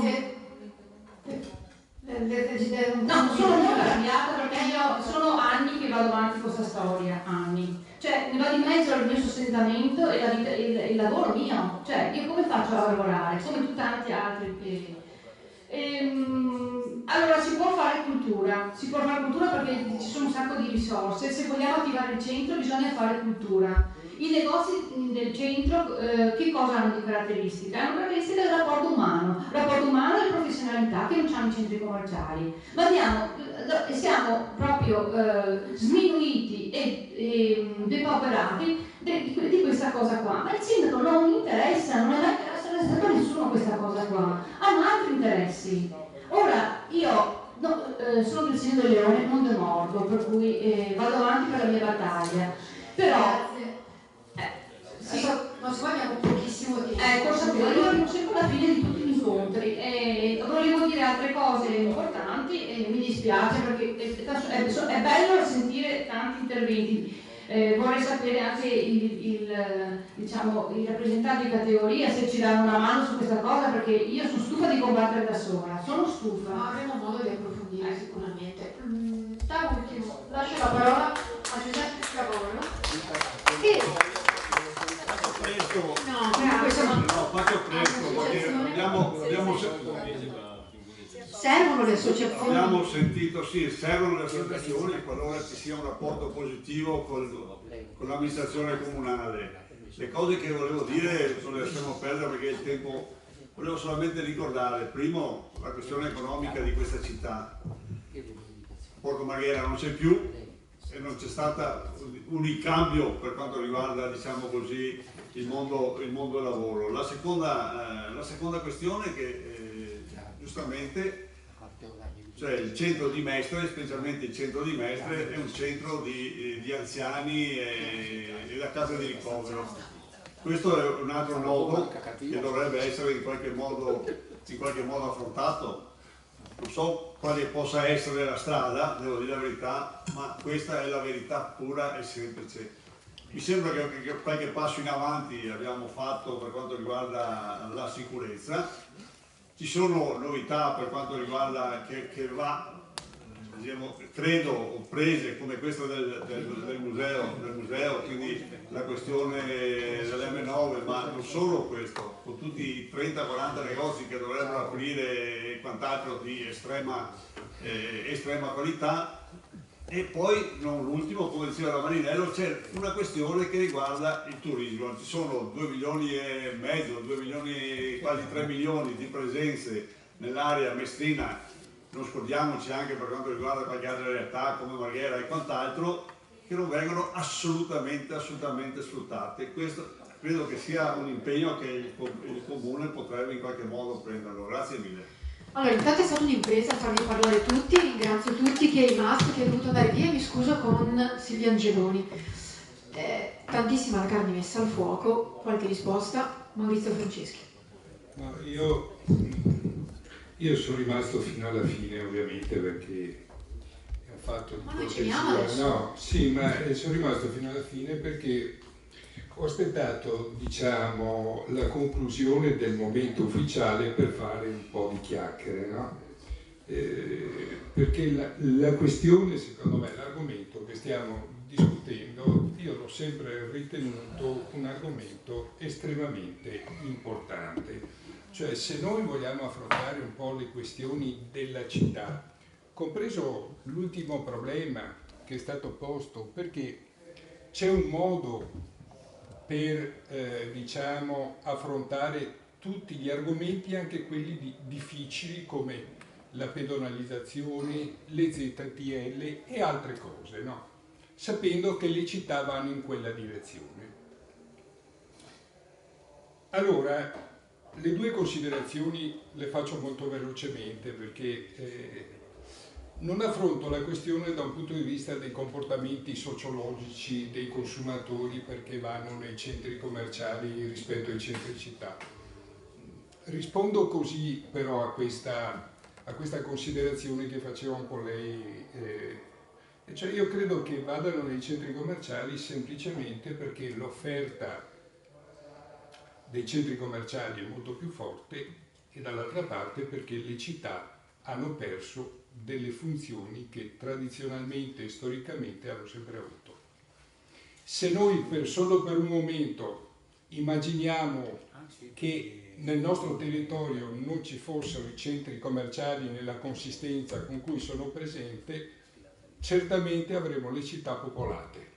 No, sono molto arrabbiata perché io sono anni che vado avanti con questa storia, anni. Cioè, ne va di mezzo il mio sostentamento e la vita, il lavoro mio. Cioè, io come faccio a lavorare? Come tanti altri. Allora, si può fare cultura perché ci sono un sacco di risorse. Se vogliamo attivare il centro bisogna fare cultura. I negozi del centro che cosa hanno di caratteristica? Hanno caratteristica del rapporto umano e professionalità che non hanno i centri commerciali. Ma siamo proprio sminuiti e depauperati di questa cosa qua. Ma il sindaco non interessa, non è mai interessato a nessuno questa cosa qua. Hanno altri interessi. Ora, io sono del segno del leone, non del mordo, per cui vado avanti per la mia battaglia. Però sì, ma se abbiamo pochissimo tempo. Lo sapevo, io arrivo sempre alla fine di tutti gli incontri e volevo dire altre cose importanti e mi dispiace perché è bello sentire tanti interventi. Vorrei sapere anche i rappresentanti di categoria se ci danno una mano su questa cosa perché io sono stufa di combattere da sola, sono stufa. Ma avremo modo di approfondire sicuramente. Da ultimo, lascio la parola a Giuseppe Scavolo. Faccio presto perché servono le associazioni. Abbiamo sentito, sì, servono le associazioni qualora ci sia un rapporto positivo con l'amministrazione comunale. Le cose che volevo dire non le lasciamo perdere perché il tempo. Volevo solamente ricordare, primo, la questione economica di questa città. Porto Marghera non c'è più e non c'è stato un ricambio per quanto riguarda, diciamo così, il mondo del lavoro. La seconda questione è che giustamente cioè il centro di Mestre, specialmente il centro di Mestre, è un centro di anziani e la casa di ricovero. Questo è un altro nodo che dovrebbe essere in qualche modo affrontato. Non so quale possa essere la strada, devo dire la verità, ma questa è la verità pura e semplice. Mi sembra che qualche passo in avanti abbiamo fatto per quanto riguarda la sicurezza. Ci sono novità per quanto riguarda che va, diciamo, credo, prese come questa del museo, quindi la questione dell'M9, ma non solo questo, con tutti i 30-40 negozi che dovrebbero aprire e quant'altro di estrema qualità. E poi, non l'ultimo, come diceva la Marinello, c'è una questione che riguarda il turismo. Ci sono 2,5 milioni, 2 milioni, quasi 3 milioni di presenze nell'area mestrina, non scordiamoci anche per quanto riguarda qualche altra realtà come Marghera e quant'altro, che non vengono assolutamente sfruttate. Questo credo che sia un impegno che il Comune potrebbe in qualche modo prenderlo. Grazie mille. Allora, intanto è stata un'impresa farvi parlare tutti, ringrazio tutti chi è rimasto, chi è dovuto andare via, mi scuso con Silvia Angeloni. Tantissima la carne messa al fuoco, qualche risposta? Maurizio Franceschi. No, io sono rimasto fino alla fine, ovviamente, perché ho fatto di cortesia. No, sì, ma sono rimasto fino alla fine perché ho aspettato, diciamo, la conclusione del momento ufficiale per fare un po' di chiacchiere, no? Perché la questione, secondo me, l'argomento che stiamo discutendo, io l'ho sempre ritenuto un argomento estremamente importante. Cioè, se noi vogliamo affrontare un po' le questioni della città, compreso l'ultimo problema che è stato posto, perché c'è un modo per diciamo, affrontare tutti gli argomenti, anche quelli difficili come la pedonalizzazione, le ZTL e altre cose, no? Sapendo che le città vanno in quella direzione. Allora, le due considerazioni le faccio molto velocemente perché non affronto la questione da un punto di vista dei comportamenti sociologici dei consumatori perché vanno nei centri commerciali rispetto ai centri città. Rispondo così però a questa considerazione che faceva con lei. Cioè io credo che vadano nei centri commerciali semplicemente perché l'offerta dei centri commerciali è molto più forte e dall'altra parte perché le città hanno perso delle funzioni che tradizionalmente e storicamente hanno sempre avuto. Se noi solo per un momento immaginiamo che nel nostro territorio non ci fossero i centri commerciali nella consistenza con cui sono presente, certamente avremo le città popolate.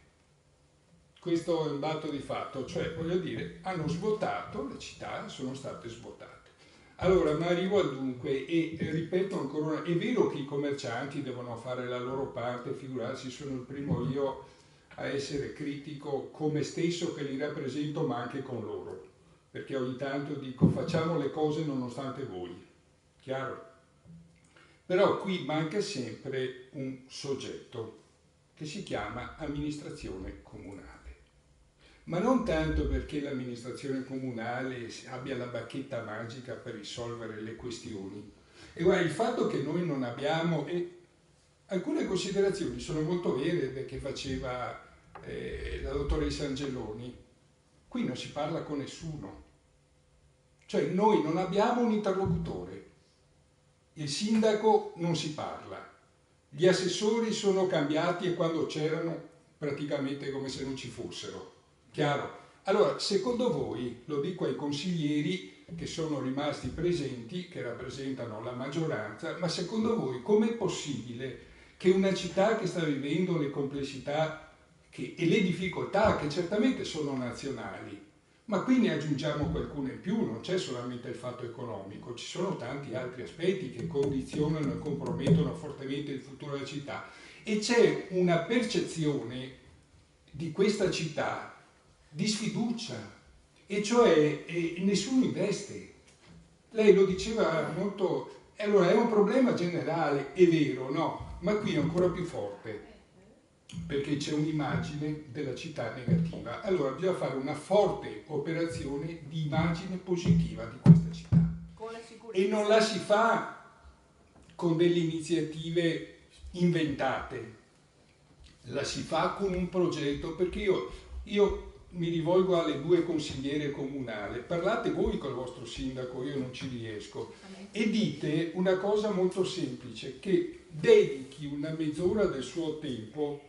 Questo è un dato di fatto, cioè voglio dire, hanno svuotato, le città sono state svuotate. Allora, ma arrivo al dunque e ripeto ancora, è vero che i commercianti devono fare la loro parte, figurarsi, sono il primo io a essere critico con me stesso che li rappresento, ma anche con loro, perché ogni tanto dico facciamo le cose nonostante voi, chiaro? Però qui manca sempre un soggetto che si chiama amministrazione comunale. Ma non tanto perché l'amministrazione comunale abbia la bacchetta magica per risolvere le questioni. E guarda, il fatto che noi non abbiamo, e alcune considerazioni sono molto vere perché faceva la dottoressa Angeloni, qui non si parla con nessuno. Cioè noi non abbiamo un interlocutore, il sindaco non si parla, gli assessori sono cambiati e quando c'erano praticamente come se non ci fossero. Chiaro? Allora, secondo voi, lo dico ai consiglieri che sono rimasti presenti, che rappresentano la maggioranza, ma secondo voi com'è possibile che una città che sta vivendo le complessità e le difficoltà che certamente sono nazionali, ma qui ne aggiungiamo qualcuno in più, non c'è solamente il fatto economico, ci sono tanti altri aspetti che condizionano e compromettono fortemente il futuro della città e c'è una percezione di questa città di sfiducia, e cioè nessuno investe. Lei lo diceva molto, allora è un problema generale, è vero, no? Ma qui è ancora più forte, perché c'è un'immagine della città negativa. Allora bisogna fare una forte operazione di immagine positiva di questa città. E non la si fa con delle iniziative inventate, la si fa con un progetto, perché io mi rivolgo alle 2 consigliere comunali, parlate voi col vostro sindaco, io non ci riesco, e dite una cosa molto semplice, che dedichi una mezz'ora del suo tempo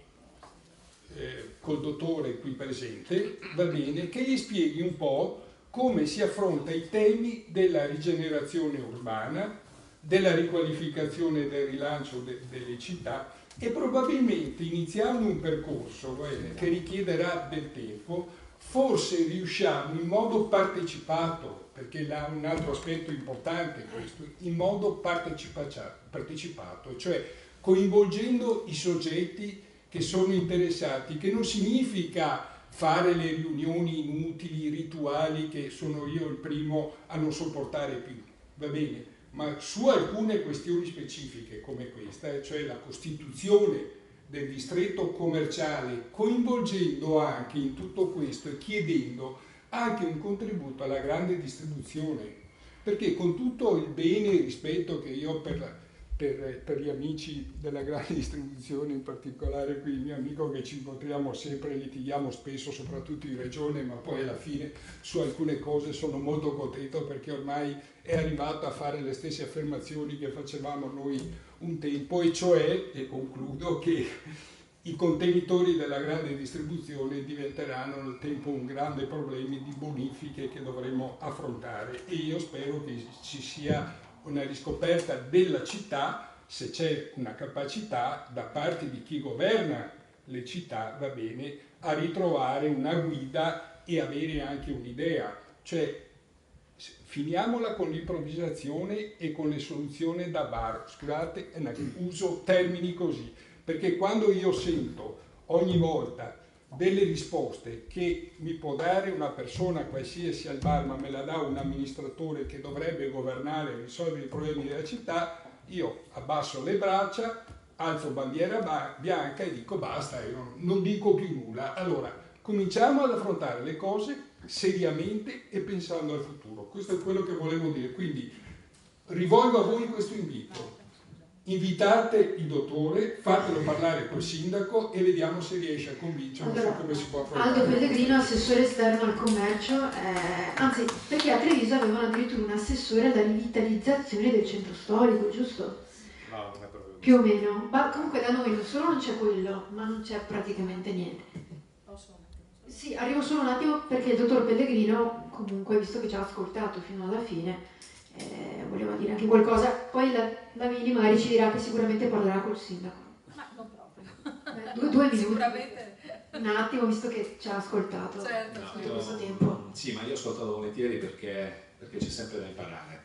col dottore qui presente, va bene, che gli spieghi un po' come si affronta i temi della rigenerazione urbana, della riqualificazione e del rilancio delle città, e probabilmente iniziando un percorso che richiederà del tempo, forse riusciamo in modo partecipato, perché là un altro aspetto importante questo, in modo partecipato, cioè coinvolgendo i soggetti che sono interessati, che non significa fare le riunioni inutili, rituali, che sono io il primo a non sopportare più, va bene, ma su alcune questioni specifiche come questa, cioè la costituzione del distretto commerciale, coinvolgendo anche in tutto questo e chiedendo anche un contributo alla grande distribuzione, perché con tutto il bene e il rispetto che io ho per gli amici della grande distribuzione, in particolare qui il mio amico che ci incontriamo sempre, litighiamo spesso, soprattutto in regione, ma poi alla fine su alcune cose sono molto contento perché ormai è arrivato a fare le stesse affermazioni che facevamo noi un tempo, e cioè, e concludo, che i contenitori della grande distribuzione diventeranno nel tempo un grande problema di bonifiche che dovremo affrontare, e io spero che ci sia una riscoperta della città, se c'è una capacità da parte di chi governa le città, va bene, a ritrovare una guida e avere anche un'idea, cioè finiamola con l'improvvisazione e con le soluzioni da bar, scusate, uso termini così, perché quando io sento ogni volta delle risposte che mi può dare una persona qualsiasi al bar, ma me la dà un amministratore che dovrebbe governare e risolvere i problemi della città, io abbasso le braccia, alzo bandiera bianca e dico basta, io non dico più nulla. Allora, cominciamo ad affrontare le cose seriamente e pensando al futuro. Questo è quello che volevo dire, quindi rivolgo a voi questo invito. Invitate il dottore, fatelo parlare col sindaco e vediamo se riesce a convincerlo su come si può affrontare. Aldo Pellegrino, assessore esterno al commercio, anzi, perché a Treviso avevano addirittura un assessore alla rivitalizzazione del centro storico, giusto? No, non è proprio più o meno, ma comunque da noi non solo non c'è quello, ma non c'è praticamente niente. Sì, arrivo solo un attimo perché il dottor Pellegrino, comunque, visto che ci ha ascoltato fino alla fine, voleva dire anche qualcosa, poi la Vini magari ci dirà che sicuramente parlerà col sindaco. Ma non proprio. Due minuti. Sicuramente. Un attimo, visto che ci ha ascoltato tutto questo tempo. Sì, ma io ho ascoltato volentieri perché c'è sempre da imparare.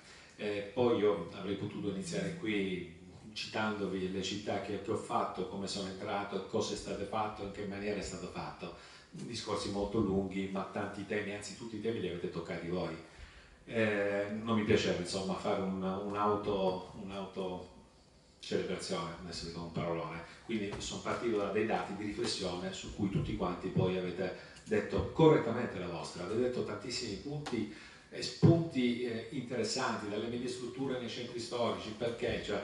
Poi io avrei potuto iniziare qui citandovi le città che ho fatto, come sono entrato, cosa è stato fatto, in che maniera è stato fatto. Discorsi molto lunghi, ma tanti temi, anzi tutti i temi li avete toccati voi. Non mi piaceva insomma fare un'auto celebrazione, adesso dico un parolone, quindi sono partito da dei dati di riflessione su cui tutti quanti poi avete detto correttamente la vostra, avete detto tantissimi punti e spunti interessanti, dalle medie strutture nei centri storici, perché cioè,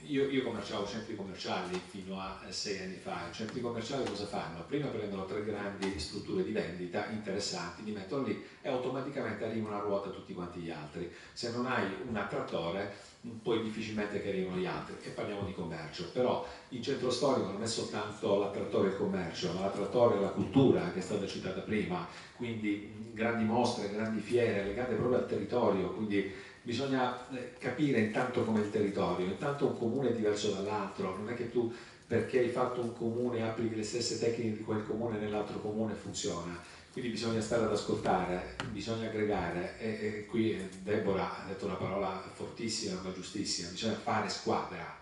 io commerciavo centri commerciali fino a 6 anni fa. I centri commerciali cosa fanno? Prima prendono 3 grandi strutture di vendita interessanti, li mettono lì e automaticamente arrivano a ruota tutti quanti gli altri. Se non hai un attrattore poi difficilmente che arrivano gli altri, e parliamo di commercio. Però il centro storico non è soltanto l'attrattore e il commercio, ma l'attrattore è la cultura che è stata citata prima, quindi grandi mostre, grandi fiere legate proprio al territorio, quindi bisogna capire intanto com'è il territorio. Intanto un comune è diverso dall'altro, non è che tu perché hai fatto un comune applichi le stesse tecniche di quel comune nell'altro comune funziona. Quindi bisogna stare ad ascoltare, bisogna aggregare, e qui Deborah ha detto una parola fortissima ma giustissima, bisogna fare squadra.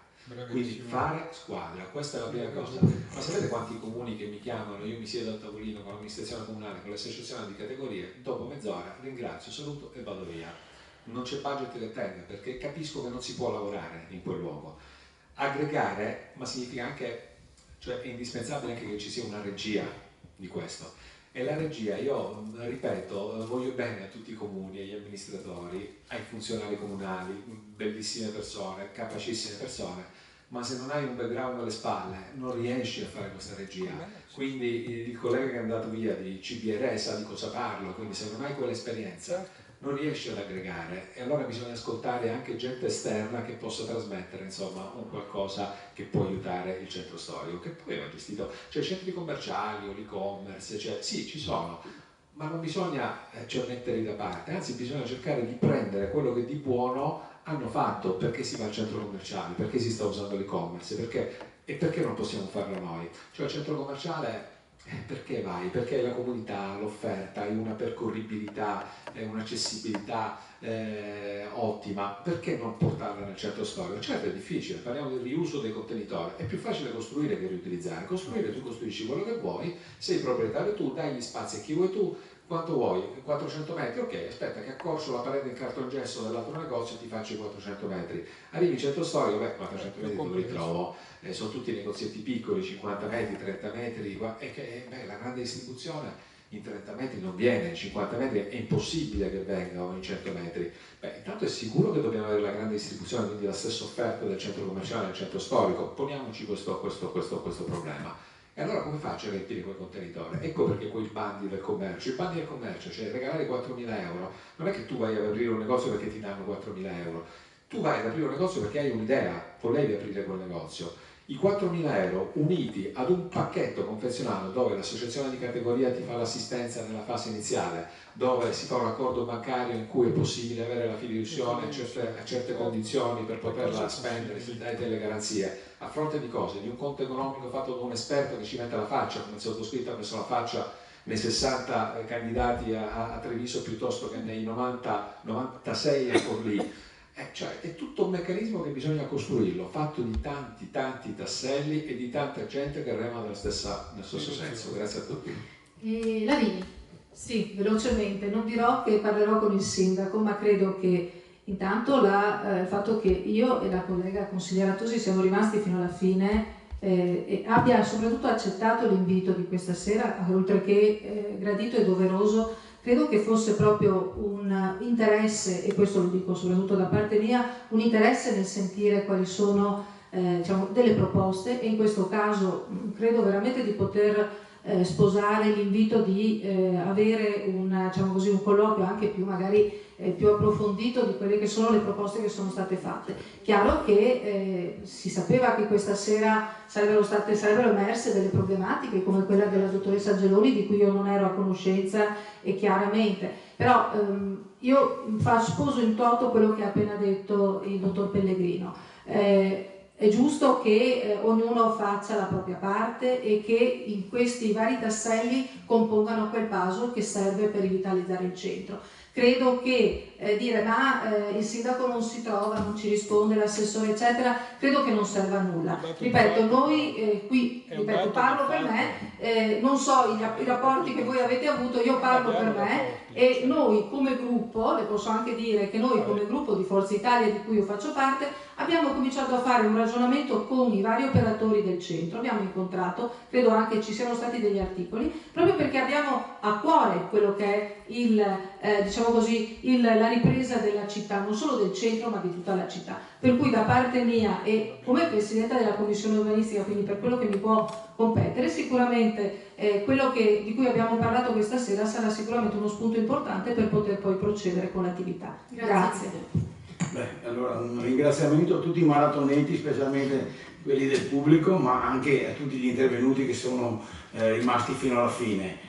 Quindi fare squadra, questa è la prima cosa. Ma sapete quanti comuni che mi chiamano, io mi siedo al tavolino con l'amministrazione comunale, con le associazioni di categorie, dopo mezz'ora ringrazio, saluto e vado via. Non c'è budget che tenga, perché capisco che non si può lavorare in quel luogo. Aggregare, ma significa anche, cioè è indispensabile anche che ci sia una regia di questo. E la regia, io ripeto, voglio bene a tutti i comuni, agli amministratori, ai funzionari comunali, bellissime persone, capacissime persone, ma se non hai un background alle spalle non riesci a fare questa regia. Quindi il collega che è andato via di CBRE sa di cosa parlo, quindi se non hai quell'esperienza non riesci ad aggregare, e allora bisogna ascoltare anche gente esterna che possa trasmettere, insomma, un qualcosa che può aiutare il centro storico, che poi va gestito, cioè centri commerciali o l'e-commerce, cioè, sì, ci sono, ma non bisogna metterli da parte, anzi bisogna cercare di prendere quello che di buono hanno fatto. Perché si va al centro commerciale, perché si sta usando l'e-commerce, e perché non possiamo farlo noi? Cioè al centro commerciale perché vai? Perché hai la comunità, l'offerta, hai una percorribilità, un'accessibilità ottima, perché non portarla nel centro storico? Certo è difficile, parliamo del riuso dei contenitori, è più facile costruire che riutilizzare. Costruire, tu costruisci quello che vuoi, sei proprietario tu, dai gli spazi a chi vuoi tu, quanto vuoi, 400 metri, ok, aspetta che accorcio la parete in cartongesso dell'altro negozio e ti faccio i 400 metri. Arrivi in centro storico, 400 metri dove li trovo? Sono tutti negozietti piccoli, 50 metri, 30 metri, la grande distribuzione in 30 metri non viene, in 50 metri è impossibile che venga, o in 100 metri. Intanto è sicuro che dobbiamo avere la grande distribuzione, quindi la stessa offerta del centro commerciale nel centro storico, poniamoci questo problema. E allora come faccio a riempire quel contenitore? Ecco perché quei bandi del commercio, cioè regalare 4.000 euro, non è che tu vai ad aprire un negozio perché ti danno 4.000 euro, tu vai ad aprire un negozio perché hai un'idea, volevi aprire quel negozio. I 4.000 euro uniti ad un pacchetto confezionato dove l'associazione di categoria ti fa l'assistenza nella fase iniziale, dove si fa un accordo bancario in cui è possibile avere la fiduzione a certe condizioni per poterla spendere, se dai delle garanzie, a fronte di cose? Di un conto economico fatto da un esperto che ci mette la faccia, come il sottoscritto ha messo la faccia nei 60 candidati a Treviso piuttosto che nei 96 a Forlì. Cioè, è tutto un meccanismo che bisogna costruirlo, fatto di tanti tasselli e di tanta gente che rema nello stesso senso. Grazie a tutti. Lavini. Sì, velocemente, non dirò che parlerò con il sindaco, ma credo che intanto il fatto che io e la collega consigliera Tosi siamo rimasti fino alla fine e abbia soprattutto accettato l'invito di questa sera, oltre che gradito e doveroso, credo che fosse proprio un interesse, e questo lo dico soprattutto da parte mia, un interesse nel sentire quali sono delle proposte, e in questo caso credo veramente di poter sposare l'invito di avere un colloquio anche più magari più approfondito di quelle che sono le proposte che sono state fatte. Chiaro che si sapeva che questa sera sarebbero emerse delle problematiche come quella della dottoressa Geloni, di cui io non ero a conoscenza, e chiaramente, però io sposo in toto quello che ha appena detto il dottor Pellegrino. È giusto che ognuno faccia la propria parte e che in questi vari tasselli compongano quel puzzle che serve per rivitalizzare il centro. Credo che dire il sindaco non si trova, non ci risponde, l'assessore eccetera, credo che non serva a nulla. Ripeto, noi qui, parlo per me, non so i rapporti che voi avete avuto, io parlo per me, e noi come gruppo, le posso anche dire che noi come gruppo di Forza Italia, di cui io faccio parte, abbiamo cominciato a fare un ragionamento con i vari operatori del centro, abbiamo incontrato, credo anche ci siano stati degli articoli, proprio perché abbiamo a cuore quello che è la ripresa della città, non solo del centro ma di tutta la città. Per cui da parte mia e come Presidente della Commissione Urbanistica, quindi per quello che mi può competere, sicuramente quello di cui abbiamo parlato questa sera sarà sicuramente uno spunto importante per poter poi procedere con l'attività. Grazie. Allora un ringraziamento a tutti i maratonetti, specialmente quelli del pubblico, ma anche a tutti gli intervenuti che sono rimasti fino alla fine.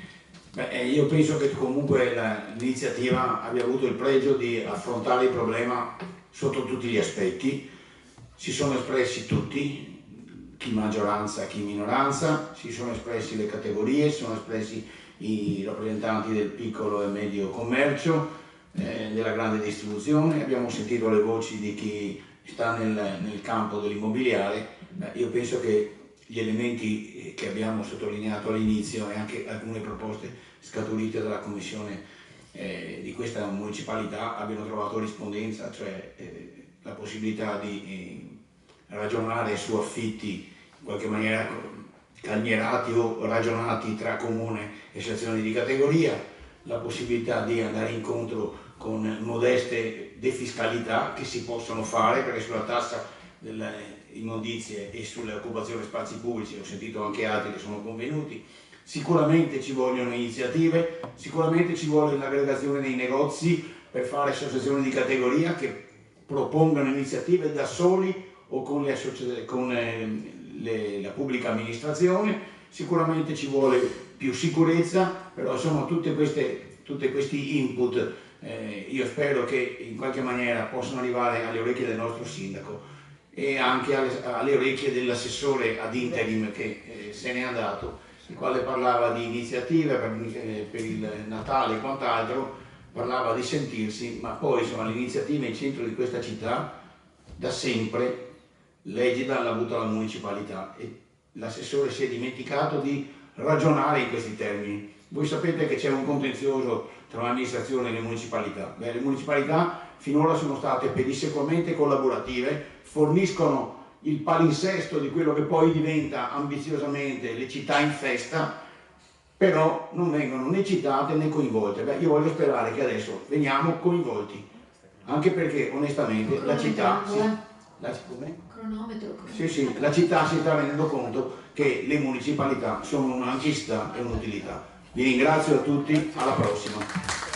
Io penso che comunque l'iniziativa abbia avuto il pregio di affrontare il problema sotto tutti gli aspetti. Si sono espressi tutti, chi maggioranza, chi minoranza, si sono espressi le categorie, si sono espressi i rappresentanti del piccolo e medio commercio, della grande distribuzione, abbiamo sentito le voci di chi sta nel campo dell'immobiliare. Io penso che gli elementi che abbiamo sottolineato all'inizio e anche alcune proposte scaturite dalla commissione di questa municipalità abbiano trovato rispondenza, cioè la possibilità di ragionare su affitti in qualche maniera calmierati o ragionati tra comune e sezioni di categoria, la possibilità di andare incontro con modeste defiscalità che si possono fare, perché sulla tassa delle immondizie e sulle occupazioni spazi pubblici ho sentito anche altri che sono convenuti. Sicuramente ci vogliono iniziative, sicuramente ci vuole l'aggregazione dei negozi per fare associazioni di categoria che propongano iniziative da soli o con la pubblica amministrazione. Sicuramente ci vuole più sicurezza, però insomma tutti questi input io spero che in qualche maniera possano arrivare alle orecchie del nostro sindaco e anche alle orecchie dell'assessore ad interim che se n'è andato, il quale parlava di iniziative per il Natale e quant'altro, parlava di sentirsi, ma poi insomma l'iniziativa in centro di questa città da sempre l'egida l'ha avuta la municipalità e l'assessore si è dimenticato di ragionare in questi termini. Voi sapete che c'è un contenzioso tra l'amministrazione e le municipalità. Beh, le municipalità finora sono state pedissequamente collaborative, forniscono il palinsesto di quello che poi diventa ambiziosamente le città in festa, però non vengono né citate né coinvolte. Beh, io voglio sperare che adesso veniamo coinvolti, anche perché onestamente la città la città si sta rendendo conto che le municipalità sono una necessità e un'utilità. Vi ringrazio a tutti, alla prossima.